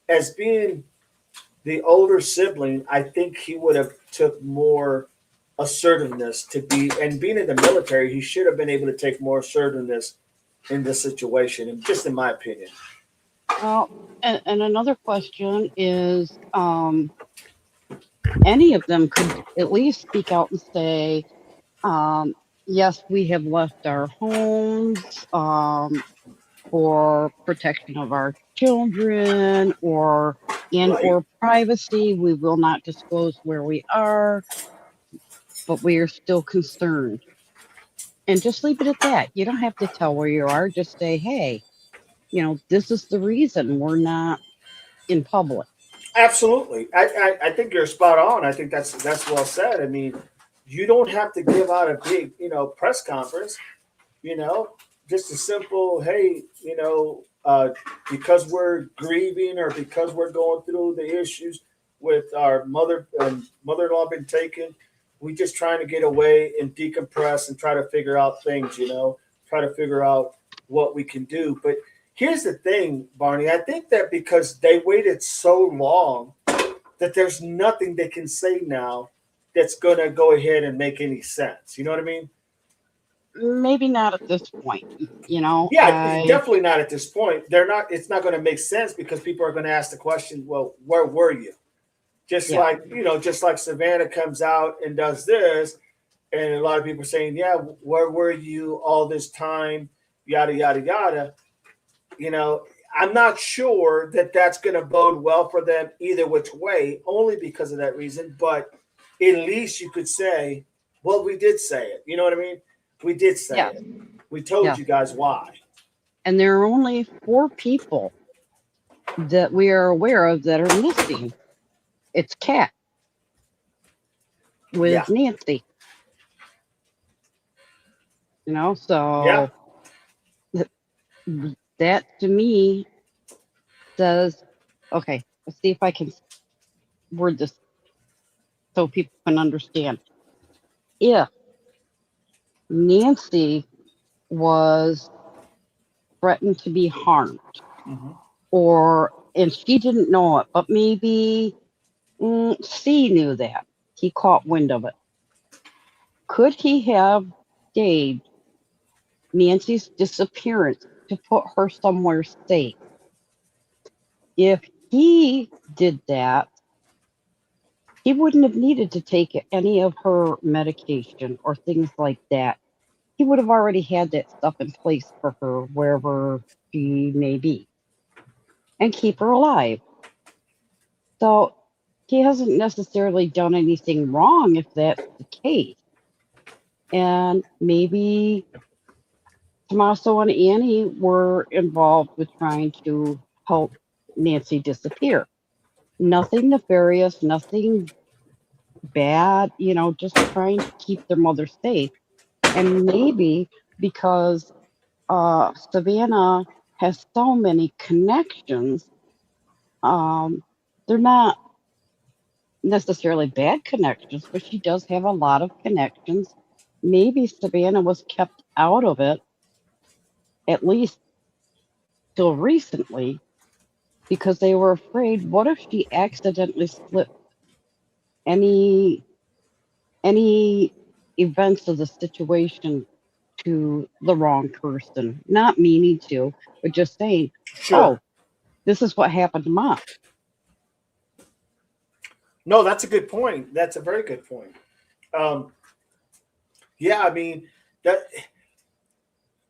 as being the older sibling, I think he would have took more assertiveness to be and being in the military, he should have been able to take more assertiveness in this situation, and just in my opinion. Well, and another question is, any of them could at least speak out and say, um, yes, we have left our homes for protection of our children Right. or privacy. We will not disclose where we are, but we are still concerned. And just leave it at that. You don't have to tell where you are. Just say, hey, this is the reason we're not in public. Absolutely. I think you're spot on. I think that's well said. I mean, you don't have to give out a big, press conference, you know, just a simple, hey, because we're grieving or because we're going through the issues with our mother-in-law been taken, we just trying to get away and decompress and try to figure out things, try to figure out what we can do. But here's the thing, Barney. I think that because they waited so long that there's nothing they can say now that's going to go ahead and make any sense. You know what I mean? Maybe not at this point. Yeah, definitely not at this point. They're not. It's not going to make sense because people are going to ask the question, "Well, where were you?" Just Yeah, like just like Savannah comes out and does this, and a lot of people are saying, "Yeah, where were you all this time?" Yada yada yada. You know, I'm not sure that that's going to bode well for them either which way, only because of that reason. But at least you could say, "Well, we did say it." You know what I mean? We did say yeah, it. We told yeah. you guys why. And there are only 4 people that we are aware of that are missing. It's Kat Yeah. with Nancy, Yeah. so that to me says, okay, let's see if I can word this so people can understand. If Nancy was threatened to be harmed, Hmm. and she didn't know it, but maybe C knew that. He caught wind of it. Could he have staged Nancy's disappearance to put her somewhere safe? If he did that, he wouldn't have needed to take any of her medication or things like that. He would have already had that stuff in place for her wherever she may be and keep her alive. So he hasn't necessarily done anything wrong if that's the case. And maybe Tommaso and Annie were involved with trying to help Nancy disappear. Nothing nefarious, nothing bad, just trying to keep their mother safe. And maybe because Savannah has so many connections, they're not necessarily bad connections, but she does have a lot of connections. Maybe Savannah was kept out of it at least till recently, because they were afraid, what if she accidentally slipped any any events of the situation to the wrong person, not meaning to, but just saying, Sure. oh, this is what happened to mom. No, that's a good point. That's a very good point. Um, yeah, I mean that.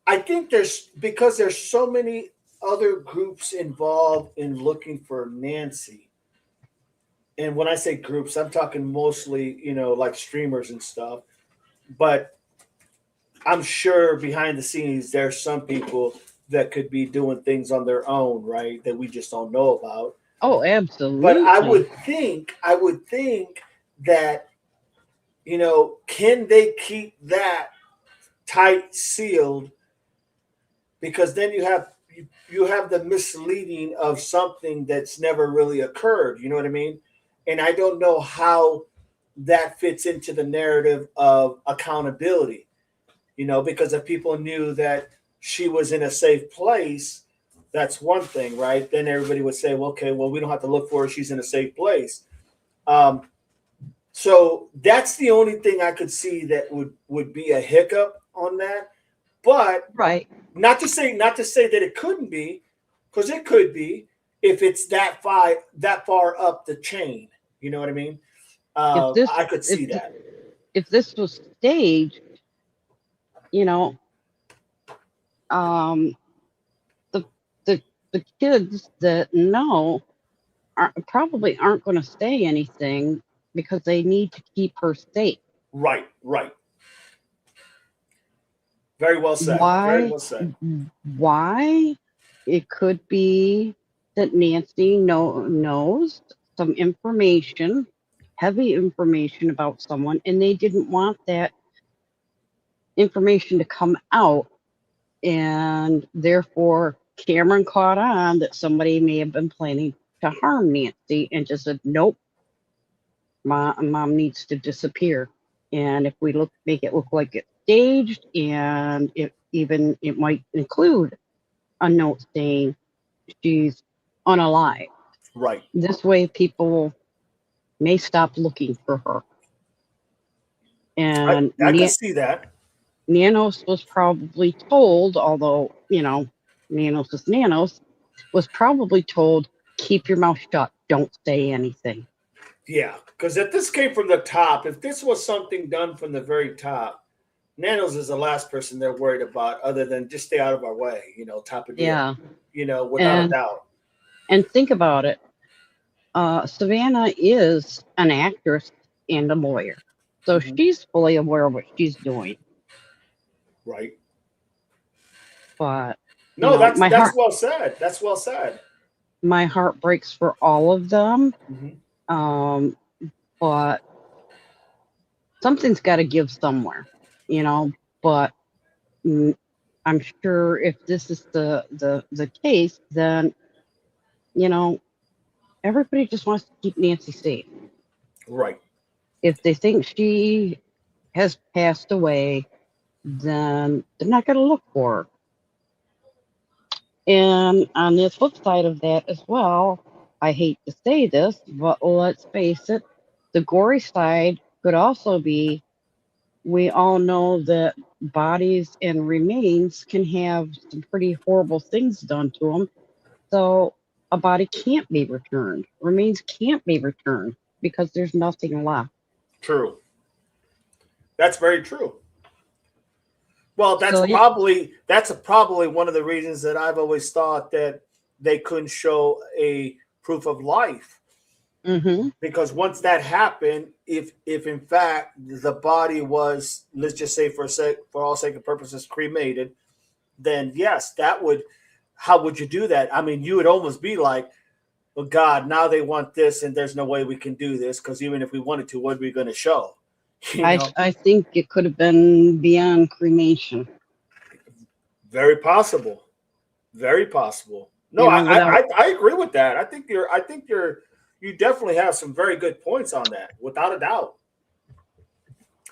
I think there's because there's so many other groups involved in looking for Nancy. And when I say groups, I'm talking mostly, like streamers and stuff. But I'm sure behind the scenes, there's some people that could be doing things on their own, right? That we just don't know about. Oh, But absolutely. I would think that, can they keep that tight sealed? Because then you have the misleading of something that's never really occurred. You know what I mean? And I don't know how that fits into the narrative of accountability. Because if people knew that she was in a safe place, that's one thing, right? Then everybody would say, well, okay, well, we don't have to look for her. She's in a safe place. Um, so that's the only thing I could see that would be a hiccup on that. But Right. not to say that it couldn't be, because it could be if it's that far up the chain. You know what I mean? If this I could if see that. if this was staged, you know, um, the the the kids that know probably aren't going to say anything because they need to keep her safe. Right, right. Very well said. Very Why? well said. Why? It could be that Nancy knows some information, heavy information about someone, and they didn't want that information to come out. And therefore, Cameron caught on that somebody may have been planning to harm Nancy and just said, nope, mom needs to disappear. And if we make it look like it's staged, and it might include a note saying she's unalive. Right. This way, people may stop looking for her. I And I can see that. Nanos was probably told, although, Nanos is Nanos, was probably told, keep your mouth shut, don't say anything. Yeah, because if this came from the top, if this was something done from the very top, Nanos is the last person they're worried about, other than just stay out of our way. Type of deal. Yeah. Without a doubt. And think about it. Savanna is an actress and a lawyer. So Mhm. she's fully aware of what she's doing. Right. But No, that's my that's heart well said. That's well said. my heart breaks for all of them. Hmm. But something's got to give somewhere, but I'm sure if this is the case, then everybody just wants to keep Nancy safe. Right. If they think she has passed away, then they're not going to look for her. And on the flip side of that as well, I hate to say this, but let's face it, the gory side could also be, we all know that bodies and remains can have some pretty horrible things done to them. So a body can't be returned, remains can't be returned because there's nothing left. True. That's very true. Well, So yeah. that's probably one of the reasons that I've always thought that they couldn't show a proof of life, Mm-hmm. because once that happened, if in fact the body was, let's just say for all sake of purposes, cremated, then yes, that would. How would you do that? I mean, you would almost be like, well, God, now they want this, and there's no way we can do this, because even if we wanted to, what are we going to show? You know, I think it could have been beyond cremation. very possible, very possible. No, Without, I agree with that. You definitely have some very good points on that, without a doubt.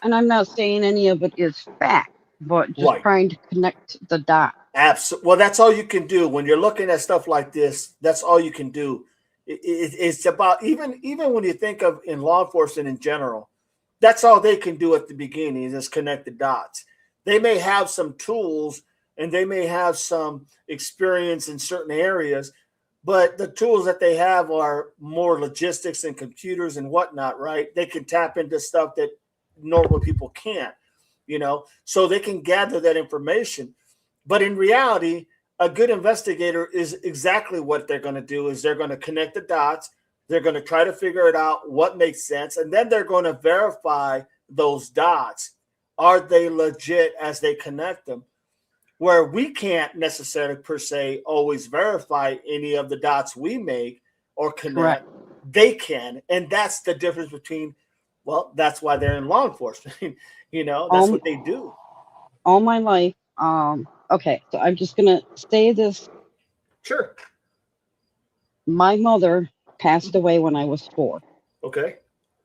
and I'm not saying any of it is fact, but just Right. trying to connect the dots. Absolutely. Well, that's all you can do when you're looking at stuff like this. That's all you can do. It's about even when you think of in law enforcement in general, that's all they can do at the beginning is connect the dots. They may have some tools and they may have some experience in certain areas, but the tools that they have are more logistics and computers and whatnot, right? They can tap into stuff that normal people can't, so they can gather that information. But in reality, a good investigator is exactly what they're going to do is they're going to connect the dots. They're going to try to figure it out what makes sense. And then they're going to verify those dots. Are they legit as they connect them? Where we can't necessarily per se always verify any of the dots we make or connect. Correct. They can. And that's the difference between, well, that's why they're in law enforcement. That's All, what they do. all my life. Okay, so I'm just gonna say this. Sure. My mother passed away when I was 4. Okay.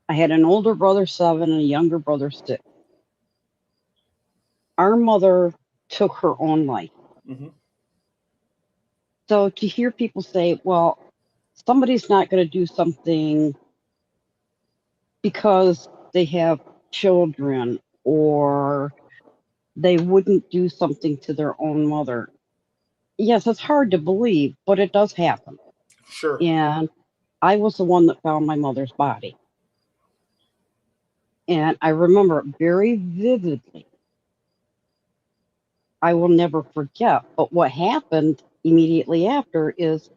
I had an older brother, 7, and a younger brother, 6. Our mother took her own life. Mm-hmm. So to hear people say, well, somebody's not going to do something because they have children or they wouldn't do something to their own mother. Yes, it's hard to believe, but it does happen. Sure. And I was the one that found my mother's body. And I remember it very vividly. I will never forget. But what happened immediately after is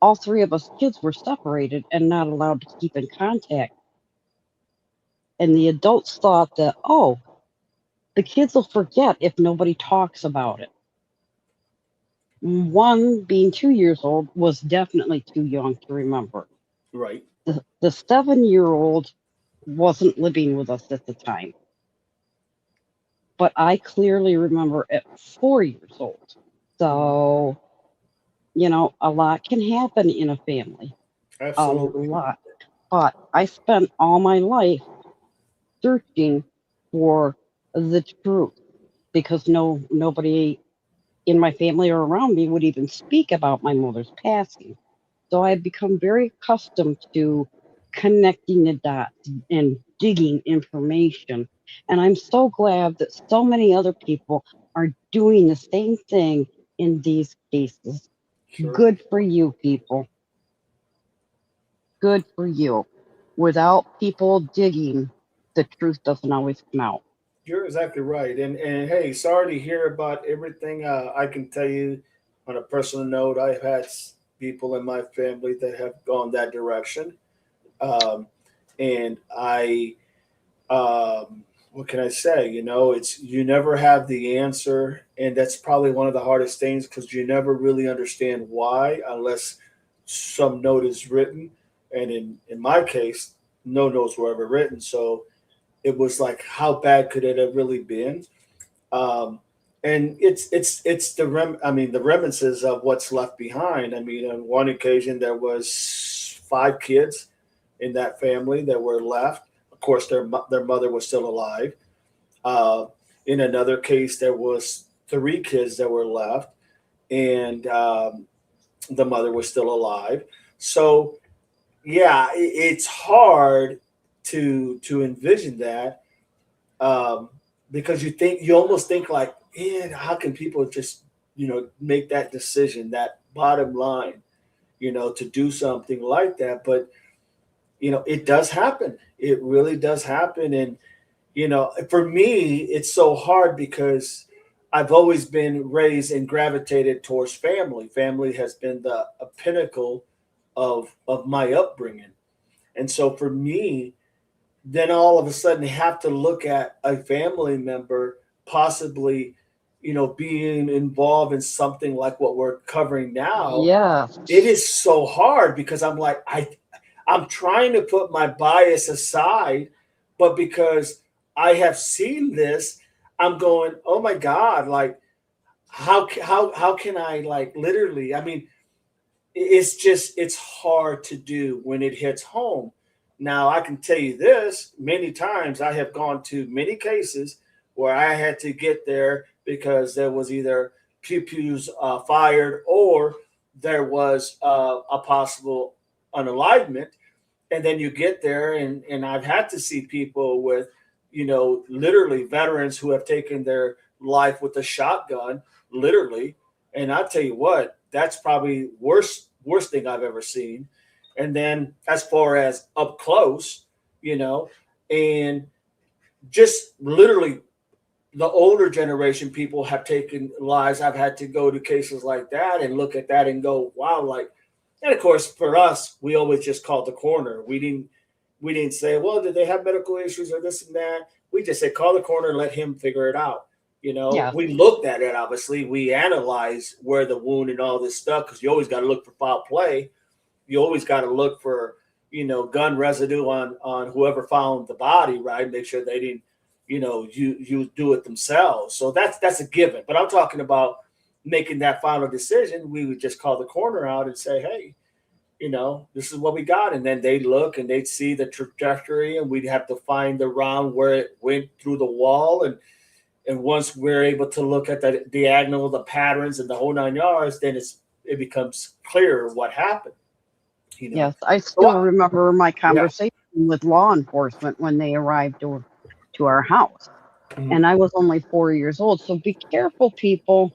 all 3 of us kids were separated and not allowed to keep in contact. And the adults thought that, oh, the kids will forget if nobody talks about it. One, being 2 years old, was definitely too young to remember. Right. The 7-year-old wasn't living with us at the time. But I clearly remember at 4 years old. So, a lot can happen in a family. Absolutely. A lot. But I spent all my life searching for the truth because nobody in my family or around me would even speak about my mother's passing. So I've become very accustomed to connecting the dots and digging information. And I'm so glad that so many other people are doing the same thing in these cases. Sure. Good for you, people. Good for you. Without people digging, the truth doesn't always come out. You're exactly right. And hey, sorry to hear about everything. I can tell you on a personal note, I've had people in my family that have gone that direction. Um, and what can I say? It's you never have the answer, and that's probably one of the hardest things because you never really understand why unless some note is written. And in my case, no notes were ever written, so it was like, how bad could it have really been? Um, and it's the remnants of what's left behind. I mean, on one occasion there was 5 kids in that family that were left. Of course, their mother was still alive. Uh, in another case, there was 3 kids that were left, and the mother was still alive. So yeah, it's hard to envision that um, because you almost think like, man, how can people just make that decision, that bottom line, to do something like that? But it does happen. It really does happen, and for me, it's so hard because I've always been raised and gravitated towards family. Family has been the a pinnacle of my upbringing. And so for me, then all of a sudden have to look at a family member possibly, being involved in something like what we're covering now. Yes. It is so hard because I'm like, I'm trying to put my bias aside, but because I have seen this, I'm going, oh my God, like how can I like literally, I mean, it's hard to do when it hits home. Now I can tell you this, many times I have gone to many cases where I had to get there because there was either pew-pews fired, or there was a possible unalignment. And then you get there, and I've had to see people with, literally veterans who have taken their life with a shotgun, literally. And I'll tell you what, that's probably worst thing I've ever seen. And then as far as up close, and just literally the older generation people have taken lives. I've had to go to cases like that and look at that and go, wow, like, and of course for us, we always just called the coroner. We didn't say, well, did they have medical issues or this and that? We just said, call the coroner and let him figure it out. Yeah. We looked at it, obviously. We analyzed where the wound and all this stuff, because you always got to look for foul play. You always got to look for, gun residue on whoever found the body, right? Make sure they didn't, you do it themselves. So that's a given. But I'm talking about making that final decision. We would just call the coroner out and say, hey, this is what we got. And then they'd look and they'd see the trajectory, and we'd have to find the round where it went through the wall. And once we're able to look at the diagonal, the patterns, and the whole 9 yards, then it becomes clear what happened. Yes, I still remember my conversation with law enforcement when they arrived to our house. Mhm. And I was only 4 years old. So be careful, people.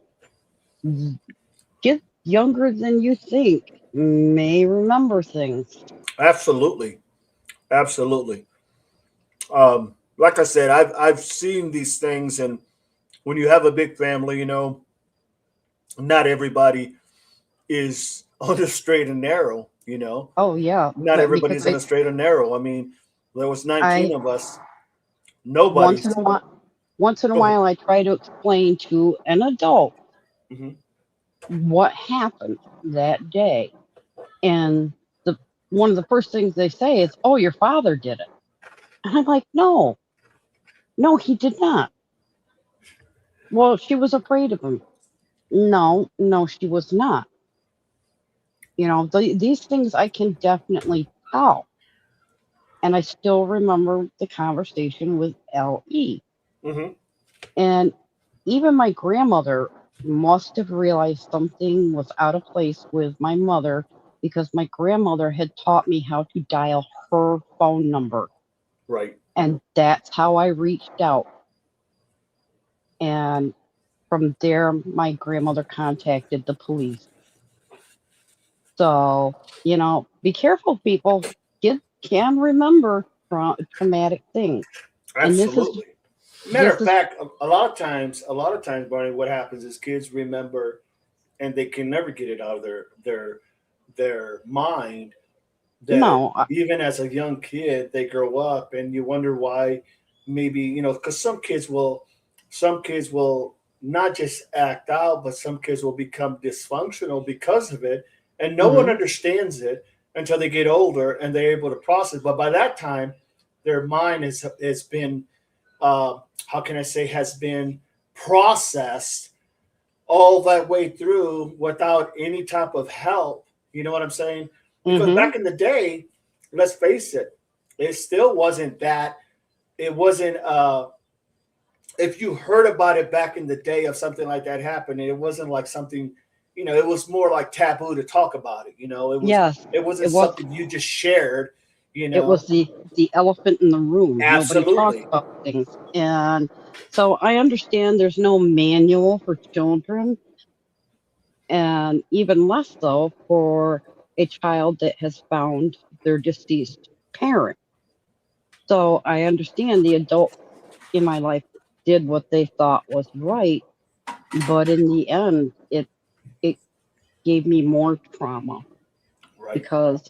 Get younger than you think. May remember things. Absolutely. Like I said, I've seen these things, and when you have a big family, not everybody is on the straight and narrow. Oh yeah, Not everybody's on because the straight and narrow. I mean, there was 19 I of us. once Nobody's. in a while, once in a Go ahead. while, I try to explain to an adult Mhm. what happened that day, and the one of the first things they say is, "Oh, your father did it," and I'm like, "No, no, he did not." Well, she was afraid of him. No, no, she was not. These things I can definitely tell. And I still remember the conversation with L.E. Mhm. And even my grandmother must have realized something was out of place with my mother, because my grandmother had taught me how to dial her phone number. Right. And that's how I reached out. And from there, my grandmother contacted the police. So, be careful, people. Kids can remember traumatic things. And Absolutely. Matter this of is, fact, a lot of times, Barney, what happens is kids remember, and they can never get it out of their mind, that no, even as a young kid they grow up, and you wonder why. Maybe because some kids will not just act out, but some kids will become dysfunctional because of it, and no one mhm, understands it until they get older and they're able to process. But by that time, their mind has been, how can I say, has been processed all that way through without any type of help. You know what I'm saying? Because mhm, back in the day, let's face it, it still wasn't that. It wasn't. If you heard about it back in the day of something like that happening, it wasn't like something. It was more like taboo to talk about it. It was. yes, It wasn't it was. something you just shared. You It was know. the elephant in the room. Nobody talks Absolutely. about things, and so I understand there's no manual for children, and even less so for a child that has found their deceased parent. So I understand the adults in my life did what they thought was right, but in the end, it gave me more trauma, Right. because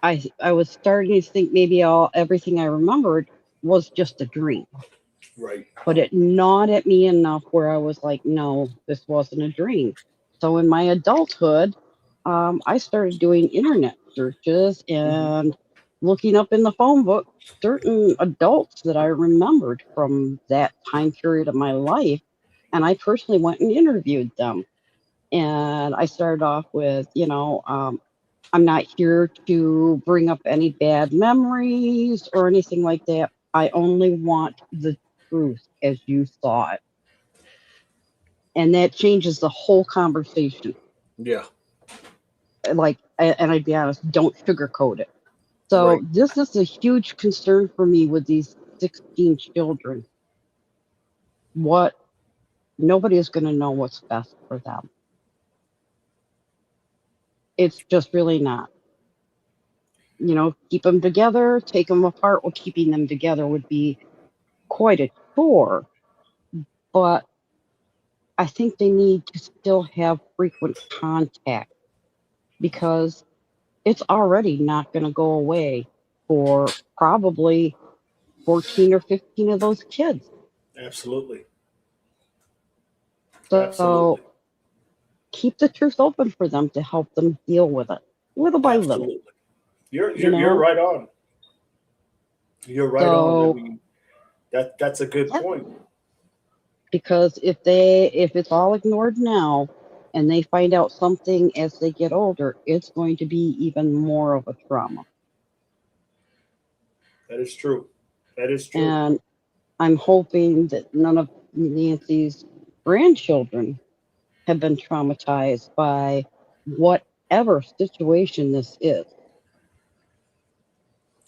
I was starting to think maybe everything I remembered was just a dream. Right. But it gnawed at me enough where I was like, no, this wasn't a dream. So in my adulthood, I started doing internet searches Hmm. and looking up in the phone book certain adults that I remembered from that time period of my life. And I personally went and interviewed them. And I started off with, I'm not here to bring up any bad memories or anything like that. I only want the truth as you saw it. And that changes the whole conversation. Yeah. Like, and I'd be honest, don't sugarcoat it. So Right. this is a huge concern for me with these 16 children. What Nobody is going to know what's best for them. It's just really not. Keep them together, take them apart. Well, keeping them together would be quite a chore, but I think they need to still have frequent contact because it's already not going to go away for probably 14 or 15 of those kids. Absolutely. So Absolutely. keep the truth open for them to help them deal with it little by little, Absolutely. You're you you're you're know? right on. You're right on. I So, mean, that's a good yeah, point. because if it's all ignored now and they find out something as they get older, it's going to be even more of a trauma. That is true. That is true. And I'm hoping that none of Nancy's grandchildren have been traumatized by whatever situation this is.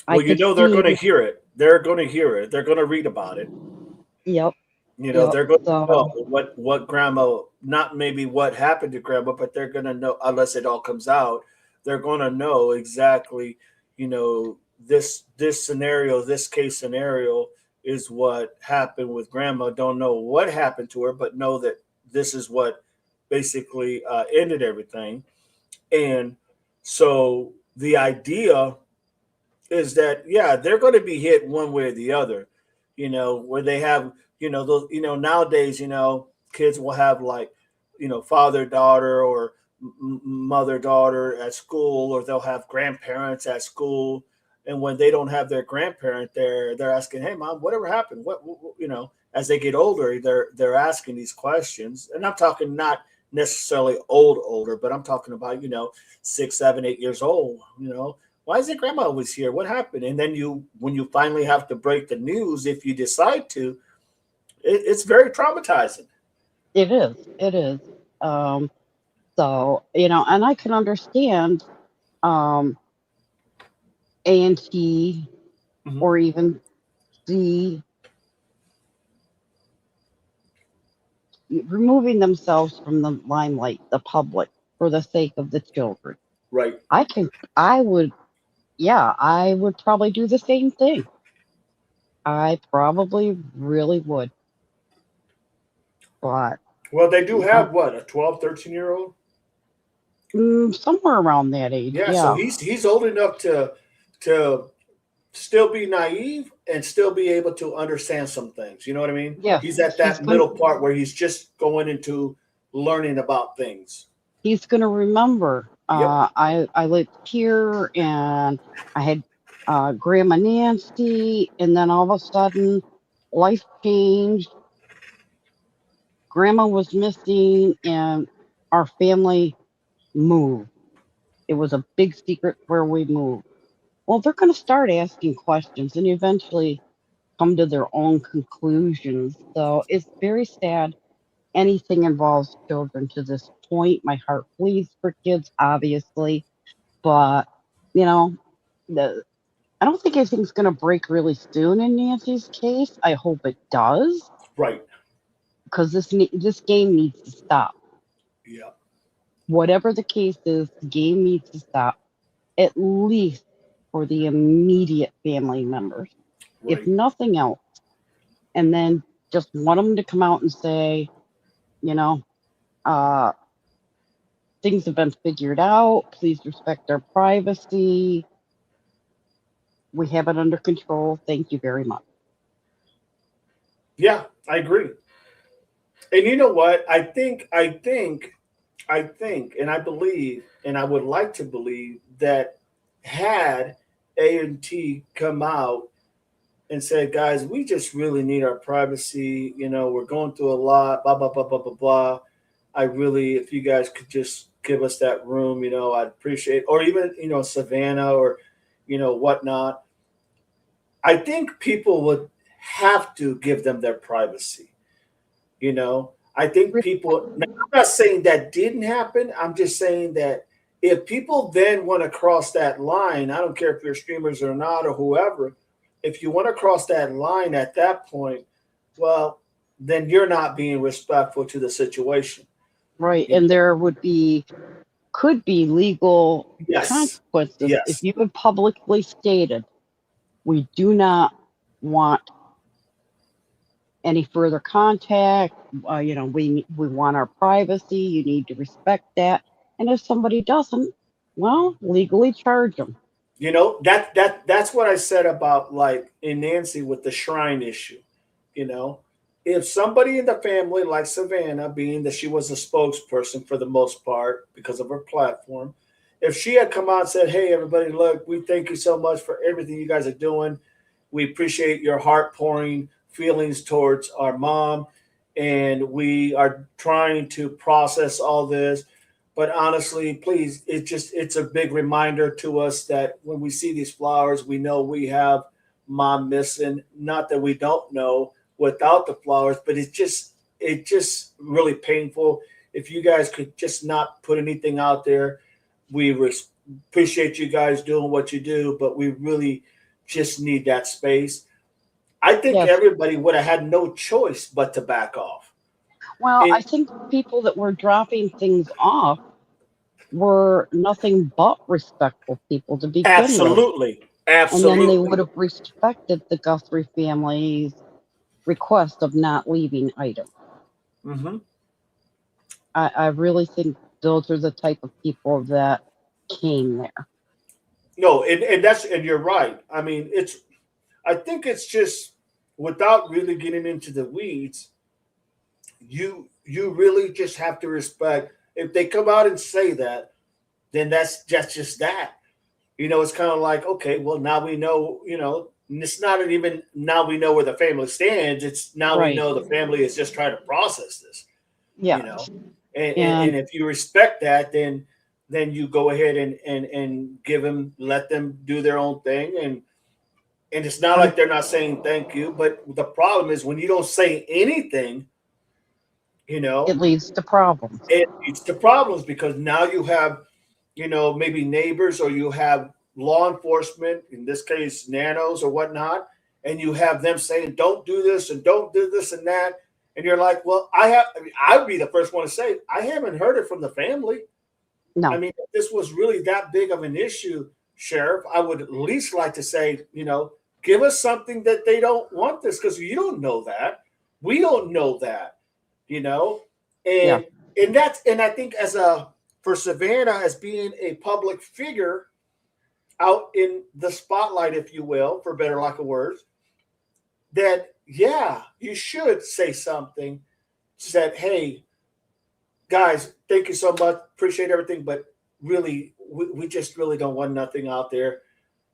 I Well, could they're see, going to hear it. They're going to hear it. They're going to read about it. yep, They're yep. going to know So what grandma, not maybe what happened to grandma, but they're going to know, unless it all comes out, they're going to know exactly, this scenario, this case scenario is what happened with grandma. Don't know what happened to her, but know that this is what basically ended everything. And so the idea is that, yeah, they're going to be hit one way or the other, where they have, those, nowadays, kids will have like, father daughter or mother daughter at school, or they'll have grandparents at school. And when they don't have their grandparent there, they're asking, hey mom, whatever happened, as they get older, they're asking these questions. And I'm talking not necessarily older, but I'm talking about, 6, 7, 8 years old. Why is it grandma was here? What happened? And then when you finally have to break the news, if you decide to, it's very traumatizing. it is, it is. Um, and I can understand um, A&T Mhm. or even C removing themselves from the limelight, the public, for the sake of the children. Right. I would, yeah, I would probably do the same thing. I probably really would, but Well, they do uh, have what, a 12, 13-year old? somewhere around that age, Yeah, so yeah. he's old enough to still be naive and still be able to understand some things. You know what I mean? Yes, He's at he's that gonna middle part where he's just going into learning about things. he's gonna remember. Yep. I lived here and I had Grandma Nancy, and then all of a sudden, life changed. Grandma was missing, and our family moved. It was a big secret where we moved. Well, they're going to start asking questions and eventually come to their own conclusions. So it's very sad. Anything involves children to this point. My heart bleeds for kids, obviously, but you know, the I don't think anything's going to break really soon in Nancy's case. I hope it does Right. because this game needs to stop. Yeah. Whatever the case is, the game needs to stop, at least for the immediate family members, if Right. nothing else. And then just want them to come out and say, you know, uh, things have been figured out. Please respect our privacy. We have it under control. Thank you very much. Yeah, I agree. And you know what? I think, and I believe, and I would like to believe that had A&T come out and said, guys, we just really need our privacy. We're going through a lot, blah, blah, blah, blah, blah, blah. I really, if you guys could just give us that room, I'd appreciate, or even, Savannah or, whatnot. I think people would have to give them their privacy. you know I think people, now, I'm not saying that didn't happen. I'm just saying that if people then want to cross that line, I don't care if you're streamers or not or whoever, if you want to cross that line at that point, well, then you're not being respectful to the situation. Right. You And know? there could be legal Yes. consequences if Yes. you have publicly stated, we do not want any further contact. We want our privacy. You need to respect that. And if somebody doesn't, well, legally charge them. You know, that's what I said about like in Nancy with the shrine issue. You know, if somebody in the family like Savannah, being that she was a spokesperson for the most part because of her platform, if she had come out and said, "Hey, everybody, look, we thank you so much for everything you guys are doing. We appreciate your heart pouring feelings towards our mom, and we are trying to process all this. But honestly, please, it's a big reminder to us that when we see these flowers, we know we have mom missing. Not that we don't know without the flowers, but it's just really painful. If you guys could just not put anything out there, we appreciate you guys doing what you do, but we really just need that space." I think Yes. everybody would have had no choice but to back off. Well, I It, think people that were dropping things off were nothing but respectful people to begin with. absolutely, And then they absolutely. would have respected the Guthrie family's request of not leaving items. Hmm. I really think those are the type of people that came there. No, and you're right. I mean, I think it's just without really getting into the weeds, you really just have to respect if they come out and say that, then that's just that. You know, it's kind of like, okay, well, now we know, and it's not even now we know where the family stands. It's now we Right. know the family is just trying to process this, Yeah. you know. And And if you respect that, then you go ahead and give them, let them do their own thing. And it's not like they're not saying thank you, but the problem is when you don't say anything, you it know, leads to problems. it leads to problems because now you have, maybe neighbors or you have law enforcement, in this case, nanos or whatnot, and you have them saying, don't do this and don't do this and that. And you're like, well, I'd be the first one to say, I haven't heard it from the family. I No, mean, if this was really that big of an issue, Sheriff, I would at least like to say, give us something that they don't want this because you don't know that. We don't know that, you know, yeah, and I think for Savannah as being a public figure out in the spotlight, if you will, for better lack of words, that yeah, you should say something. Said, hey, guys, thank you so much. Appreciate everything, but really, we just really don't want nothing out there.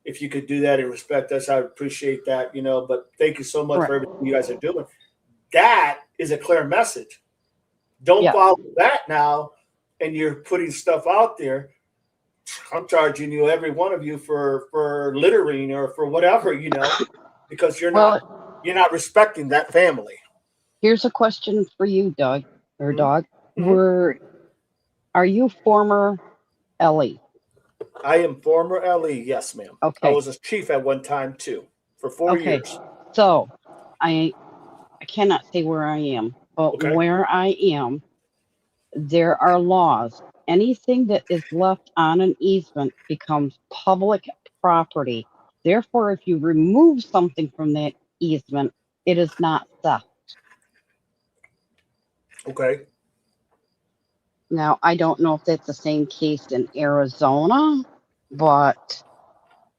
If you could do that and respect us, I would appreciate that, But thank you so much right. for everything you guys are doing. That is a clear message. Don't Yeah. follow that now, and you're putting stuff out there. I'm charging you, every one of you, for littering or for whatever, because you're not respecting that family. Here's a question for you, Doug or Mhm. Dog. Mhm. Are you former Ellie? I am former LE. Yes, ma'am. I Okay. was a chief at one time too, for 4 years. Okay. So I I cannot say where I am, but Okay. where I am, there are laws. Anything that is left on an easement becomes public property. Therefore, if you remove something from that easement, it is not theft. Okay. Now, I don't know if that's the same case in Arizona, but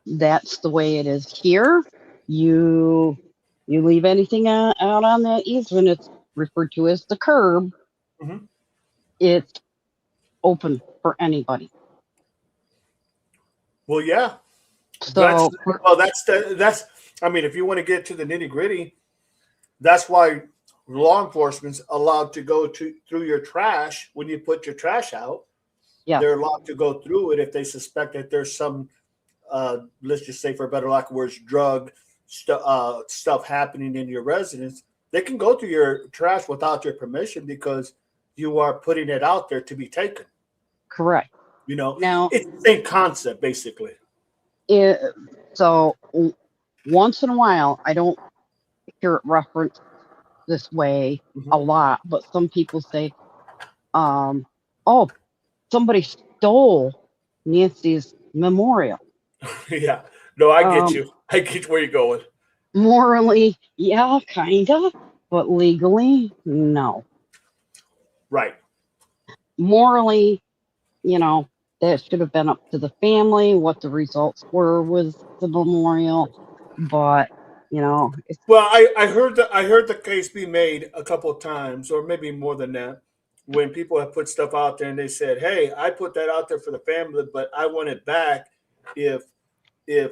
that's the way it is here. You you leave anything out on that easement, it's referred to as the curb. Hmm. It's open for anybody. Well, yeah. That's So, well. That's. I mean, if you want to get to the nitty gritty, that's why law enforcement's allowed to go through your trash when you put your trash out. yes, They're allowed to go through it if they suspect that there's some, let's just say, for better lack of words, drug stuff happening in your residence. they can go through your trash without your permission because you are putting it out there to be taken. Correct. Now, It's the same concept, basically. So once in a while, I don't hear it referenced this way a lot, but some people say, oh, somebody stole Nancy's memorial. Yeah. No, I get you. I get where you're going. Morally, yeah, kind of, but legally, no. Right. Morally, that should have been up to the family, what the results were with the memorial. But, well, I heard the case be made a couple of times, or maybe more than that, when people have put stuff out there and they said, "Hey, I put that out there for the family, but I want it back if they're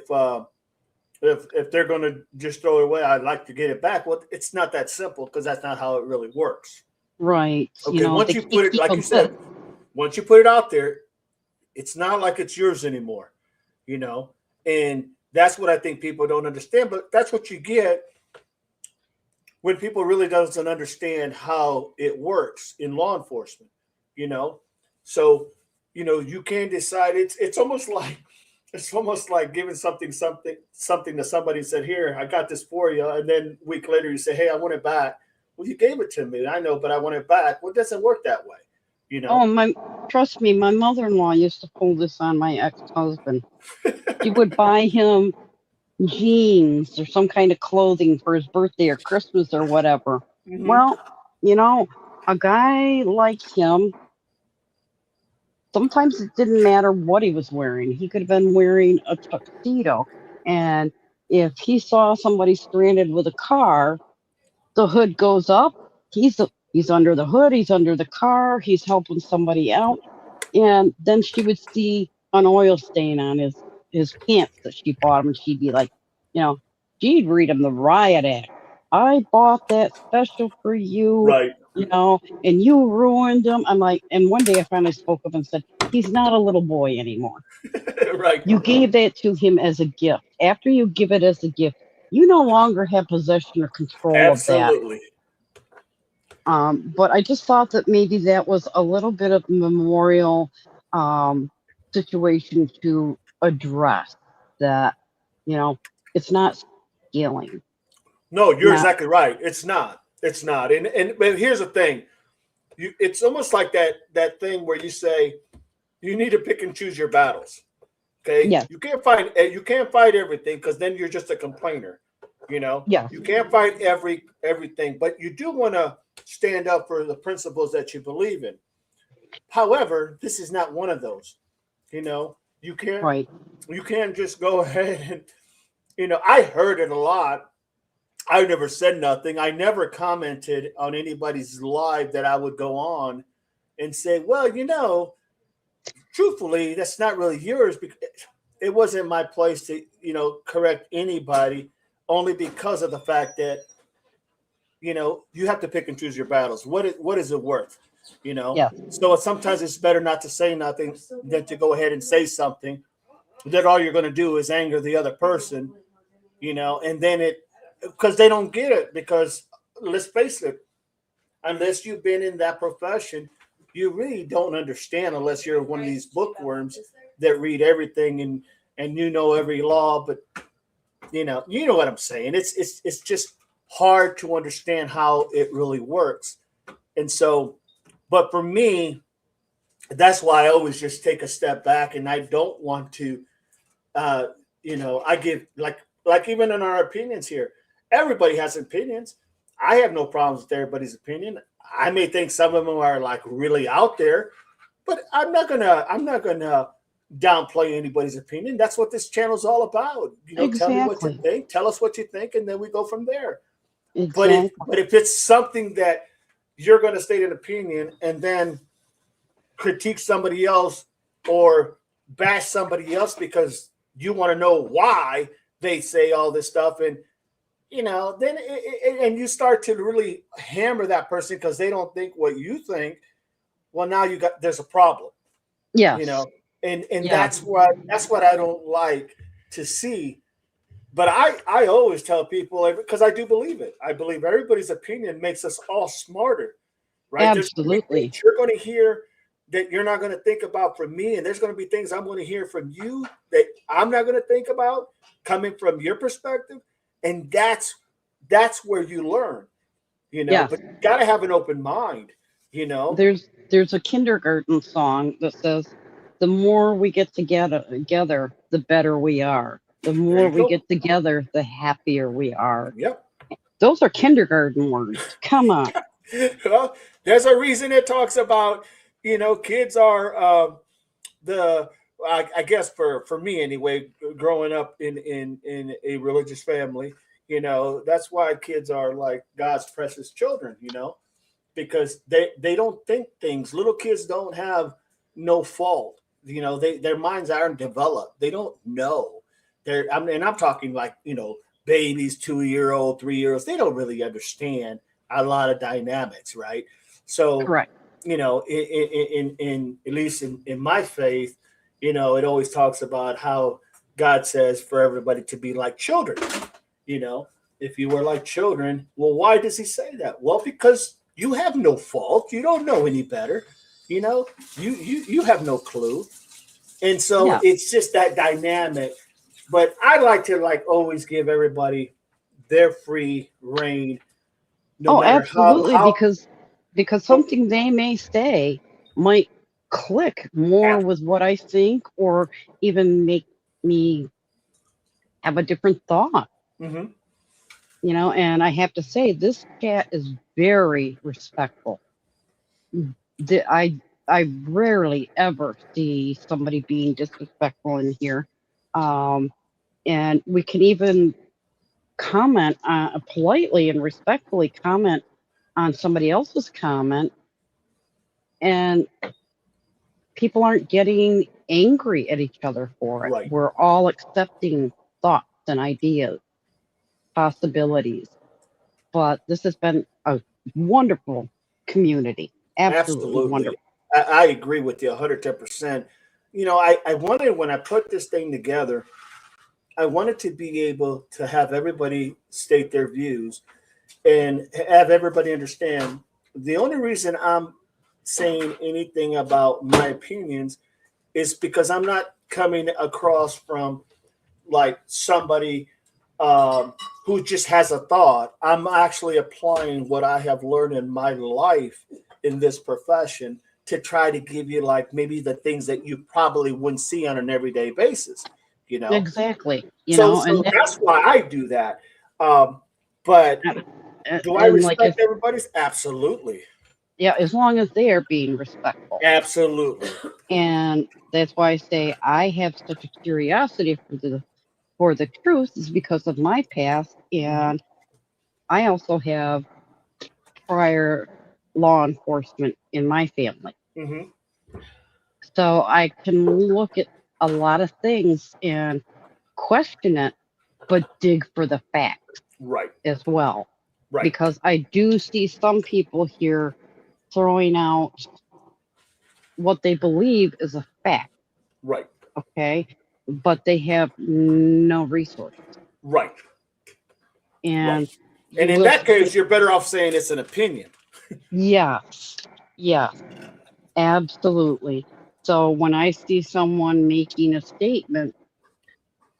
going to just throw it away. I'd like to get it back." Well, it's not that simple because that's not how it really works. Right. Okay. Once you put it, like you said, once you put it out there, it's not like it's yours anymore. And that's what I think people don't understand. But that's what you get when people really doesn't understand how it works in law enforcement. So you can decide. It's almost like giving something to somebody and said, "Here, I got this for you," and then a week later you say, "Hey, I want it back." Well, you gave it to me, I know, but I want it back. Well, it doesn't work that way. Trust me, my mother-in-law used to pull this on my ex-husband. She would buy him jeans or some kind of clothing for his birthday or Christmas or whatever. Mm-hmm. Well, a guy like him, sometimes it didn't matter what he was wearing. He could have been wearing a tuxedo. And if he saw somebody stranded with a car, the hood goes up. He's under the hood. He's under the car. He's helping somebody out. And then she would see an oil stain on his pants that she bought him. And she'd be like, she'd read him the riot act. "I bought that special for you, right? And you ruined him." I'm like, and one day I finally spoke up and said, "He's not a little boy anymore." Right. You gave that to him as a gift. After you give it as a gift, you no longer have possession or control Absolutely. of that. But I just thought that maybe that was a little bit of memorial situation to address that, it's not stealing. No, you're exactly right. It's not. But here's the thing. It's almost like that thing where you say you need to pick and choose your battles. Okay. Yes. You can't fight everything because then you're just a complainer. Yeah. You can't fight everything, but you do want to stand up for the principles that you believe in. However, this is not one of those. You can't. Right. You can't just go ahead and I heard it a lot. I never said nothing. I never commented on anybody's live that I would go on and say, "Well, truthfully, that's not really yours," because it wasn't my place to, correct anybody, only because of the fact that, you have to pick and choose your battles. What is it worth? Yeah. So sometimes it's better not to say nothing than to go ahead and say something that all you're going to do is anger the other person, and then because they don't get it. Because let's face it, unless you've been in that profession, you really don't understand unless you're one of these bookworms that read everything and every law. But you know what I'm saying. It's just hard to understand how it really works. And so, but for me, that's why I always just take a step back, and I don't want to, I give like even in our opinions here, everybody has opinions. I have no problems with everybody's opinion. I may think some of them are like really out there, but I'm not gonna downplay anybody's opinion. That's what this channel is all about. Exactly. Tell me what you think. Tell us what you think, and then we go from there. Exactly. But if it's something that you're going to state an opinion and then critique somebody else or bash somebody else because you want to know why they say all this stuff, and then and you start to really hammer that person because they don't think what you think. Well, now there's a problem. Yeah. And that's what I don't like to see. But I always tell people, because I do believe it. I believe everybody's opinion makes us all smarter, right? There's going to be Absolutely. things you're going to hear that you're not going to think about from me, and there's going to be things I'm going to hear from you that I'm not going to think about coming from your perspective, and that's where you learn, Yeah. But you got to have an open mind, you know. There's a kindergarten song that says, "The more we get together, the better we are. The There more you we go. get together, the happier we are." Yep. Those are kindergarten words. Come on. Well, there's a reason it talks about, kids are the I guess for me anyway, growing up in a religious family, that's why kids are like God's precious children, because they don't think things. Little kids don't have no fault. Their minds aren't developed. They don't know. I'm talking like, babies, 2-year-old, 3 year olds. They don't really understand a lot of dynamics, right? So, Correct. in at least in my faith, it always talks about how God says for everybody to be like children. If you were like children, well, why does he say that? Well, because you have no fault. You don't know any better. You have no clue. And so Yeah. it's just that dynamic. But I like to always give everybody their free reign, no Oh, matter absolutely. how Because something they may say might click more with what I think, or even make me have a different thought. mm-hmm. And I have to say, this chat is very respectful. The- I I rarely ever see somebody being disrespectful in here. Um, and we can even comment politely and respectfully comment on somebody else's comment, and people aren't getting angry at each other for it. Right. We're all accepting thoughts and ideas, possibilities. But this has been a wonderful community. Absolutely Absolutely. wonderful. I agree with you 110%. I wanted, when I put this thing together, I wanted to be able to have everybody state their views and have everybody understand. The only reason I'm saying anything about my opinions is because I'm not coming across from like somebody um, who just has a thought. I'm actually applying what I have learned in my life in this profession to try to give you like maybe the things that you probably wouldn't see on an everyday basis, you know. Exactly. So that's why I do that. Um, but do I and like, respect if everybody's? Absolutely, yeah, as long as they are being respectful. absolutely. And that's why I say I have such a curiosity for the truth, is because of my past, Mhm. and I also have prior law enforcement in my family. Mhm. So I can look at a lot of things and question it, but dig for the facts Right, as well. right, Because I do see some people here throwing out what they believe is a fact, right, okay? But they have no resources. right, right. And And you in that listen to, case, you're better off saying it's an opinion. yes, yes, absolutely. So when I see someone making a statement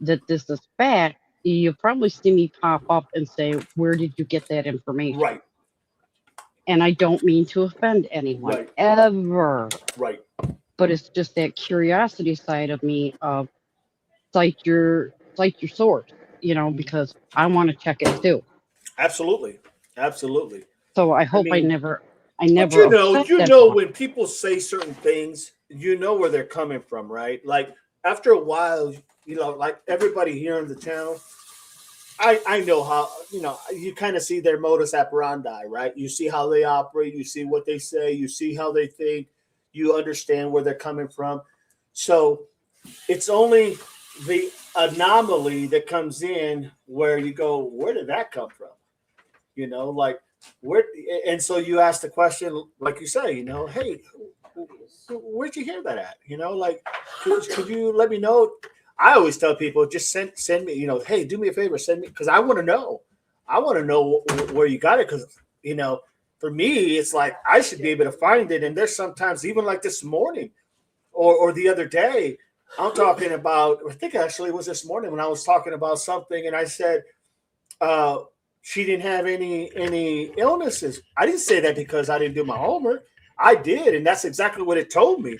that this is fact, you'll probably see me pop up and say, "Where did you get that information?" Right, And I don't mean to offend anyone right, ever, right. but it's just that curiosity side of me of cite your source, Mhm. because I want to check it too. Absolutely, absolutely. So I I hope mean, I but never upset anyone. when people say certain things, you know where they're coming from, right? Like after a while, like everybody here in the town, I know how, you kind of see their modus operandi, right? You see how they operate, you see what they say, you see how they think, you understand where they're coming from. So it's only the anomaly that comes in where you go, where did that come from? Like where, and so you ask the question, like you say, hey, where'd you hear that at? Like, could you let me know? I always tell people, just send me, hey, do me a favor, send me, because I want to know. I want to know where you got it, because, for me, it's like I should be able to find it. And there's sometimes, even like this morning or the other day, I'm talking about, I think actually it was this morning when I was talking about something, and I said, she didn't have any illnesses. I didn't say that because I didn't do my homework. I did, and that's exactly what it told me.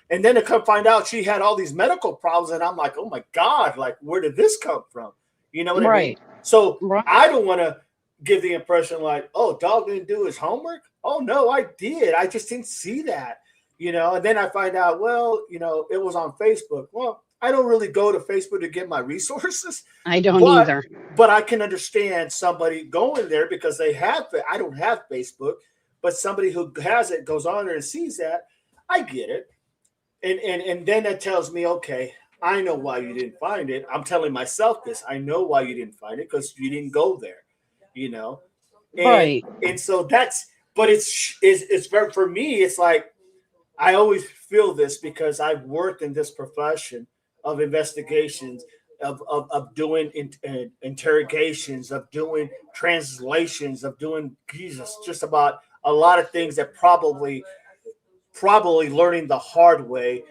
And then to come find out she had all these medical problems, and I'm like, oh my God, like where did this come from? You know what I mean? So Right. I don't want to give the impression like, oh, dog didn't do his homework. Oh no, I did. I just didn't see that. And then I find out, well, it was on Facebook. Well, I don't really go to Facebook to get my resources. I don't but, either. But I can understand somebody going there because they have it. I don't have Facebook, but somebody who has it goes on there and sees that. I get it. And then that tells me, okay, I know why you didn't find it. I'm telling myself this. I know why you didn't find it, because you didn't go there, And, Right. And so but it's very, for me, it's like, I always feel this because I've worked in this profession of investigations, of doing interrogations, of doing translations, of doing just about a lot of things that probably learning the hard way,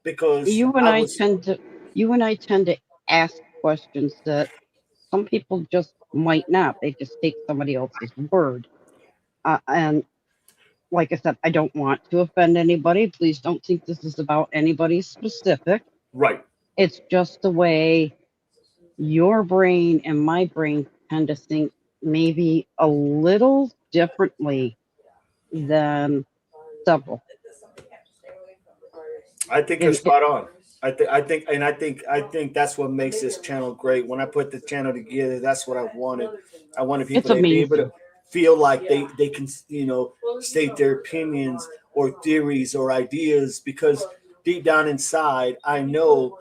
because You and I tend to ask questions that some people just might not. They just take somebody else's word. And like I said, I don't want to offend anybody. Please don't think this is about anybody specific. right. It's just the way your brain and my brain tend to think maybe a little differently than several. I think you're And spot on. I think that's what makes this channel great. When I put the channel together, that's what I wanted. I wanted it's people to be able amazing. to feel like they can state their opinions or theories or ideas, because deep down inside, I know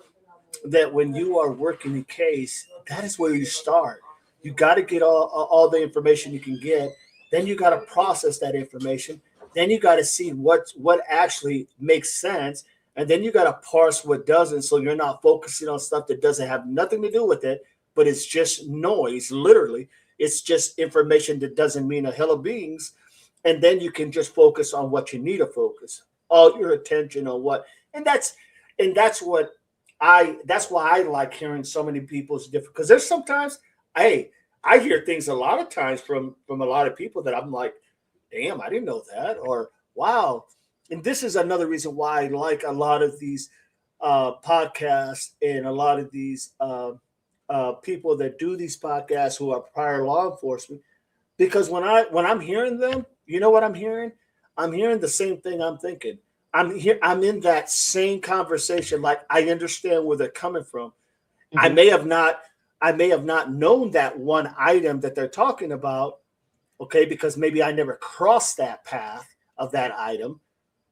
that when you are working a case, that is where you start. You got to get all the information you can get. Then you got to process that information. Then you got to see what actually makes sense, and then you got to parse what doesn't. So you're not focusing on stuff that doesn't have nothing to do with it, but it's just noise. Literally, it's just information that doesn't mean a hell of beans. And then you can just focus on what you need to focus all your attention on what, and that's what that's why I like hearing so many people's different, because there's sometimes, hey, I hear things a lot of times from a lot of people that I'm like, damn, I didn't know that, or wow. And this is another reason why I like a lot of these podcasts and a lot of these people that do these podcasts who are prior law enforcement, because when I'm hearing them, you know what I'm hearing? I'm hearing the same thing I'm thinking. I'm in that same conversation. Like, I understand where they're coming from. Mhm. I may have not known that one item that they're talking about, okay, because maybe I never crossed that path of that item,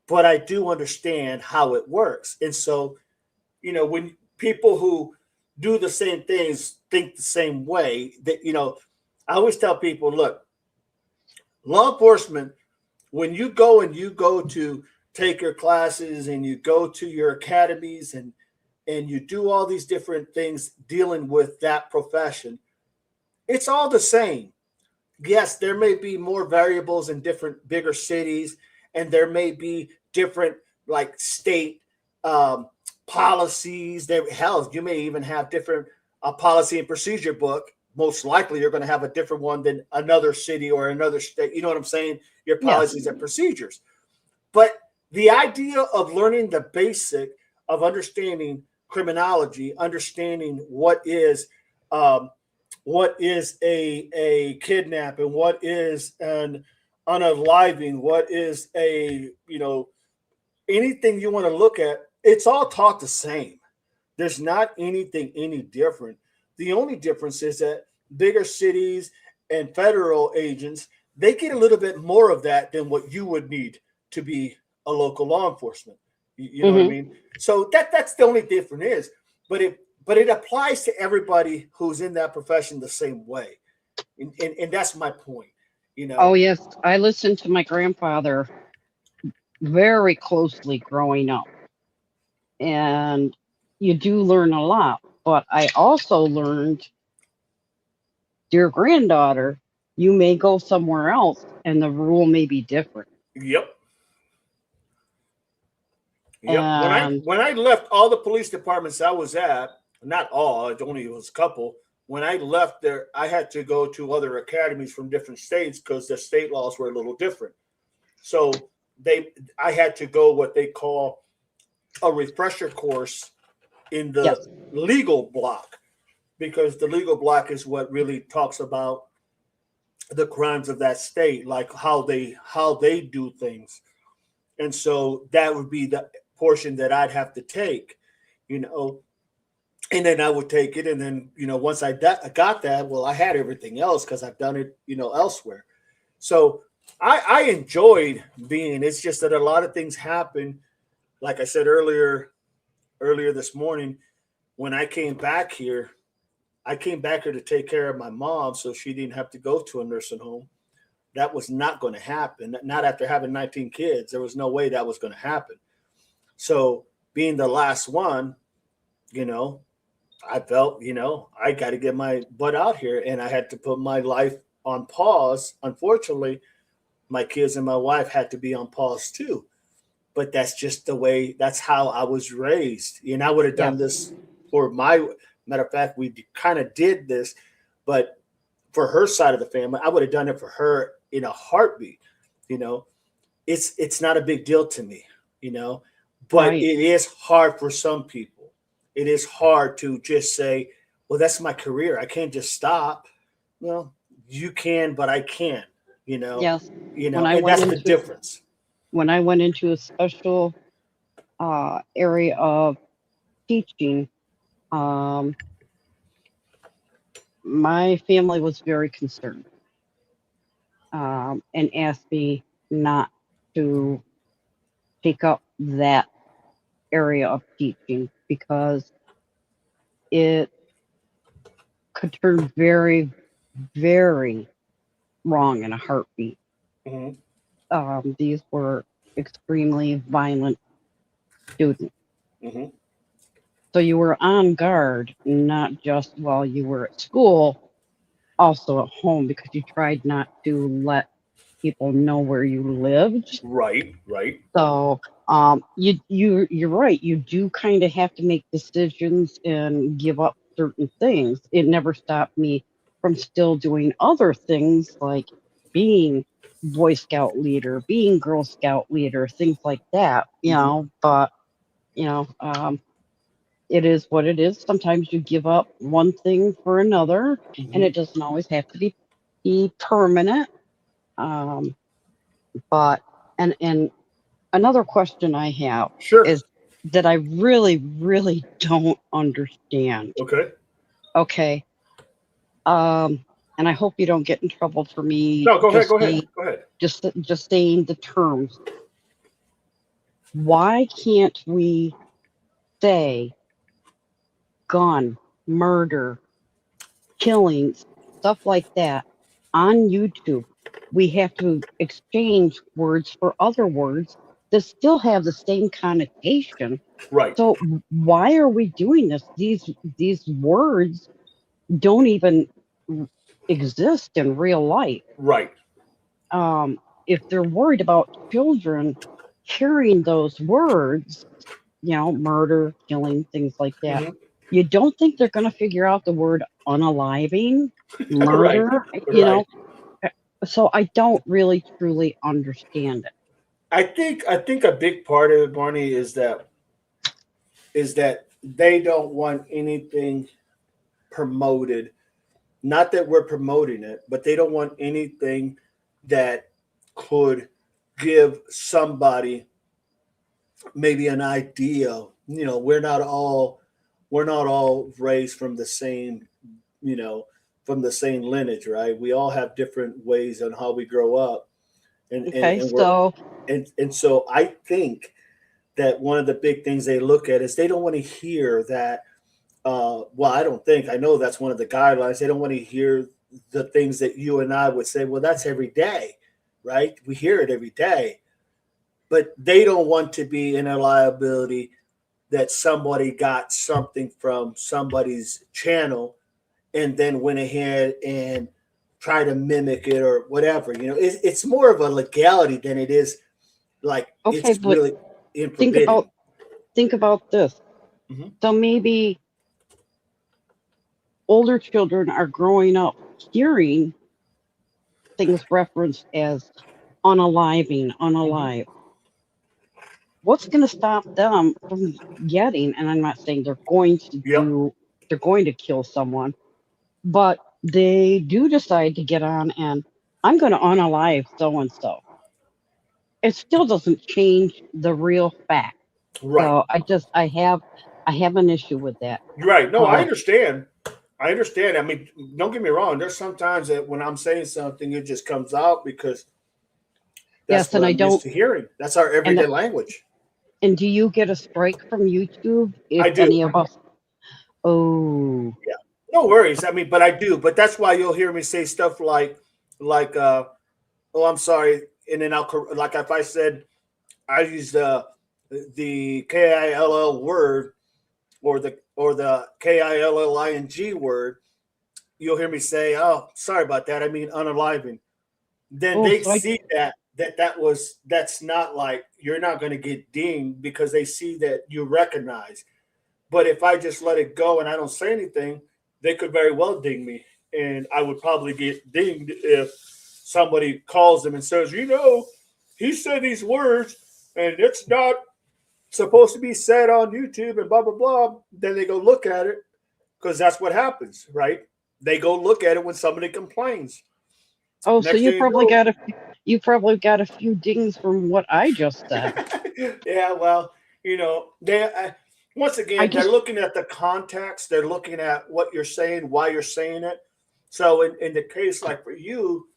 but I do understand how it works. And so, when people who do the same things think the same way, that, I always tell people, look, law enforcement, when you go to take your classes and you go to your academies and you do all these different things dealing with that profession, it's all the same. Yes, there may be more variables in different bigger cities, and there may be different like state policies. Hell, you may even have different policy and procedure book. Most likely, you're going to have a different one than another city or another state. You know what I'm saying? Your policies and procedures. But the idea of learning the basic of understanding criminology, understanding what is a kidnapping, what is an unaliving, what is anything you want to look at, it's all taught the same. There's not anything any different. The only difference is that bigger cities and federal agents, they get a little bit more of that than what you would need to be a local law enforcement. You know what I mean? So that's the only difference is, but it applies to everybody who's in that profession the same way. And that's my point. Oh, yes. I listened to my grandfather very closely growing up. And you do learn a lot. But I also learned, dear granddaughter, you may go somewhere else and the rule may be different. Yep. Yep. And When I left all the police departments I was at, not all, it only was a couple. When I left there, I had to go to other academies from different states because the state laws were a little different. So I had to go what they call a refresher course in the yes, legal block, because the legal block is what really talks about the crimes of that state, like how they do things. And so that would be the portion that I'd have to take, you know, and then I would take it. And then, once I got that, well, I had everything else because I've done it, elsewhere. So I enjoyed being, it's just that a lot of things happen. Like I said earlier this morning, when I came back here to take care of my mom so she didn't have to go to a nursing home. That was not going to happen. Not after having 19 kids. There was no way that was going to happen. So being the last one, I felt, I got to get my butt out here, and I had to put my life on pause. Unfortunately, my kids and my wife had to be on pause too. But that's just the way, that's how I was raised. And I would have done this for matter of fact, we kind of did this, but for her side of the family, I would have done it for her in a heartbeat. It's not a big deal to me, but right. it is hard for some people. It is hard to just say, well, that's my career. I can't just stop. Well, you can, but I can't, Yes. and that's the difference. When I went into a special area of teaching, my family was very concerned and asked me not to take up that area of teaching because it could turn very, very wrong in a heartbeat. Mm-hmm. These were extremely violent students. Mm-hmm. So you were on guard, not just while you were at school, also at home, because you tried not to let people know where you lived. Right. So you're right. You do kind of have to make decisions and give up certain things. It never stopped me from still doing other things like being Boy Scout leader, being Girl Scout leader, things like that. But you know, it is what it is. Sometimes you give up one thing for another, and it doesn't always have to be permanent. But and another question I have Sure. is that I really, really don't understand. Okay. Okay. And I hope you don't get in trouble for me. No, go ahead. Just saying the terms. Why can't we say gun, murder, killings, stuff like that on YouTube? We have to exchange words for other words that still have the same connotation. Right. So why are we doing this? These words don't even exist in real life. Right. If they're worried about children hearing those words, murder, killing, things like that, you don't think they're going to figure out the word unaliving, murder, Right. So I don't really truly understand it. I think a big part of it, Barney, is that they don't want anything promoted. Not that we're promoting it, but they don't want anything that could give somebody maybe an idea. We're not all raised from the same, from the same lineage, right? We all have different ways on how we grow up. And so I think that one of the big things they look at is they don't want to hear that. I know that's one of the guidelines. They don't want to hear the things that you and I would say, well, that's every day, right? We hear it every day, but they don't want to be in a liability that somebody got something from somebody's channel and then went ahead and try to mimic it or whatever. It's more of a legality than it is like Okay, it's but really in think forbidden. about think about this. Hmm. So maybe older children are growing up hearing things referenced as unaliving, Hmm. unalive. What's going to stop them from getting? And I'm not saying Yep. they're going to kill someone, but they do decide to get on and I'm going to unalive so and so. It still doesn't change the real fact. Right. So I have an issue with that. You're right. No, I Uh, understand. I understand. I mean, don't get me wrong. There's sometimes that when I'm saying something, it just comes out because that's yes, what and I I'm used don't. to hearing. That's our And everyday language. and do you get a strike from YouTube if I do. any of us? Oh, Yeah. No worries. I mean, but I do. But that's why you'll hear me say stuff like, oh, I'm sorry. And then like if I said, I used the KILL word or the KILLING word, you'll hear me say, "Oh, sorry about that. I mean unaliving." Then oh, they so I see that's not like you're not going to get dinged because they see that you recognize. But if I just let it go and I don't say anything, they could very well ding me, and I would probably get dinged if somebody calls them and says, he said these words and it's not supposed to be said on YouTube and blah blah blah. Then they go look at it because that's what happens, right? They go look at it when somebody complains. oh, so Next thing you know, you probably got a few dings from what I just said. yeah, well, they once I again they're just looking at the context. They're looking at what you're saying, why you're saying it. So in the case like for you,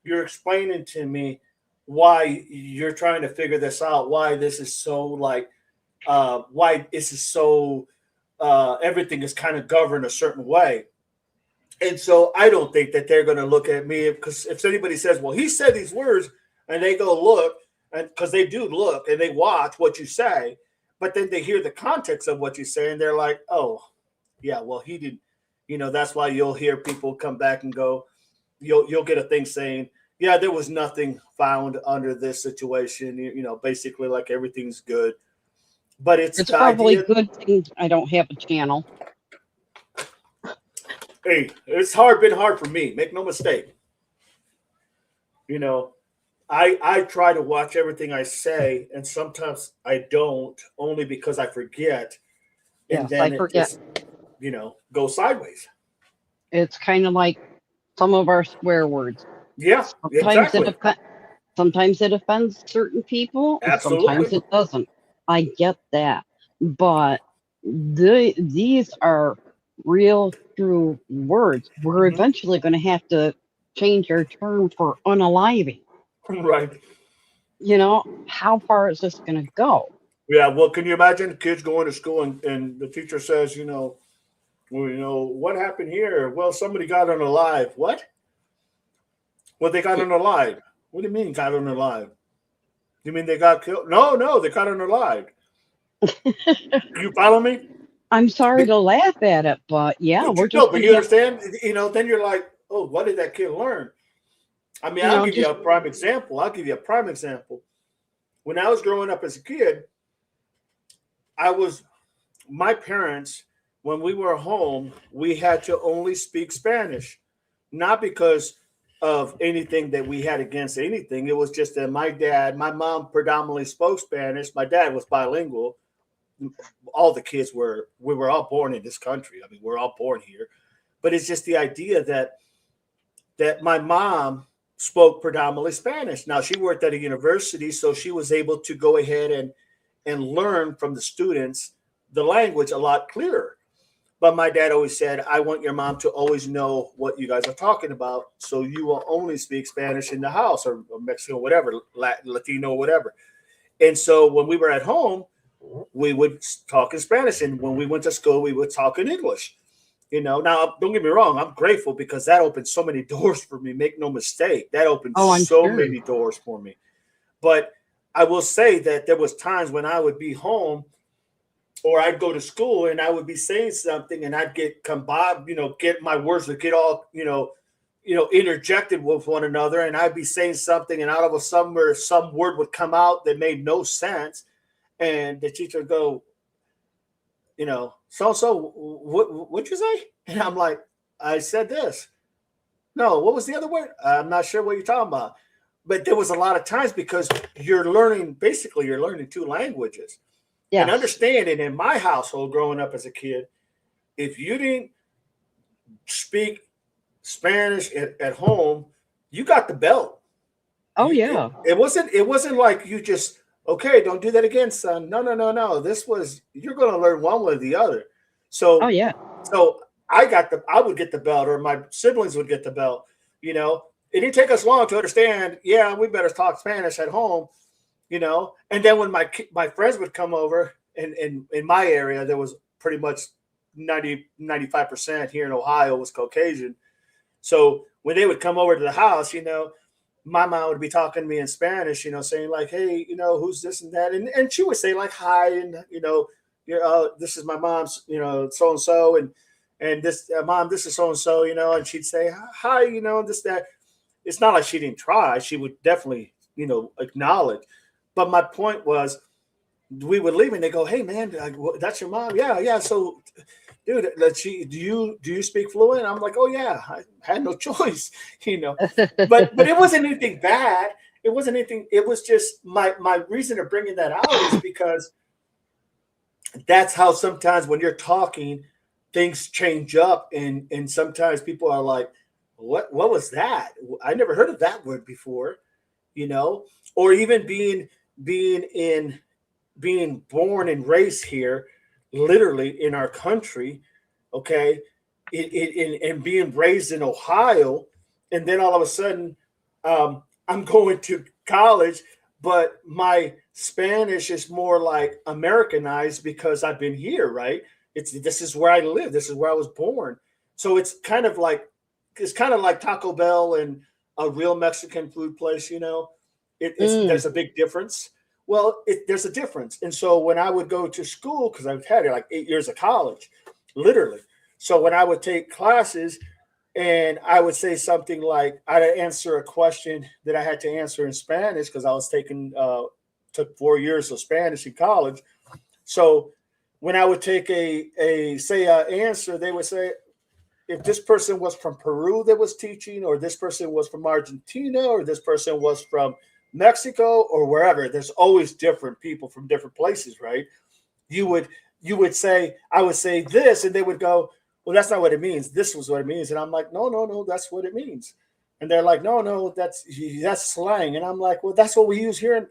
you're explaining to me why you're trying to figure this out. Why this is so like why this is so everything is kind of governed a certain way. And so I don't think that they're going to look at me because if anybody says, "Well, he said these words," and they go look, and because they do look and they watch what you say, but then they hear the context of what you say, and they're like, "Oh, yeah, well, he did." That's why you'll hear people come back and go, you'll get a thing saying, "Yeah, there was nothing found under this situation." Basically like everything's good, but it's it's the probably idea. good thing I don't have a channel. Hey, it's been hard for me. Make no mistake. You know, I try to watch everything I say, and sometimes I don't, only because I forget, and Yes, I then it forget. just goes sideways. It's kind of like some of our swear words. Yeah, Sometimes it exactly, offends. Sometimes it offends certain people, and sometimes absolutely. it doesn't. I get that, but these are real, true words. We're Hmm. eventually going to have to change our term for unaliving. Right. How far is this going to go? Yeah. Well, can you imagine kids going to school and the teacher says, well, what happened here? Well, somebody got unalive. What? Well, they got Y- unalive. What do you mean got unalive? You mean they got killed? No, no, they got unalive. You follow me? I'm sorry to laugh at it, but yeah, But we're you just no, but going you to have, understand? Then you're like, oh, what did that kid learn? I mean, I'll give you just a prime example. I'll give you a prime example. When I was growing up as a kid, I was my parents, when we were home, we had to only speak Spanish, not because of anything that we had against anything. It was just that my mom predominantly spoke Spanish. My dad was bilingual. All the kids we were all born in this country. I mean, we're all born here. But it's just the idea that my mom spoke predominantly Spanish. Now she worked at a university, so she was able to go ahead and learn from the students the language a lot clearer. But my dad always said, I want your mom to always know what you guys are talking about. So you will only speak Spanish in the house or Mexican, whatever, Latin, Latino, whatever. And so when we were at home, we would talk in Spanish. And when we went to school, we would talk in English. Now don't get me wrong, I'm grateful because that opened so many doors for me. Make no mistake. That opened oh, I'm so sure. many doors for me. But I will say that there was times when I would be home or I'd go to school and I would be saying something and I'd get combined, get my words would get all, interjected with one another, and I'd be saying something, and out of a somewhere some word would come out that made no sense, and the teacher would go, so what'd you say? And I'm like, I said this. No, what was the other word? I'm not sure what you're talking about. But there was a lot of times because you're learning two languages. And Yes. understanding in my household growing up as a kid, if you didn't speak Spanish at home, you got the belt. Oh yeah. It wasn't like you just, okay, don't do that again, son. No, no, no, no. This was, you're going to learn one way or the other. Oh So yeah. so I would get the belt, or my siblings would get the belt. It didn't take us long to understand. Yeah, we better talk Spanish at home. And then when my friends would come over, and in my area there was pretty much 95% here in Ohio was Caucasian. So when they would come over to the house, my mom would be talking to me in Spanish, saying like, hey, who's this and that, and she would say like hi, and this is my mom's, so and so, and this mom, this is so and so, and she'd say hi, this that. It's not like she didn't try; she would definitely, acknowledge. But my point was, we would leave and they go, hey man, that's your mom, yeah, yeah. So dude, do you speak fluent? I'm like, oh yeah, I had no choice, but it wasn't anything bad. It wasn't anything. It was just my reason of bringing that out is because that's how sometimes when you're talking, things change up, and sometimes people are like, what was that? I never heard of that word before, or even being born and raised here, literally in our country, okay, and being raised in Ohio, and then all of a sudden, I'm going to college, but my Spanish is more like Americanized because I've been here, right? This is where I live. This is where I was born. So it's kind of like Taco Bell and a real Mexican food place. Mm. There's a big difference. Well, there's a difference. And so when I would go to school, because I've had like 8 years of college, literally. So when I would take classes and I would say something like, I'd answer a question that I had to answer in Spanish because I was took 4 years of Spanish in college. So when I would take a answer, they would say, if this person was from Peru that was teaching, or this person was from Argentina, or this person was from Mexico, or wherever, there's always different people from different places, right? You would say, I would say this, and they would go, well, that's not what it means. This was what it means. And I'm like, no, no, no, that's what it means. And they're like, no, no, that's slang. And I'm like, well, that's what we use here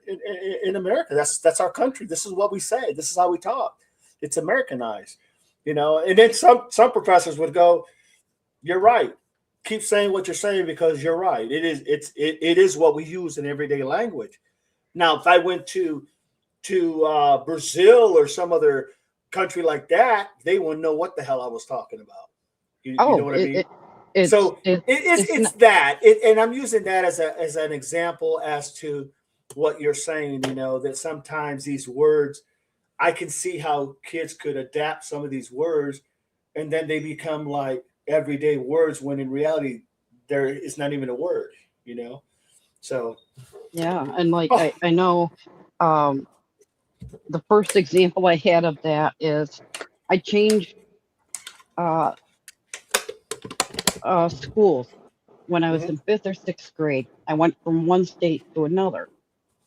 in America. That's our country. This is what we say. This is how we talk. It's Americanized, And then some professors would go, you're right. Keep saying what you're saying because you're right. It is what we use in everyday language. Now, if I went to Brazil or some other country like that, they wouldn't know what the hell I was talking about. You know Oh, what I mean? it's So it's not. that, and I'm using that as an example as to what you're saying. That sometimes these words, I can see how kids could adapt some of these words, and then they become like everyday words when in reality there is not even a word. So Yeah, and like oh, I know, um, the first example I had of that is I changed uh, schools when I was mhm, in fifth or sixth grade. I went from one state to another.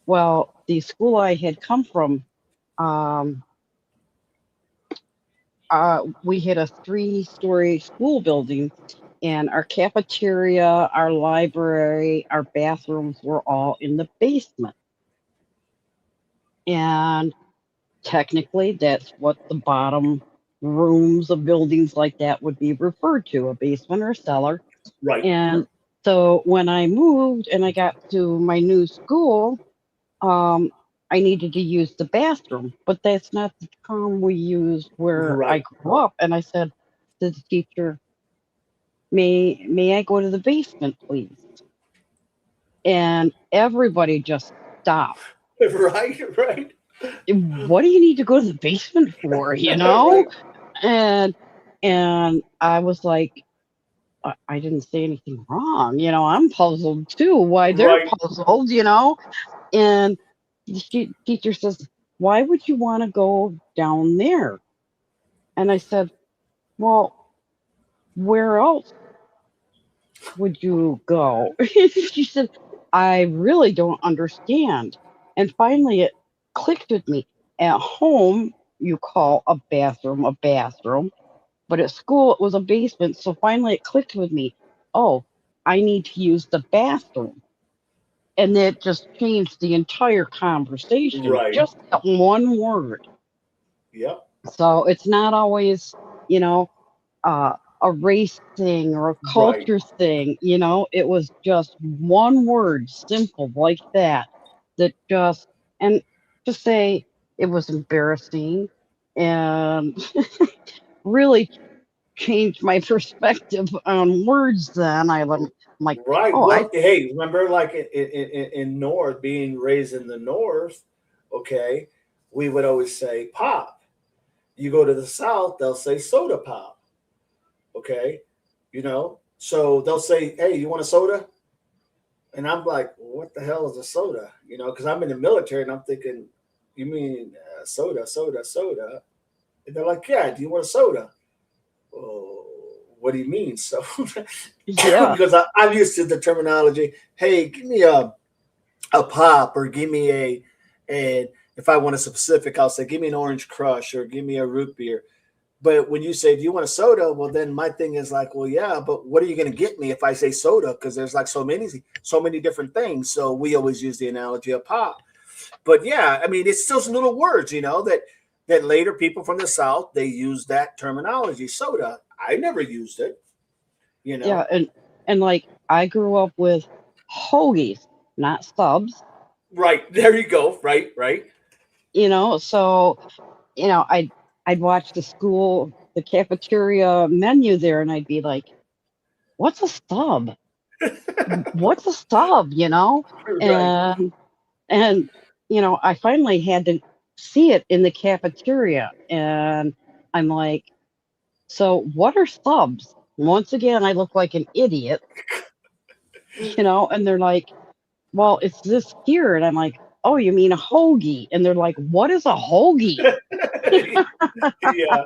Well, the school I had come from, um, we had a three-story school building, and our cafeteria, our library, our bathrooms were all in the basement. And technically, that's what the bottom rooms of buildings like that would be referred to, a basement or cellar. right. And so when I moved and I got to my new school, um, I needed to use the bathroom, but that's not the term we use where I Right. grew up. And I said to the teacher, may I go to the basement, please? And everybody just stopped. Right. Right. what do you need to go to the basement for? Right. And I was like, I didn't say anything wrong. I'm puzzled too. Why they're Right. puzzled, And the teacher says, why would you want to go down there? And I said, well, where else would you go? She said, I really don't understand. And finally, it clicked with me. At home, you call a bathroom, but at school, it was a basement. So finally, it clicked with me. Oh, I need to use the bathroom. And that just changed the entire conversation, Right. just that one word. Yep. So it's not always, you know, a race thing or a Right. culture thing. It was just one word, simple like that just, and to say it was embarrassing and really changed my perspective on words. Then I'm like, Right. oh, I, Well, hey, remember, like in North, being raised in the North, okay, we would always say pop. You go to the South, they'll say soda pop. Okay, so they'll say, "Hey, you want a soda?" And I'm like, "What the hell is a soda?" Because I'm in the military and I'm thinking, "You mean soda, soda, soda?" And they're like, "Yeah, do you want a soda?" Oh, what do you mean? So, yeah, because I'm used to the terminology, hey, give me a pop or give me and if I want a specific, I'll say, give me an orange crush or give me a root beer. But when you say, do you want a soda? Well, then my thing is like, well, yeah, but what are you going to get me if I say soda? Because there's like so many different things. So we always use the analogy of pop. But yeah, I mean, it's still some little words, that later people from the South, they use that terminology, soda. I never used it, you yeah, know. and like I grew up with hoagies, not subs. Right. There you go. Right. Right. So I'd watch the cafeteria menu there, and I'd be like, "What's a sub? What's a sub?" Right. And I finally had to see it in the cafeteria, and I'm like, "So what are subs?" Once again, I look like an idiot, and they're like, well, it's this here. And I'm like, oh, you mean a hoagie? And they're like, what is a hoagie? Yeah.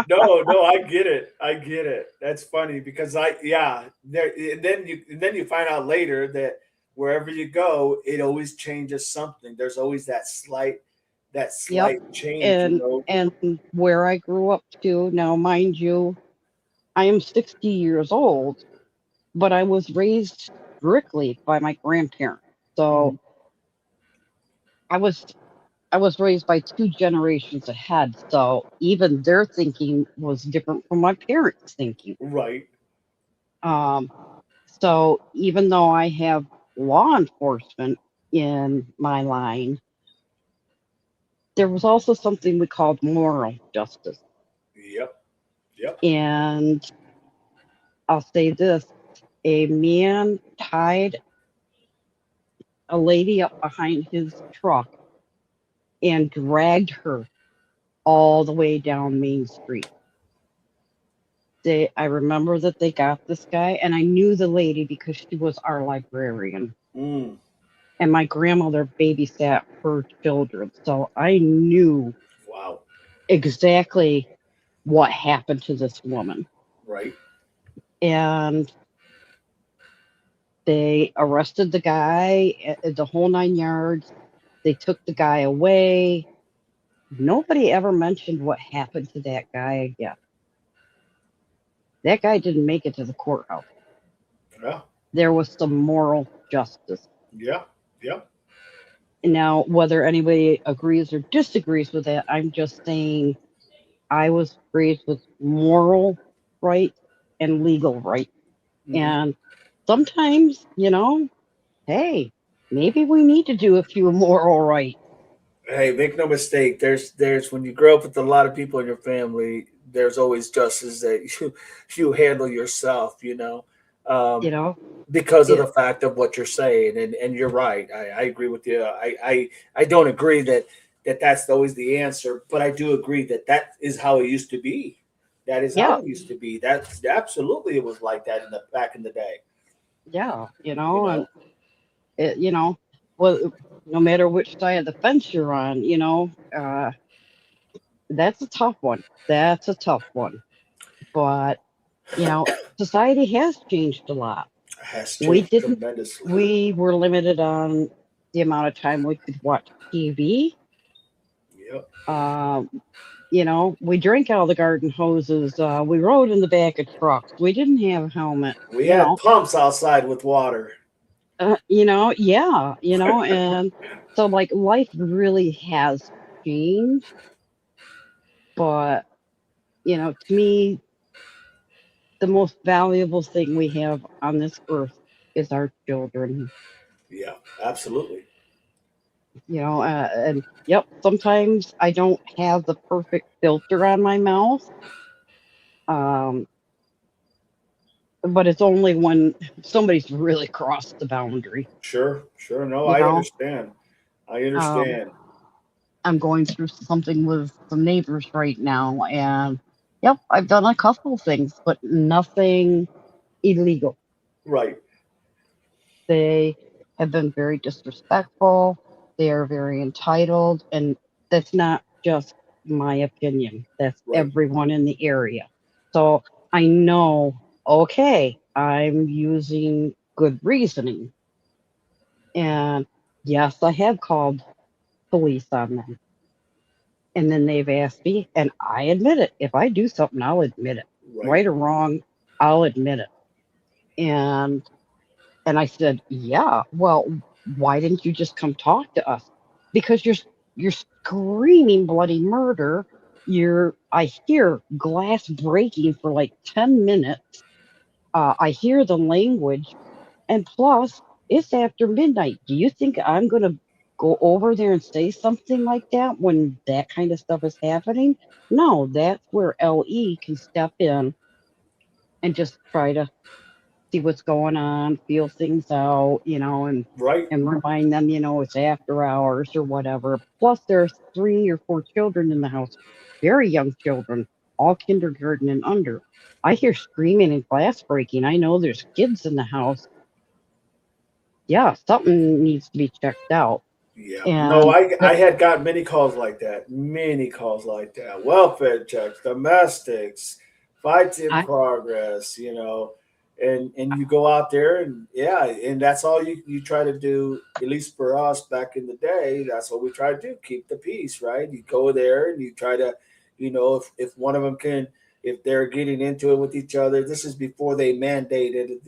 No, no, I get it. I get it. That's funny because yeah, there and then you find out later that wherever you go, it always changes something. There's always that Yep. slight change. And where I grew up to now, mind you, I am 60 years old, but I was raised strictly by my grandparents. So Mhm. I was I was raised by two generations ahead. So even their thinking was different from my parents' thinking. Right. Um, So even though I have law enforcement in my line, there was also something we called moral justice. Yep. Yep. And I'll say this, a man tied a lady up behind his truck and dragged her all the way down Main Street. I remember that they got this guy, and I knew the lady because she was our librarian. Mm. And my grandmother babysat her children. So I knew Wow. exactly what happened to this woman. Right. And they arrested the guy, the whole 9 yards. They took the guy away. Nobody ever mentioned what happened to that guy again. That guy didn't make it to the courthouse. Yeah. There was some moral justice. Yeah. Yeah. Now, whether anybody agrees or disagrees with that, I'm just saying I was raised with moral rights and legal rights. Hmm. And sometimes, hey, maybe we need to do a few moral rights. Hey, make no mistake. There's when you grow up with a lot of people in your family, there's always justice that you handle yourself. You Um, know, because of it, the fact of what you're saying, and you're right. I agree with you. I don't agree that that's always the answer, but I do agree that that is how it used to be. That is how Yeah, it used to be. That's absolutely it was like that in the back in the day. yeah, You and know, well, no matter which side of the fence you're on, that's a tough one. That's a tough one. But, society has changed a lot. has We changed didn't, tremendously. we were limited on the amount of time we could watch TV. Yep. Um, we drank out of the garden hoses. We rode in the back of trucks. We didn't have helmets, We had pumps outside with water. yeah, and so like life really has changed. But, to me, the most valuable thing we have on this earth is our children. Yeah, absolutely. And yep, sometimes I don't have the perfect filter on my mouth. Um, but it's only when somebody's really crossed the boundary. Sure, sure. No, You I know, understand. I um, understand. I'm going through something with some neighbors right now, and yep, I've done a couple things, but nothing illegal. Right, They have been very disrespectful. They are very entitled, and that's not just my opinion. That's right. everyone in the area. So I know, okay, I'm using good reasoning. And yes, I have called police on them. And then they've asked me, and I admit it. If I do something, I'll admit it. Right, Right or wrong, I'll admit it. And I said, "Yeah, well, why didn't you just come talk to us? Because you're screaming bloody murder. I hear glass breaking for like 10 minutes. I hear the language, and plus it's after midnight. Do you think I'm going to go over there and say something like that when that kind of stuff is happening? No, that's where LE can step in and just try to see what's going on, feel things out, right. and remind them, it's after hours or whatever. Plus, there's 3 or 4 children in the house, very young children, all kindergarten and under. I hear screaming and glass breaking. I know there's kids in the house. Yeah, something needs to be checked out. Yeah. No, And I had got many calls like that. Many calls like that. Welfare checks, domestics, fights in I, progress, and you go out there and yeah, and that's all you try to do, at least for us back in the day, that's what we try to do, keep the peace, right? You go there and you try to, if one of them can, if they're getting into it with each other, this is before they mandated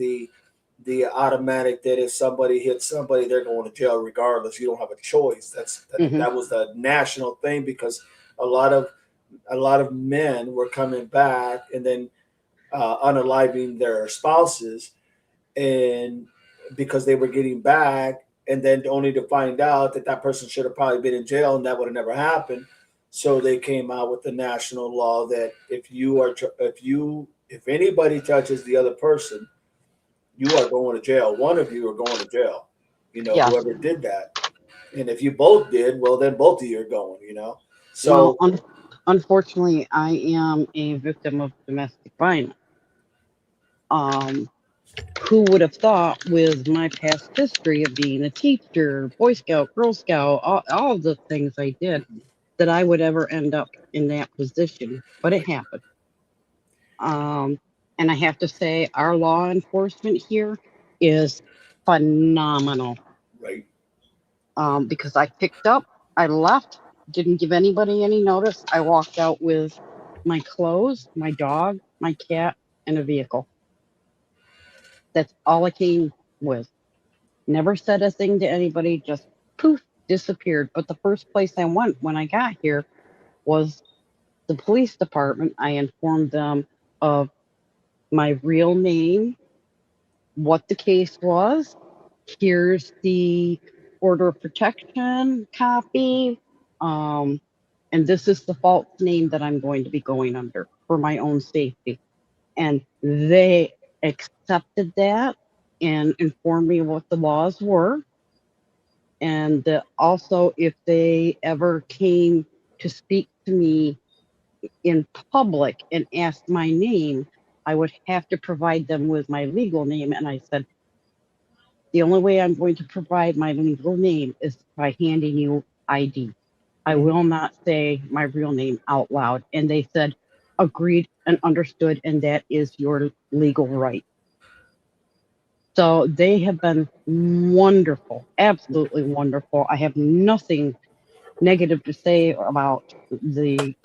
the automatic that if somebody hits somebody, they're going to jail regardless. You don't have a choice. mhm, That was the national thing because a lot of a lot of men were coming back and then unaliving their spouses, and because they were getting back, and then only to find out that that person should have probably been in jail and that would have never happened. So they came out with the national law that if anybody touches the other person, you are going to jail. One of you are going to jail. yes. Whoever did that. And if you both did, well, then both of you are going. Well, So, unfortunately, I am a victim of domestic violence. Um, who would have thought with my past history of being a teacher, Boy Scout, Girl Scout, all the things I did, that I would ever end up in that position? But it happened. Um, and I have to say, our law enforcement here is phenomenal. right, Because I picked up, I left, didn't give anybody any notice. I walked out with my clothes, my dog, my cat, and a vehicle. That's all I came with. Never said a thing to anybody, just poof, disappeared. But the first place I went when I got here was the police department. I informed them of my real name, what the case was. Here's the order of protection copy. Um, and this is the false name that I'm going to be going under for my own safety. And they accepted that and informed me what the laws were. And also, if they ever came to speak to me in public and asked my name, I would have to provide them with my legal name. And I said, the only way I'm going to provide my legal name is by handing you ID. I will not say my real name out loud. And they said, agreed and understood, and that is your legal right. So they have been wonderful, absolutely wonderful. I have nothing negative to say about the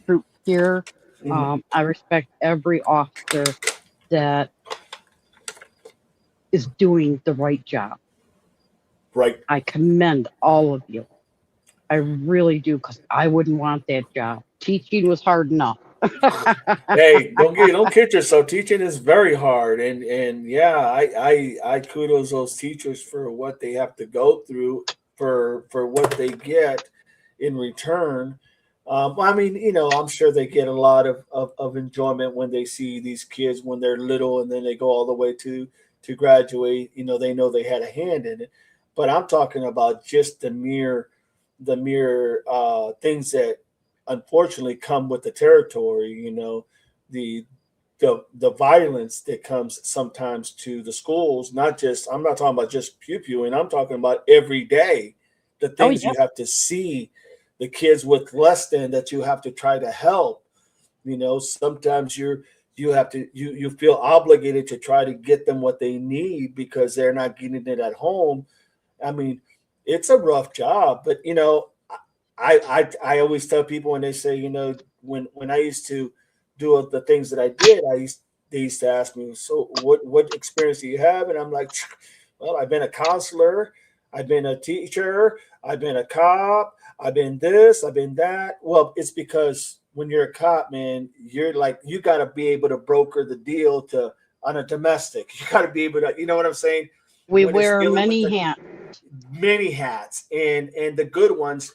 troop here. I respect every officer that is doing the right job. Right. I commend all of you. I really do, because I wouldn't want that job. Teaching was hard enough. Hey, don't kid yourself. Teaching is very hard, and yeah, I kudos those teachers for what they have to go through for what they get in return. I mean, I'm sure they get a lot of enjoyment when they see these kids when they're little, and then they go all the way to graduate. They know they had a hand in it. But I'm talking about just the mere things that unfortunately come with the territory. The the violence that comes sometimes to the schools. I'm not talking about just pew pewing. I'm talking about every day the Oh, things yeah. you have to see, the kids with less than that you have to try to help. Sometimes you feel obligated to try to get them what they need because they're not getting it at home. I mean, it's a rough job, but I always tell people when they say, when I used to do the things that I did, they used to ask me, so what experience do you have? And I'm like, well, I've been a counselor, I've been a teacher, I've been a cop, I've been this, I've been that. Well, it's because when you're a cop, man, you're like, you got to be able to broker the deal to on a domestic. You got to be able to, you know what I'm saying? We When it's wear dealing with many the hats. many hats, and the good ones,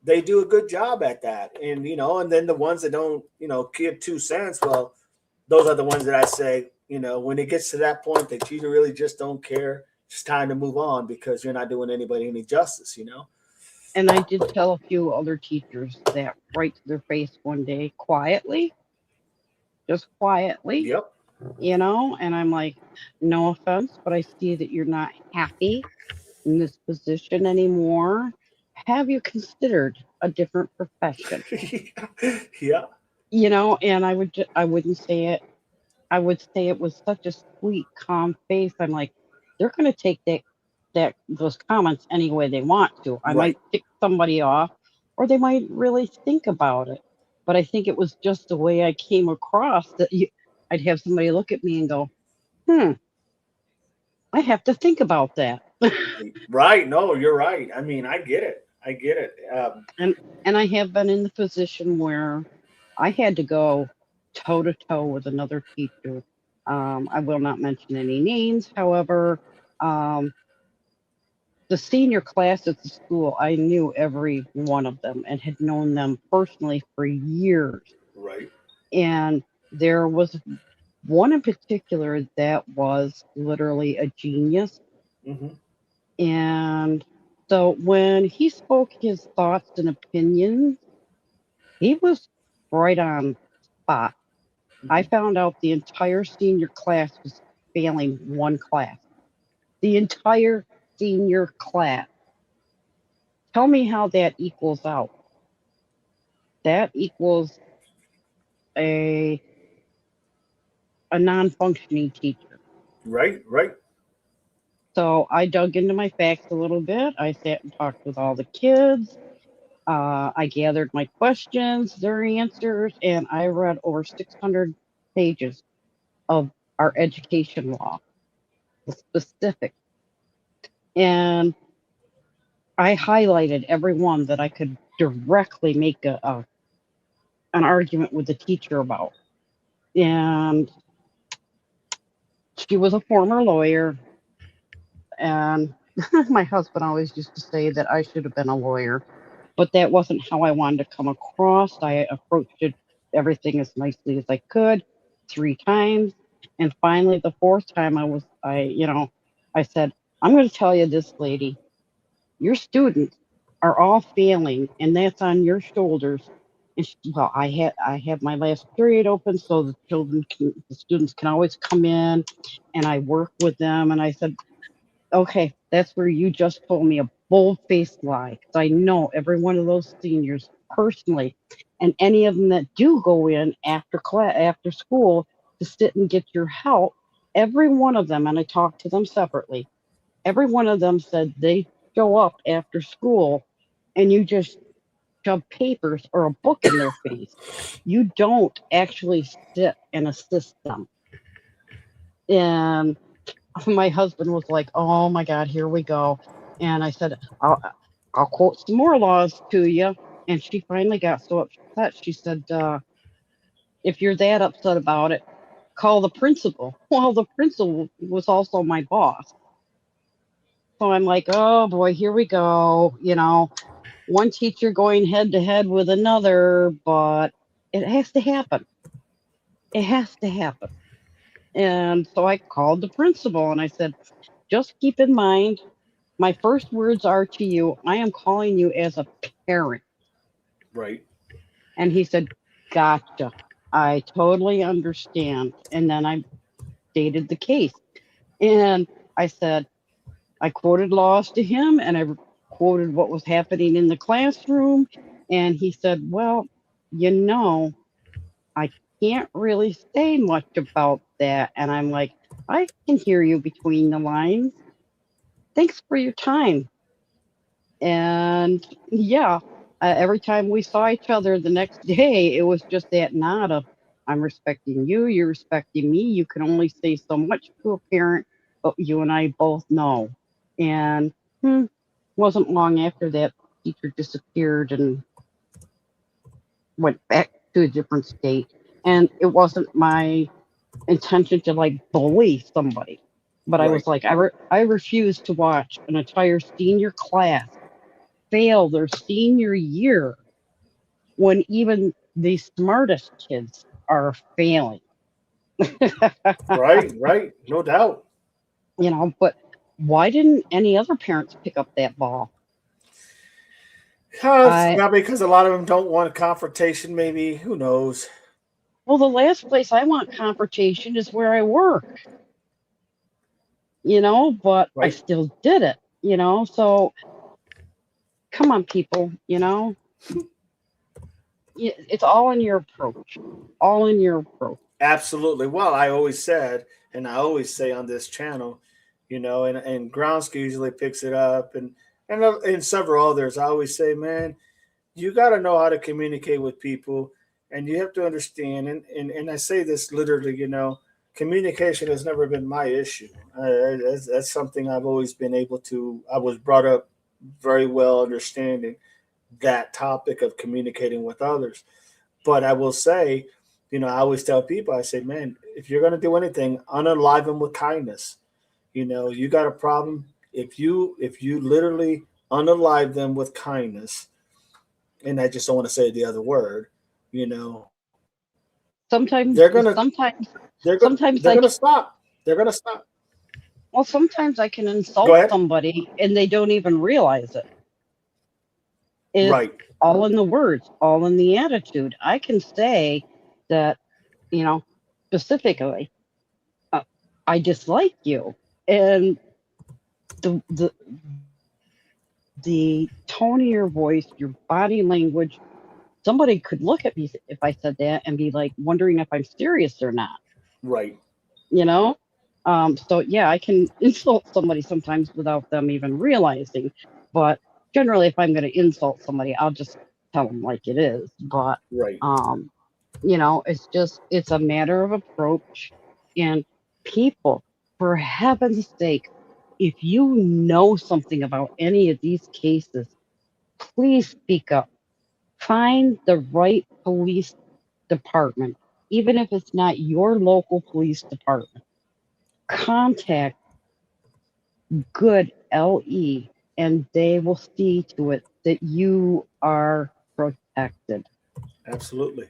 they do a good job at that. And then the ones that don't, give 2 cents, well, those are the ones that I say, when it gets to that point that you really just don't care, it's time to move on because you're not doing anybody any justice. And I did tell a few other teachers that right to their face one day, quietly, just quietly, Yep. and I'm like, no offense, but I see that you're not happy in this position anymore. Have you considered a different profession? Yeah. And I wouldn't say it. I would say it with such a sweet, calm face. I'm like, they're going to take those comments any way they want to. I Right. might tick somebody off, or they might really think about it. But I think it was just the way I came across that I'd have somebody look at me and go, I have to think about that. Right. No, you're right. I mean, I get it. I get it. and and I have been in the position where I had to go toe to toe with another teacher. I will not mention any names, however. Um, the senior class at the school, I knew every one of them and had known them personally for years. Right. And there was one in particular that was literally a genius. Hmm. And so when he spoke his thoughts and opinions, he was right on spot. I found out the entire senior class was failing one class. The entire senior class. Tell me how that equals out. That equals a a non-functioning teacher. Right. Right. So I dug into my facts a little bit. I sat and talked with all the kids. I gathered my questions, their answers, and I read over 600 pages of our education law, the specific. And I highlighted every one that I could directly make an argument with the teacher about. And she was a former lawyer, and my husband always used to say that I should have been a lawyer, but that wasn't how I wanted to come across. I approached it everything as nicely as I could 3 times, and finally the fourth time I said, I'm going to tell you this, lady. your students are all failing, and that's on your shoulders. And well, I have my last period open, so the students can always come in, and I work with them. And I said, okay, that's where you just told me a bold-faced lie, because I know every one of those seniors personally, and any of them that do go in after class, after school, to sit and get your help. Every one of them, and I talked to them separately. Every one of them said they show up after school, and you just shove papers or a book in their face. You don't actually sit and assist them. And my husband was like, "Oh my God, here we go." And I said, I'll quote some more laws to you." And she finally got so upset. She said, "If you're that upset about it, call the principal." Well, the principal was also my boss. So I'm like, "Oh boy, here we go." One teacher going head to head with another, but it has to happen. It has to happen. And so I called the principal and I said, "Just keep in mind, my first words are to you, I am calling you as a parent." Right. And he said, "Gotcha. I totally understand." And then I stated the case. And I said, I quoted laws to him, and I quoted what was happening in the classroom. And he said, "Well, you know, I can't really say much about that." And I'm like, "I can hear you between the lines. Thanks for your time." And yeah, every time we saw each other the next day, it was just that nod of, "I'm respecting you, you're respecting me. You can only say so much to a parent, but you and I both know." And wasn't long after that, teacher disappeared and went back to a different state. And it wasn't my intention to like bully somebody, but I Right. was like, I refuse to watch an entire senior class fail their senior year when even the smartest kids are failing. Right. Right. No doubt. But why didn't any other parents pick up that ball? I Not because a lot of them don't want a confrontation, maybe. Who knows? Well, the last place I want confrontation is where I work, but I Right. still did it, so come on, people, it's all in your approach, all in your approach. Absolutely. Well, I always said, and I always say on this channel, and Groundskew usually picks it up, and several others. I always say, man, you got to know how to communicate with people, and you have to understand. And I say this literally, communication has never been my issue. That's something I've always been able to. I was brought up very well understanding that topic of communicating with others. But I will say, I always tell people, I say, man, if you're going to do anything, unalive them with kindness. You got a problem. If you literally unalive them with kindness, and I just don't want to say the other word, you know, Sometimes, they're gonna sometimes, they're gonna sometimes they're gonna stop. They're gonna stop. sometimes I can Go insult ahead. somebody and they don't even realize it. It's Right. all in the words, all in the attitude. I can say that, you know, specifically, uh, I dislike you. And the, the, the tone of your voice, your body language, somebody could look at me if I said that and be like wondering if I'm serious or not, Right. you know? So yeah, I can insult somebody sometimes without them even realizing. But generally, if I'm going to insult somebody, I'll just tell them like it is. But, Right. um, it's a matter of approach. And people, for heaven's sake, if you know something about any of these cases, please speak up. Find the right police department, even if it's not your local police department. Contact good LE and they will see to it that you are protected. Absolutely.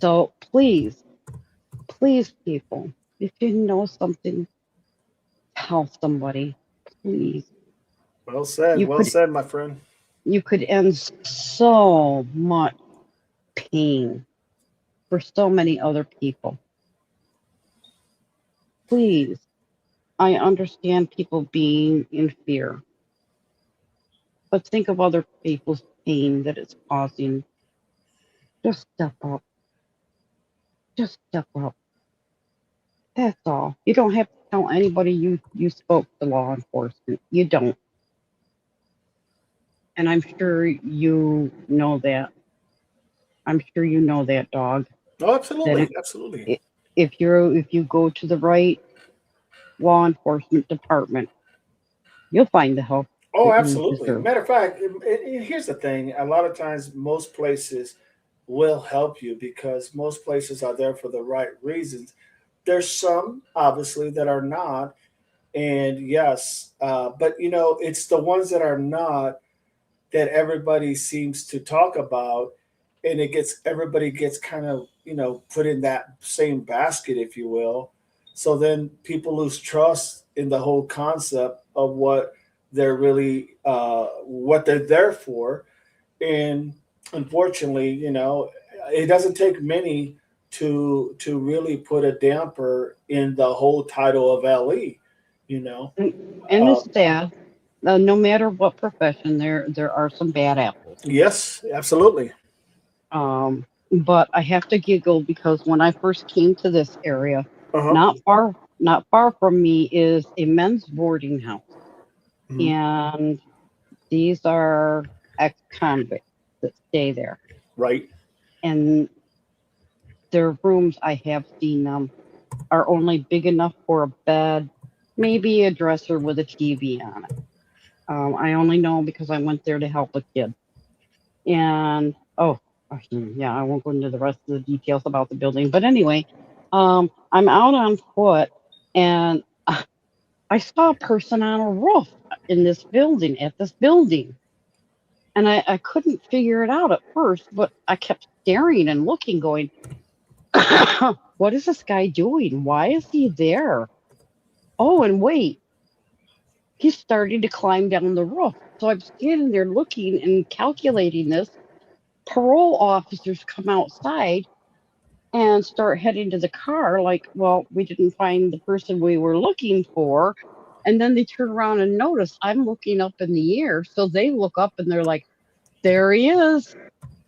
So please, people, if you know something, tell somebody, please. Well said. You Well could said, my friend. you could end so much pain for so many other people. Please, I understand people being in fear, but think of other people's pain that it's causing. Just step up. Just step up. That's all. You don't have to tell anybody you spoke to law enforcement. You don't. And I'm sure you know that. I'm sure you know that, dog. Oh, That absolutely, absolutely. if you go to the right law enforcement department, you'll find the help Oh, that you absolutely. deserve. Matter of fact, here's the thing: a lot of times, most places will help you because most places are there for the right reasons. There's some, obviously, that are not, and yes, but it's the ones that are not that everybody seems to talk about, and everybody gets kind of put in that same basket, if you will. So then people lose trust in the whole concept of what they're there for, and unfortunately, it doesn't take many to really put a damper in the whole title of LE. You know, And uh, it's sad. No matter what profession, there are some bad apples. yes, absolutely. But I have to giggle because when I first came to this area, Uh huh. not far from me is a men's boarding house, Hmm. and these are ex-convicts that stay there, Right. and their rooms, I have seen them, are only big enough for a bed, maybe a dresser with a TV on it. I only know because I went there to help a kid. And yeah, I won't go into the rest of the details about the building. But anyway, I'm out on foot, and I saw a person on a roof in this building at this building, and I couldn't figure it out at first, but I kept staring and looking, going, "What is this guy doing? Why is he there? Oh, and wait, he's starting to climb down the roof." So I'm standing there looking and calculating this. Parole officers come outside and start heading to the car, like, well, we didn't find the person we were looking for. And then they turn around and notice I'm looking up in the air. So they look up and they're like, there he is.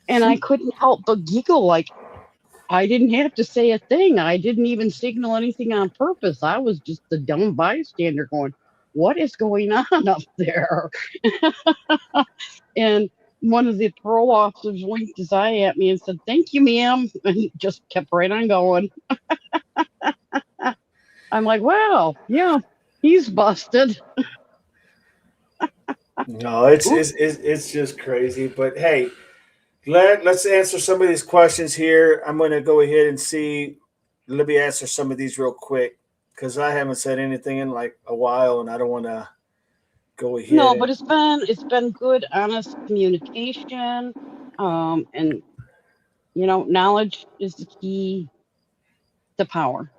And I couldn't help but giggle, like, I didn't have to say a thing. I didn't even signal anything on purpose. I was just the dumb bystander going, what is going on up there? And one of the parole officers winked his eye at me and said, thank you, ma'am. And just kept right on going. I'm like, wow, yeah, he's busted. No, it's Oop. it's it's, it's just crazy. But hey, let's answer some of these questions here. I'm going to go ahead and see. Let me answer some of these real quick because I haven't said anything in like a while, and I don't want to go ahead No, and but it's been good, honest communication. And knowledge is the key to power.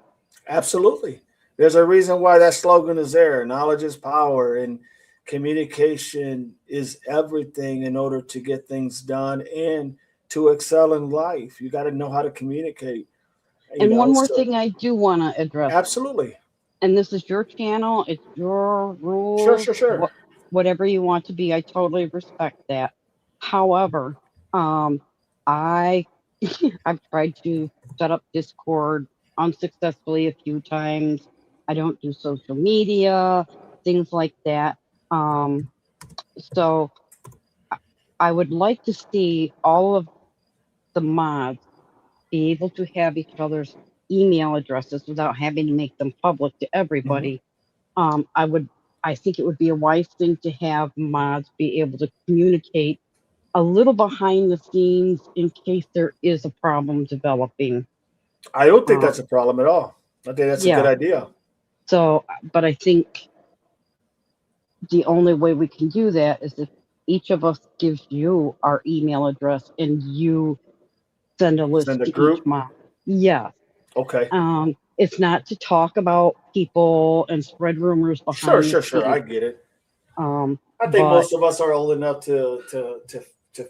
absolutely. There's a reason why that slogan is there. Knowledge is power, and communication is everything in order to get things done and to excel in life. You got to know how to communicate. And one more So thing I do want to address, absolutely, and this is your channel, it's your sure, rules, sure, sure. whatever you want to be. I totally respect that. However, um, I I've tried to set up Discord unsuccessfully a few times. I don't do social media, things like that. Um, so I would like to see all of the mods be able to have each other's email addresses without having to make them public to Hmm. everybody. Um, I would, I think it would be a wise thing to have mods be able to communicate a little behind the scenes in case there is a problem developing. I don't think that's a Um, problem at all. I think that's a good yeah. idea. So, but I think the only way we can do that is if each of us gives you our email address and you send a Send list a to each group. mom. Yeah. Okay. It's not to talk about people and spread rumors Sure, behind the sure, sure. scenes. I get it. Um, I think But most of us are old enough to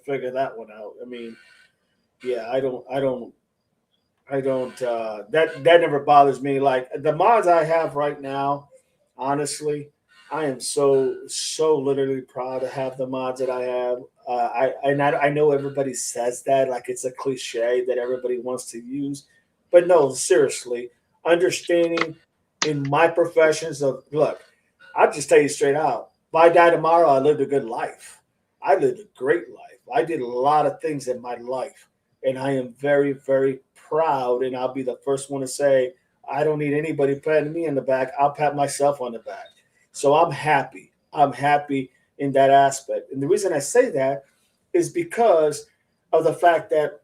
figure that one out. I mean, yeah, I don't that never bothers me. Like the mods I have right now, honestly, I am so literally proud to have the mods that I have. I know everybody says that like it's a cliche that everybody wants to use, but no, seriously, understanding in my professions of look, I'll just tell you straight out. If I die tomorrow, I lived a good life. I lived a great life. I did a lot of things in my life, and I am very, very proud. And I'll be the first one to say, I don't need anybody patting me on the back. I'll pat myself on the back. So I'm happy. I'm happy in that aspect. And the reason I say that is because of the fact that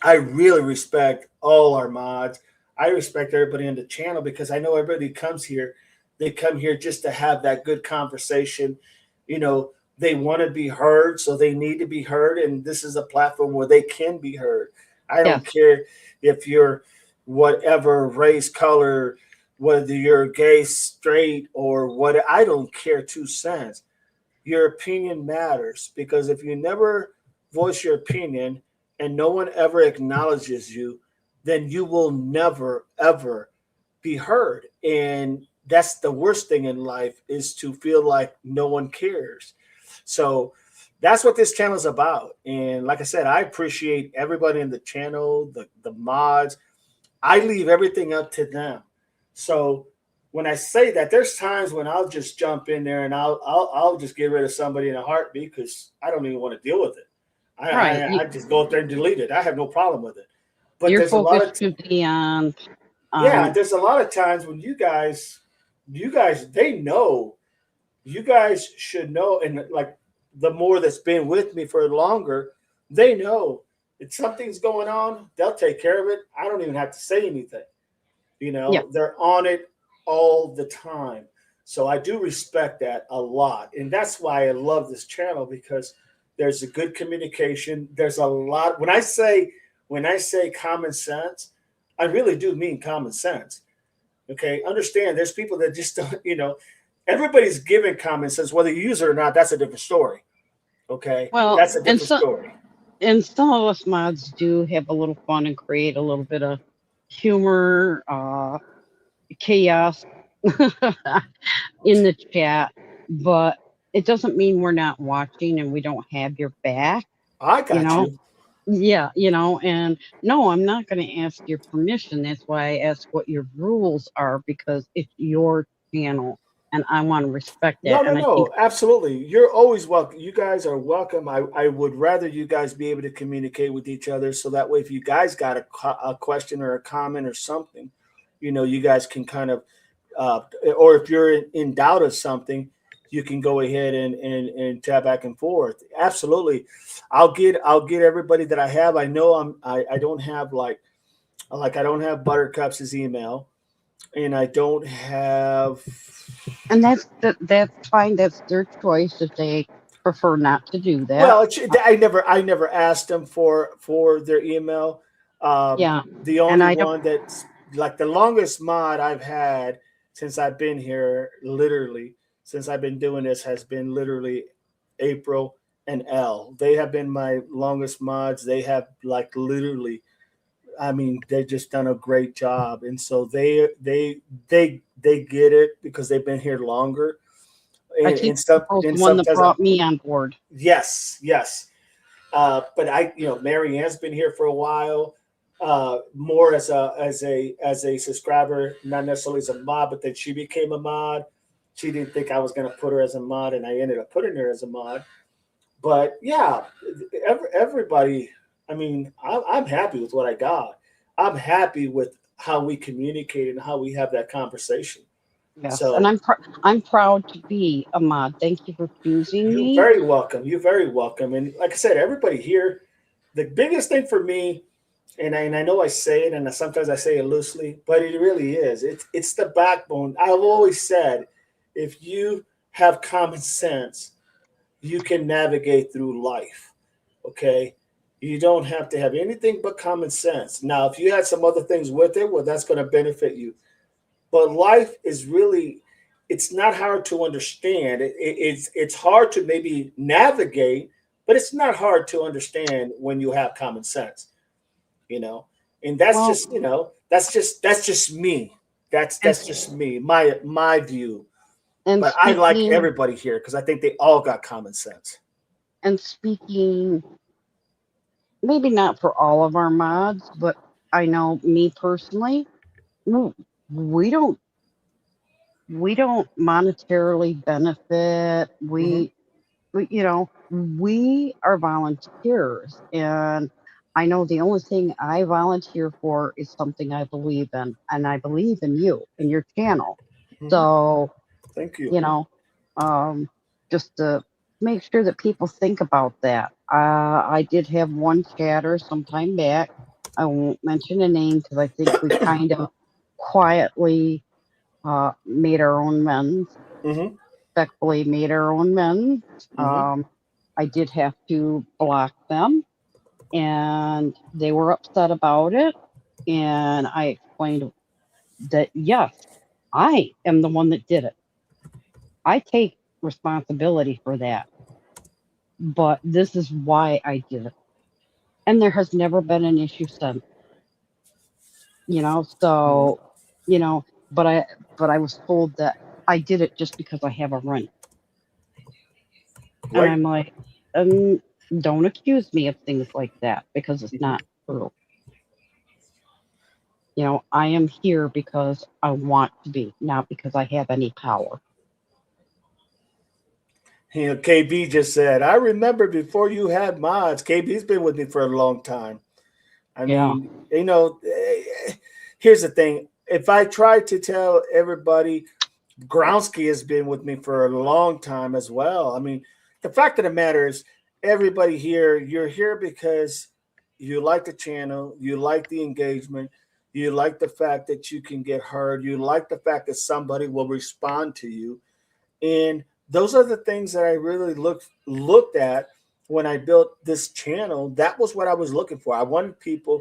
I really respect all our mods. I respect everybody on the channel because I know everybody comes here. They come here just to have that good conversation. You know, they want to be heard, so they need to be heard. And this is a platform where they can be heard. I don't yes, care if you're whatever race, color, whether you're gay, straight, or what. I don't care 2 cents. Your opinion matters because if you never voice your opinion and no one ever acknowledges you, then you will never ever be heard. And that's the worst thing in life is to feel like no one cares. So that's what this channel is about. And like I said, I appreciate everybody in the channel, the mods. I leave everything up to them. So when I say that, there's times when I'll just jump in there and I'll just get rid of somebody in a heartbeat because I don't even want to deal with it. I, right. I I just go up there and delete it. I have no problem with it. But Your there's a lot focus of should be on yeah, um there's a lot of times when you guys they know you guys should know, and like the more that's been with me for longer, they know if something's going on, they'll take care of it. I don't even have to say anything. yeah. They're on it all the time. So I do respect that a lot. And that's why I love this channel because there's a good communication. There's a lot when I say common sense, I really do mean common sense. Okay. Understand there's people that just don't, everybody's given common sense, whether you use it or not, that's a different story. Okay. Well, That's a different story. and some of us mods do have a little fun and create a little bit of humor, chaos in the chat, but it doesn't mean we're not watching and we don't have your back, I you got know? you. Yeah, and no, I'm not going to ask your permission. That's why I ask what your rules are because it's your channel and I want to respect No, that. no, And I think, no. Absolutely. You're always welcome. You guys are welcome. I would rather you guys be able to communicate with each other so that way, if you guys got a question or a comment or something, you guys can kind of, or if you're in doubt of something, you can go ahead and chat back and forth. Absolutely. I'll get everybody that I have. I know I don't have I don't have Buttercup's email and I don't have. and that's fine. That's their choice if they prefer not to do that. Well, I never asked them for their email. Yeah, The and only I don't. one that's like the longest mod I've had since I've been here, literally since I've been doing this, has been literally April and L. They have been my longest mods. They have like literally. I mean, they've just done a great job, and so they get it because they've been here longer. I And, think and stuff, April's the and one that sometimes brought me on board. yes, yes. But Mary Ann's been here for a while, more as a subscriber, not necessarily as a mod, but then she became a mod. She didn't think I was going to put her as a mod, and I ended up putting her as a mod. But yeah, everybody. I mean, I'm happy with what I got. I'm happy with how we communicate and how we have that conversation. Yes, and So I'm proud to be a mod. Thank you for choosing you're me. very welcome. You're very welcome. And like I said, everybody here, the biggest thing for me, and I know I say it, and sometimes I say it loosely, but it really is. It's the backbone. I've always said, if you have common sense, you can navigate through life. Okay, you don't have to have anything but common sense. Now, if you had some other things with it, well, that's going to benefit you. But life is really it's not hard to understand. It's hard to maybe navigate, but it's not hard to understand when you have common sense, you know. And that's Well, just, that's just me. and That's just me, my view. and But I like speaking everybody here because I think they all got common sense. and speaking, maybe not for all of our mods, but I know me personally, w- we don't we don't monetarily benefit. Hmm. We are volunteers, and I know the only thing I volunteer for is something I believe in, and I believe in you and your channel. Hmm. So, Thank you. you know, um, just to make sure that people think about that. I did have one chatter some time back. I won't mention a name because I think we kind of quietly made our own amends, Hmm. respectfully made our own amends. Hmm. I did have to block them, and they were upset about it. And I explained that yes, I am the one that did it. I take responsibility for that, but this is why I did it. And there has never been an issue since, Hmm. so, you know, but I was told that I did it just because I have a rent. And Right. I'm like, um, don't accuse me of things like that because it's Mhm. not true. I am here because I want to be, not because I have any power. KB just said, I remember before you had mods. KB's been with me for a long time. I Yeah. mean, here's the thing. If I try to tell everybody, Gronsky has been with me for a long time as well. I mean, the fact of the matter is, everybody here, you're here because you like the channel, you like the engagement, you like the fact that you can get heard, you like the fact that somebody will respond to you. And those are the things that I really looked at when I built this channel. That was what I was looking for. I wanted people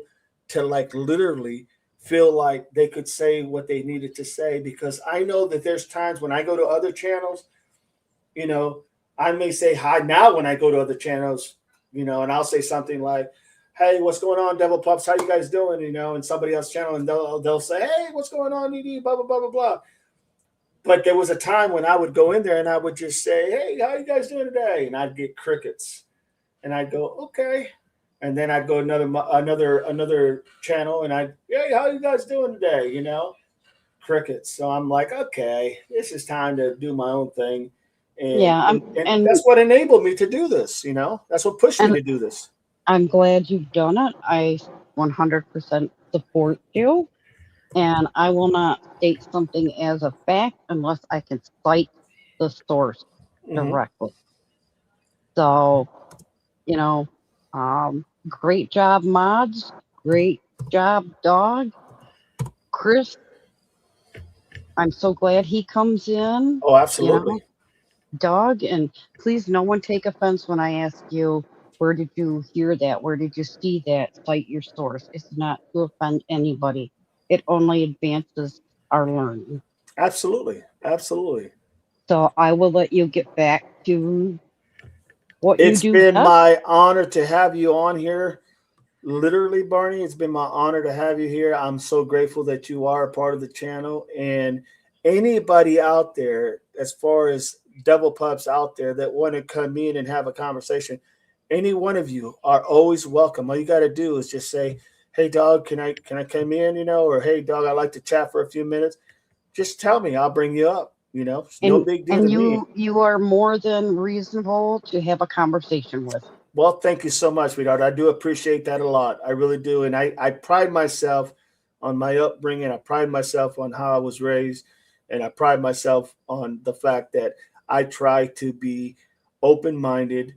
to like literally feel like they could say what they needed to say, because I know that there's times when I go to other channels, you know, I may say hi now when I go to other channels, and I'll say something like, "Hey, what's going on, Devil Pups? How you guys doing?" And somebody else's channel, and they'll say, "Hey, what's going on, ED?" Blah blah blah blah blah. But there was a time when I would go in there and I would just say, "Hey, how you guys doing today?" And I'd get crickets, and I'd go, "Okay," and then I'd go another channel, and "Hey, how you guys doing today?" Crickets. So I'm like, "Okay, this is time to do my own thing," and Yeah. and, and that's what enabled me to do this. That's what pushed me And to do this. I'm glad you've done it. I 100% support you, and I will not state something as a fact unless I can cite the source Hmm. directly. So, you know, great job, mods. Great job, dog. Chris, I'm so glad he comes in. Oh, You know, absolutely. dog, and please, no one take offense when I ask you, where did you hear that? Where did you see that? Cite your source. It's not to offend anybody. It only advances our learning. Absolutely. Absolutely. So I will let you get back to what you It's do been best. my honor to have you on here. Literally, Barney, it's been my honor to have you here. I'm so grateful that you are a part of the channel. And anybody out there, as far as devil pups out there that want to come in and have a conversation, any one of you are always welcome. All you got to do is just say, "Hey, dog, can I come in?" Or "Hey, dog, I'd like to chat for a few minutes." Just tell me. I'll bring you up. It's no And big deal to and me. you are more than reasonable to have a conversation with. Well, thank you so much, sweetheart. I do appreciate that a lot. I really do. And I pride myself on my upbringing. I pride myself on how I was raised. And I pride myself on the fact that I try to be open minded,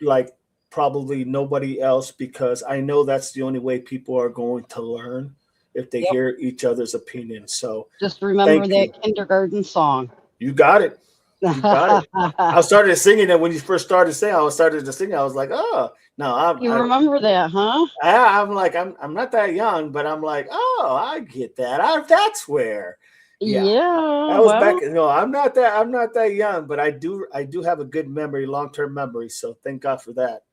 like probably nobody else, because I know that's the only way people are going to learn, if they Yep. hear each other's opinions. So Just remember thank that you. kindergarten song. You got it. You got it. I started singing it when you first started saying. I started to sing. I was like, "Oh, no, You remember that, huh? I'm like, I'm not that young, but I'm like, oh, I get that. That's where." Yeah. Yeah, That was back. well, No, I'm not that young, but I do have a good memory, long term memory. So thank God for that.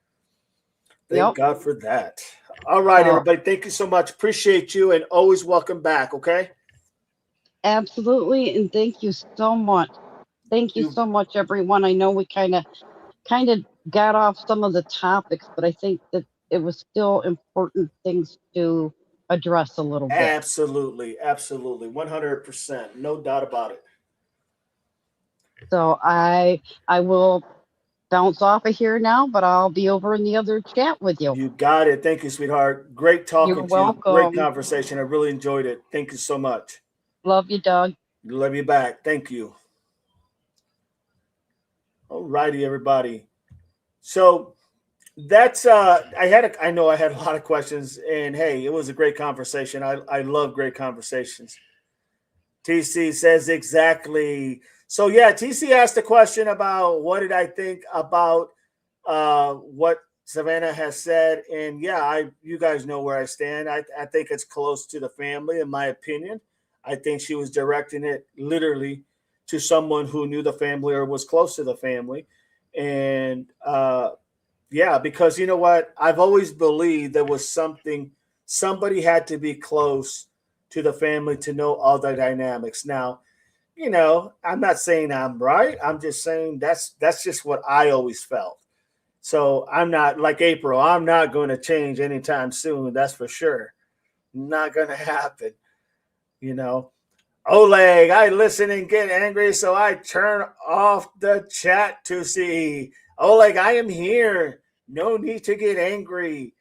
Thank yep. God for that. All right, So everybody. Thank you so much. Appreciate you, and always welcome back. Okay. absolutely, and thank you so much. Thank you You so much, everyone. I know we kind of got off some of the topics, but I think that it was still important things to address a little bit. absolutely, 100%, no doubt about it. So I will bounce off of here now, but I'll be over in the other chat with you. You got it. Thank you, sweetheart. Great You're talking to you. Great welcome. conversation. I really enjoyed it. Thank you so much. Love you, Doug. Love you back. Thank you. All righty, everybody. So that's I know I had a lot of questions, and hey, it was a great conversation. I love great conversations. TC says exactly. So yeah, TC asked a question about what did I think about what Savannah has said, and yeah, you guys know where I stand. I think it's close to the family, in my opinion. I think she was directing it literally to someone who knew the family or was close to the family, and yeah, because you know what? I've always believed there was somebody had to be close to the family to know all the dynamics. Now, I'm not saying I'm right. I'm just saying that's just what I always felt. So I'm not like April. I'm not going to change anytime soon. That's for sure. Not going to happen. You know. Oleg, I listen and get angry, so I turn off the chat to see. Oleg, I am here. No need to get angry.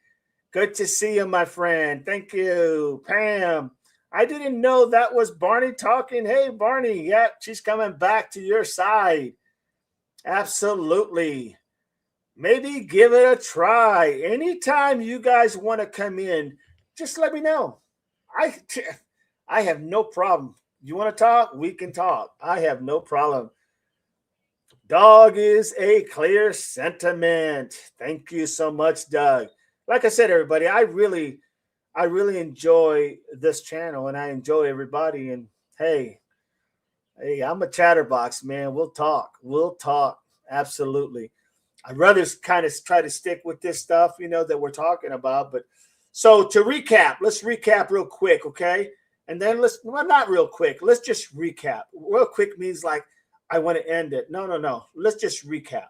Good to see you, my friend. Thank you. Pam, I didn't know that was Barney talking. Hey, Barney. Yeah, she's coming back to your side. Absolutely. Maybe give it a try. Anytime you guys want to come in, just let me know. I I have no problem. You want to talk? We can talk. I have no problem. Dog is a clear sentiment. Thank you so much, Doug. Like I said, everybody, I really enjoy this channel and I enjoy everybody. And hey, I'm a chatterbox, man. We'll talk. We'll talk. Absolutely. I'd rather kind of try to stick with this stuff, that we're talking about. But so to recap, let's recap real quick, okay? And then well, not real quick. Let's just recap. Real quick means like I want to end it. No, no, no. Let's just recap.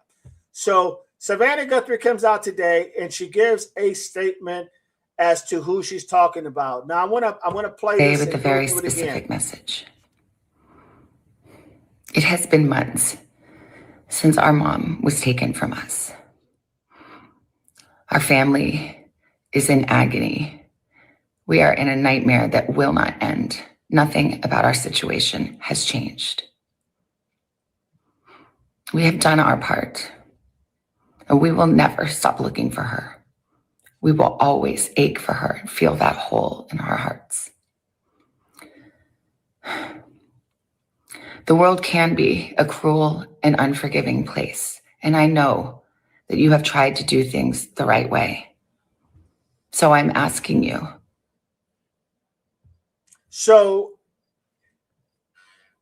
So Savanna Guthrie comes out today and she gives a statement as to who she's talking about. Now I want to play Say this with a and go very through it again. specific message. It has been months since our mom was taken from us. Our family is in agony. We are in a nightmare that will not end. Nothing about our situation has changed. We have done our part, and we will never stop looking for her. We will always ache for her and feel that hole in our hearts. The world can be a cruel and unforgiving place, and I know that you have tried to do things the right way. So I'm asking you. So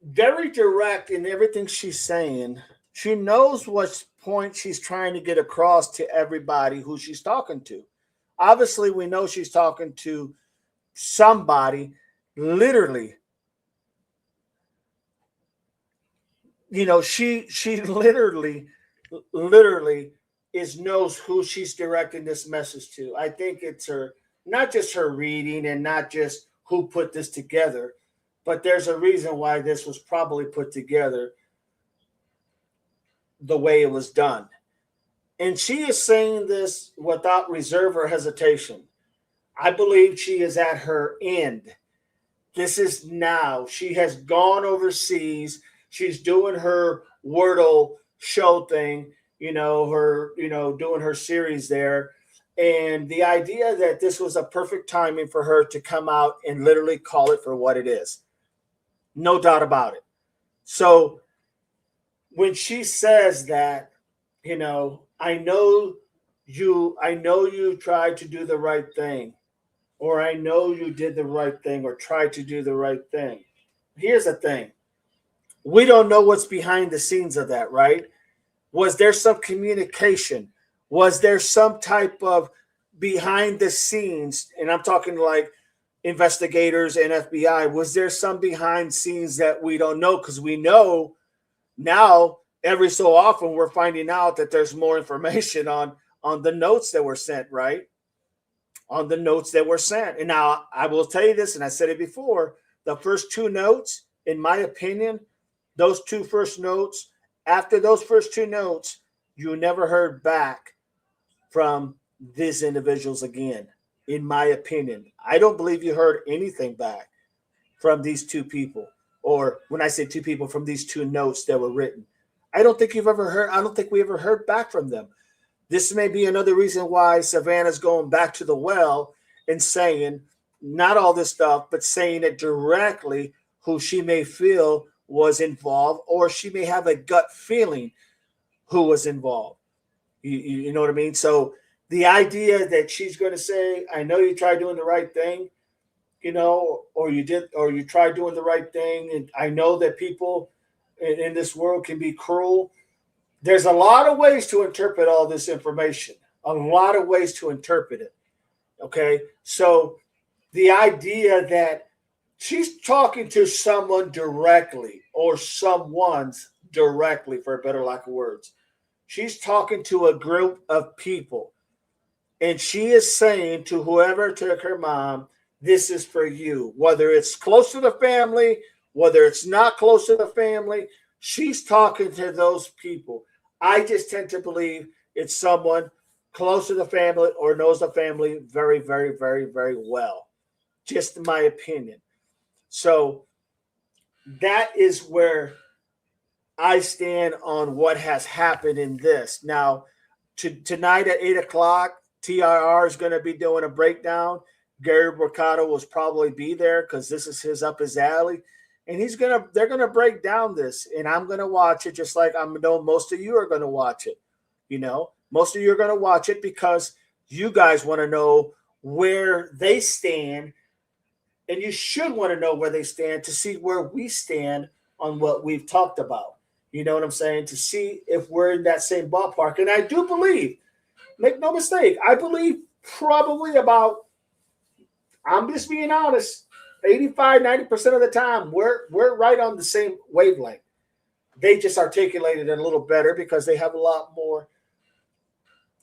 very direct in everything she's saying. She knows what point she's trying to get across to everybody who she's talking to. Obviously, we know she's talking to somebody literally. She literally is knows who she's directing this message to. I think it's her, not just her reading and not just who put this together, but there's a reason why this was probably put together the way it was done. And she is saying this without reserve or hesitation. I believe she is at her end. This is now. She has gone overseas. She's doing her Wordle show thing, doing her series there. And the idea that this was a perfect timing for her to come out and literally call it for what it is. No doubt about it. So when she says that, I know you tried to do the right thing, or I know you did the right thing or tried to do the right thing. here's the thing. We don't know what's behind the scenes of that, right? Was there some communication? Was there some type of behind the scenes? And I'm talking like investigators and FBI. Was there some behind scenes that we don't know? Because we know now every so often we're finding out that there's more information on the notes that were sent, right? On the notes that were sent. And now I will tell you this, and I said it before, the first two notes, in my opinion, those two first notes, after those first two notes, you never heard back from these individuals again, in my opinion. I don't believe you heard anything back from these two people. Or when I say two people, from these two notes that were written. I don't think we ever heard back from them. This may be another reason why Savanna's going back to the well and saying not all this stuff, but saying it directly who she may feel was involved, or she may have a gut feeling who was involved. You know what I mean? So the idea that she's going to say, I know you tried doing the right thing, or you tried doing the right thing. And I know that people in this world can be cruel. There's a lot of ways to interpret all this information, a lot of ways to interpret it. Okay. So the idea that she's talking to someone directly, or someone's directly, for a better lack of words, she's talking to a group of people, and she is saying to whoever took her mom, this is for you, whether it's close to the family, whether it's not close to the family, she's talking to those people. I just tend to believe it's someone close to the family or knows the family very, very, very, very well. Just my opinion. So that is where I stand on what has happened in this. Now, tonight at 8:00, TRR is going to be doing a breakdown. Gary Mercado will probably be there because this is up his alley. And they're gonna break down this, and I'm gonna watch it just like I know most of you are gonna watch it. Most of you are gonna watch it because you guys want to know where they stand, and you should want to know where they stand to see where we stand on what we've talked about. You know what I'm saying? To see if we're in that same ballpark. And I do believe, make no mistake, I believe probably about, I'm just being honest, 85, 90% of the time, we're right on the same wavelength. They just articulated it a little better because they have a lot more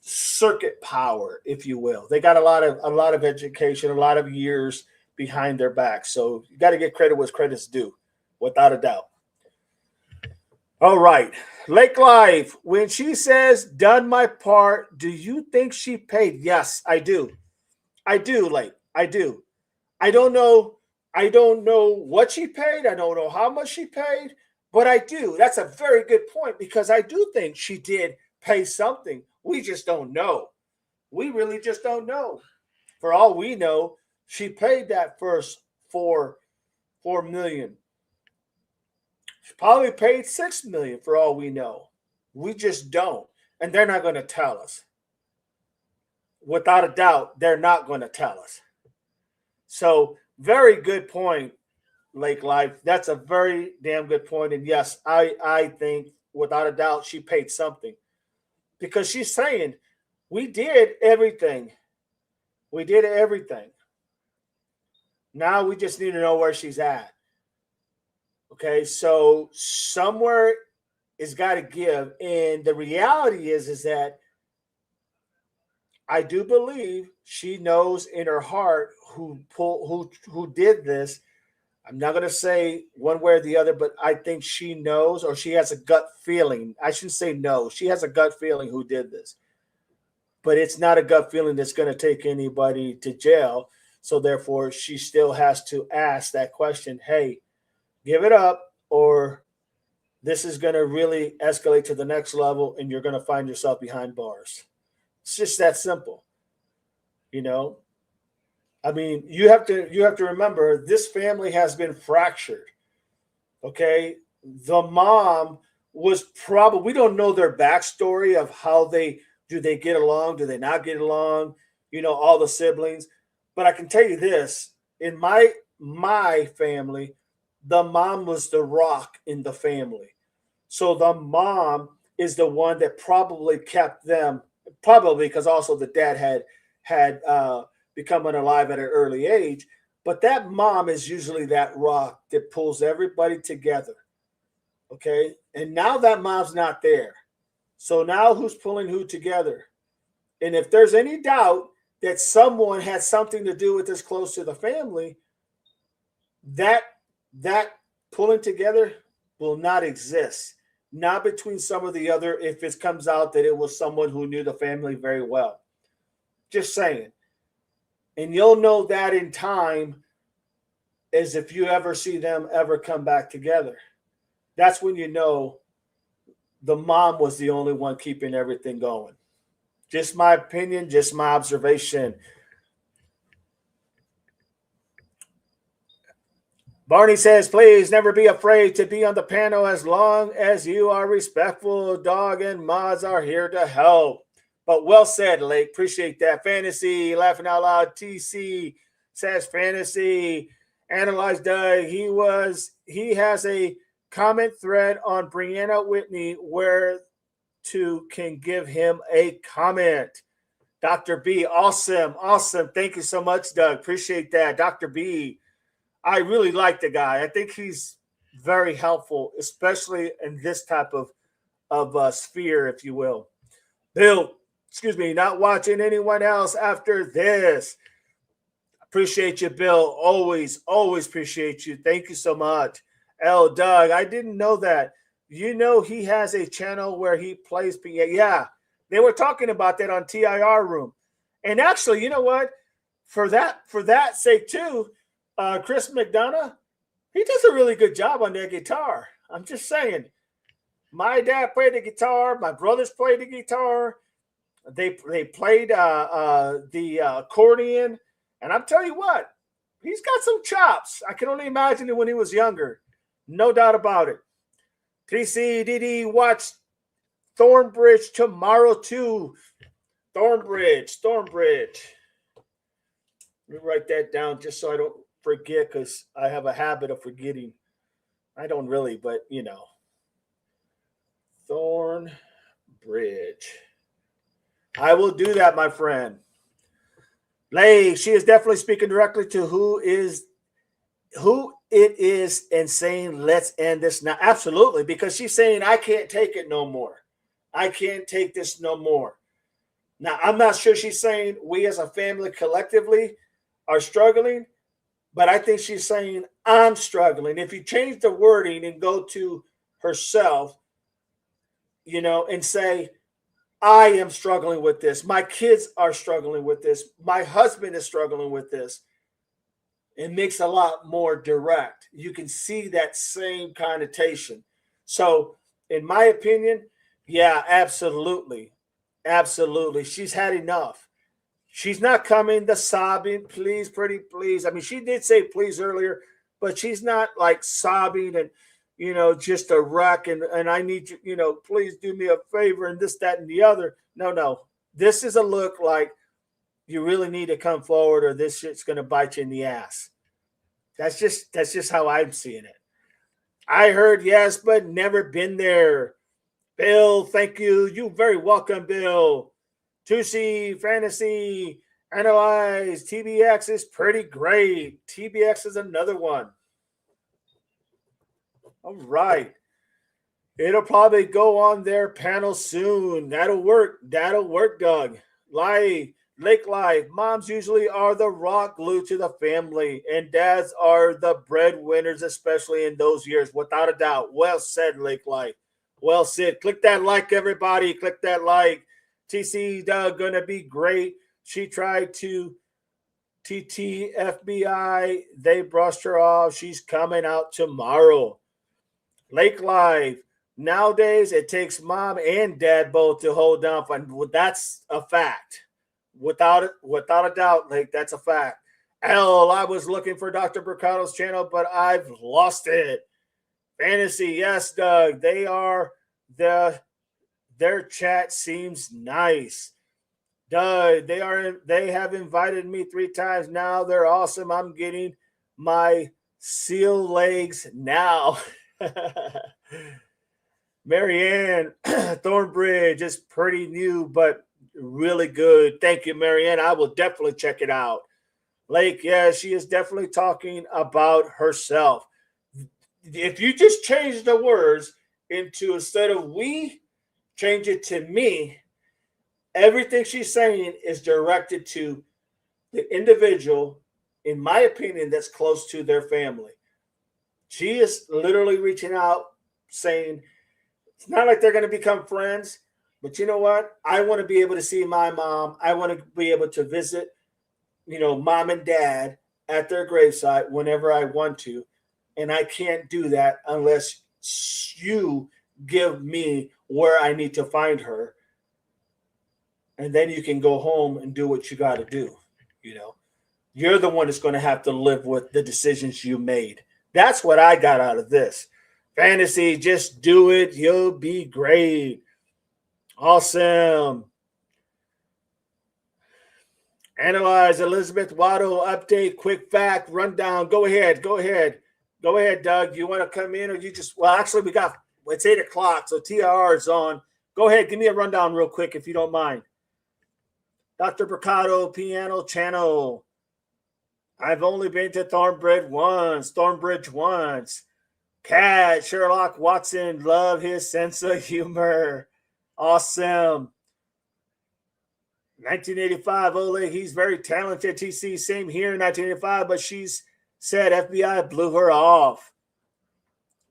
circuit power, if you will. They got a lot of education, a lot of years behind their back. So you got to get credit where credit's due, without a doubt. All right. Lake Live, when she says done my part, do you think she paid? Yes, I do. I do, Lake. I do. I don't know what she paid. I don't know how much she paid, but I do. That's a very good point because I do think she did pay something. We just don't know. We really just don't know. For all we know, she paid that first $4 million. She probably paid $6 million for all we know. We just don't. And they're not going to tell us. Without a doubt, they're not going to tell us. So, very good point, Lake Life. That's a very damn good point. And yes, I think without a doubt she paid something. Because she's saying, we did everything. We did everything. Now we just need to know where she's at. Okay, so somewhere is got to give. And the reality is that I do believe she knows in her heart who did this. I'm not going to say one way or the other, but I think she knows, or she has a gut feeling. I shouldn't say no. She has a gut feeling who did this. But it's not a gut feeling that's going to take anybody to jail. So therefore, she still has to ask that question, hey, give it up, or this is going to really escalate to the next level and you're going to find yourself behind bars. It's just that simple. I mean, you have to remember this family has been fractured. Okay. The mom was probably, we don't know their backstory of how do they get along? Do they not get along? All the siblings. But I can tell you this, in my family, the mom was the rock in the family. So the mom is the one that probably kept them, probably because also the dad had become unalive at an early age. But that mom is usually that rock that pulls everybody together. Okay. And now that mom's not there. So now who's pulling who together? And if there's any doubt that someone had something to do with this close to the family, that that pulling together will not exist. Not between some of the other, if it comes out that it was someone who knew the family very well. Just saying. And you'll know that in time as if you ever see them ever come back together. That's when you know the mom was the only one keeping everything going. Just my opinion, just my observation. Barney says, please never be afraid to be on the panel as long as you are respectful. Dog and mods are here to help. But well said, Lake. Appreciate that. Fantasy, laughing out loud. TC says fantasy. Analyze Doug. He has a comment thread on Brianna Whitney where to can give him a comment. Dr. B, awesome. Thank you so much, Doug. Appreciate that. Dr. B, I really like the guy. I think he's very helpful, especially in this type of sphere, if you will. Bill, not watching anyone else after this. Appreciate you, Bill. Always appreciate you. Thank you so much. L. Doug, I didn't know that. You know he has a channel where he plays piano. Yeah, they were talking about that on TIR Room. And actually, you know what? For that sake too, Chris McDonough, he does a really good job on that guitar. I'm just saying. My dad played the guitar. My brothers played the guitar. They played the accordion. And I'm telling you what, he's got some chops. I can only imagine it when he was younger. No doubt about it. TC, did he watch Thornbridge tomorrow too? Thornbridge. Let me write that down just so I don't forget, because I have a habit of forgetting. I don't really, but you know. Thornbridge. I will do that, my friend. Lay, she is definitely speaking directly to who it is and saying, let's end this now. Absolutely, because she's saying, I can't take it no more. I can't take this no more. Now, I'm not sure she's saying we as a family collectively are struggling, but I think she's saying I'm struggling. If you change the wording and go to herself, and say, I am struggling with this. My kids are struggling with this. My husband is struggling with this. It makes a lot more direct. You can see that same connotation. So, in my opinion, yeah, absolutely. Absolutely. She's had enough. She's not coming to sobbing, please, pretty please. I mean, she did say please earlier, but she's not like sobbing and, just a wreck and I need you, please do me a favor and this, that, and the other. No. This is a look like you really need to come forward or this shit's going to bite you in the ass. That's just how I'm seeing it. I heard yes, but never been there. Bill, thank you. You very welcome, Bill. Tusi, Fantasy, Analyze, TBX is pretty great. TBX is another one. All right. It'll probably go on their panel soon. That'll work, Doug. Lake Life. Moms usually are the rock glue to the family, and dads are the breadwinners, especially in those years, without a doubt. Well said, Lake Life. Well said. Click that like, everybody. Click that like. TC Doug gonna be great. She tried to TT FBI. They brushed her off. She's coming out tomorrow. Lake Live. Nowadays, it takes mom and dad both to hold down. That's a fact. Without a doubt, Lake, that's a fact. I was looking for Dr. Mercado's channel, but I've lost it. Fantasy, yes, Doug. Their chat seems nice. Doug, they have invited me 3 times now. They're awesome. I'm getting my Seal legs now. Marianne Thornbridge is pretty new, but really good. Thank you, Marianne. I will definitely check it out. Lake, yeah, she is definitely talking about herself. If you just change the words into, instead of we, change it to me, everything she's saying is directed to the individual, in my opinion, that's close to their family. She is literally reaching out saying, it's not like they're going to become friends, but you know what? I want to be able to see my mom. I want to be able to visit, mom and dad at their gravesite whenever I want to. And I can't do that unless you give me where I need to find her. And then you can go home and do what you got to do. You're the one that's going to have to live with the decisions you made. That's what I got out of this. Fantasy, just do it. You'll be great. Awesome. Analyze Elizabeth Waddle update, quick fact, rundown. Go ahead, Doug. You want to come in, or you just? Well, actually, it's 8:00, so TR is on. Go ahead, give me a rundown real quick if you don't mind. Dr. Mercado, piano channel. I've only been to Thornbridge once. Cat, Sherlock Watson, love his sense of humor. Awesome. 1985, Oleg, he's very talented. TC, same here, 1985, but she's said FBI blew her off.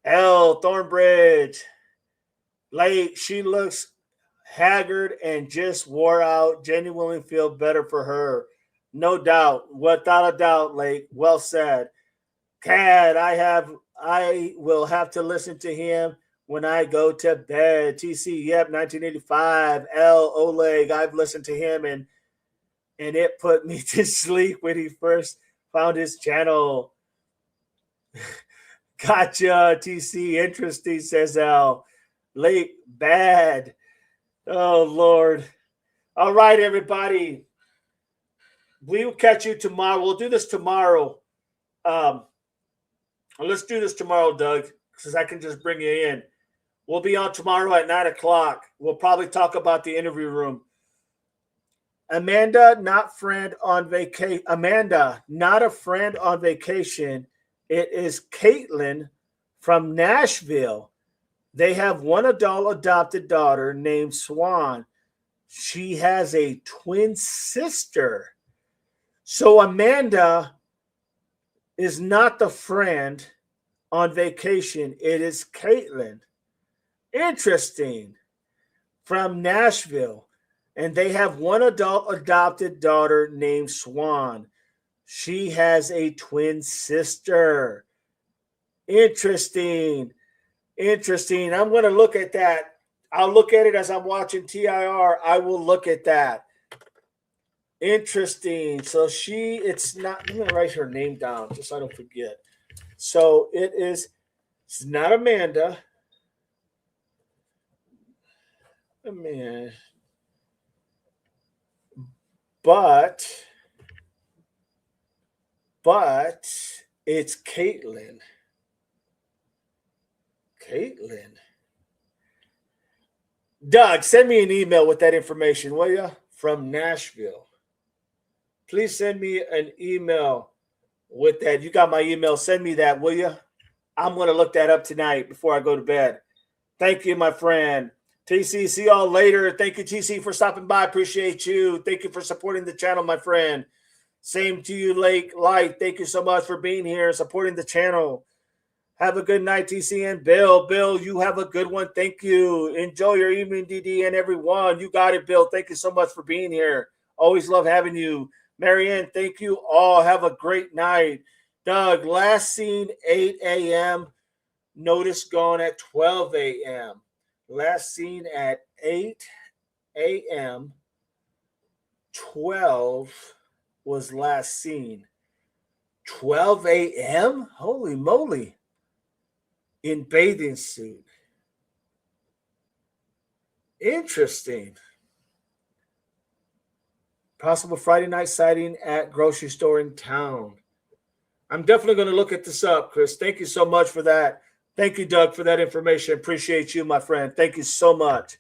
L, Thornbridge, late, she looks haggard and just wore out. Genuinely feel better for her. No doubt, without a doubt, Lake, well said. Cad, I will have to listen to him when I go to bed. TC, yep, 1985. L, Oleg, I've listened to him and it put me to sleep when he first found his channel. Gotcha, TC, interesting, says L. Late, bad. Oh, Lord. All right, everybody. We will catch you tomorrow. We'll do this tomorrow. Let's do this tomorrow, Doug, because I can just bring you in. We'll be on tomorrow at 9:00. We'll probably talk about the interview room. Amanda, not a friend on vacation. It is Caitlin from Nashville. They have one adult adopted daughter named Swan. She has a twin sister. So Amanda is not the friend on vacation. It is Caitlin. Interesting. From Nashville. And they have one adult adopted daughter named Swan. She has a twin sister. Interesting. I'm going to look at that. I'll look at it as I'm watching TIR. I will look at that. Interesting. So it's not, I'm going to write her name down just so I don't forget. So it's not Amanda. But it's Caitlin. Doug, send me an email with that information, will you? From Nashville. Please send me an email with that. You got my email. Send me that, will you? I'm going to look that up tonight before I go to bed. Thank you, my friend. TC, see y'all later. Thank you, TC, for stopping by. Appreciate you. Thank you for supporting the channel, my friend. Same to you, Lake Light. Thank you so much for being here, supporting the channel. Have a good night, TC and Bill. Bill, you have a good one. Thank you. Enjoy your evening, DD, and everyone. You got it, Bill. Thank you so much for being here. Always love having you. Marianne, thank you all. Have a great night. Doug, last seen 8 a.m. Notice gone at 12 a.m. Last seen at 8 a.m. 12 was last seen. 12 a.m.? Holy moly. In bathing suit. Interesting. Possible Friday night sighting at grocery store in town. I'm definitely going to look at this up, Chris. Thank you so much for that. Thank you, Doug, for that information. Appreciate you, my friend. Thank you so much.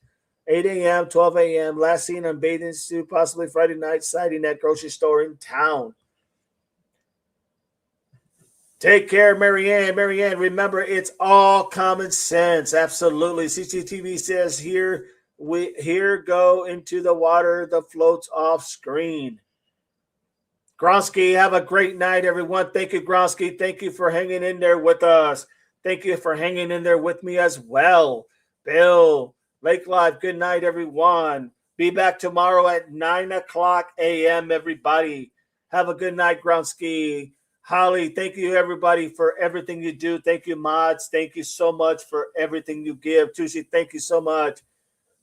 8 a.m., 12 a.m., last seen on bathing suit, possibly Friday night, sighting at grocery store in town. Take care, Marianne. Marianne, remember, it's all common sense. Absolutely. CCTV says here go into the water that floats off screen. Gronsky, have a great night, everyone. Thank you, Gronsky. Thank you for hanging in there with us. Thank you for hanging in there with me as well. Bill, Lake Live, good night, everyone. Be back tomorrow at 9 o'clock a.m., everybody. Have a good night, Gronsky. Holly, thank you, everybody, for everything you do. Thank you, mods. Thank you so much for everything you give. Tushi, thank you so much.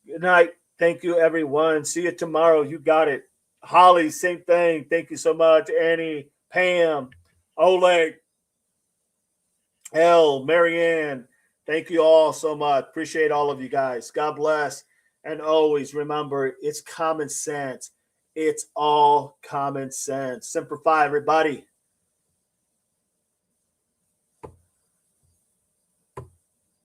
Good night. Thank you, everyone. See you tomorrow. You got it. Holly, same thing. Thank you so much. Annie, Pam, Oleg, Elle, Marianne. Thank you all so much. Appreciate all of you guys. God bless. And always remember, it's common sense. It's all common sense. Semper Fi, everybody.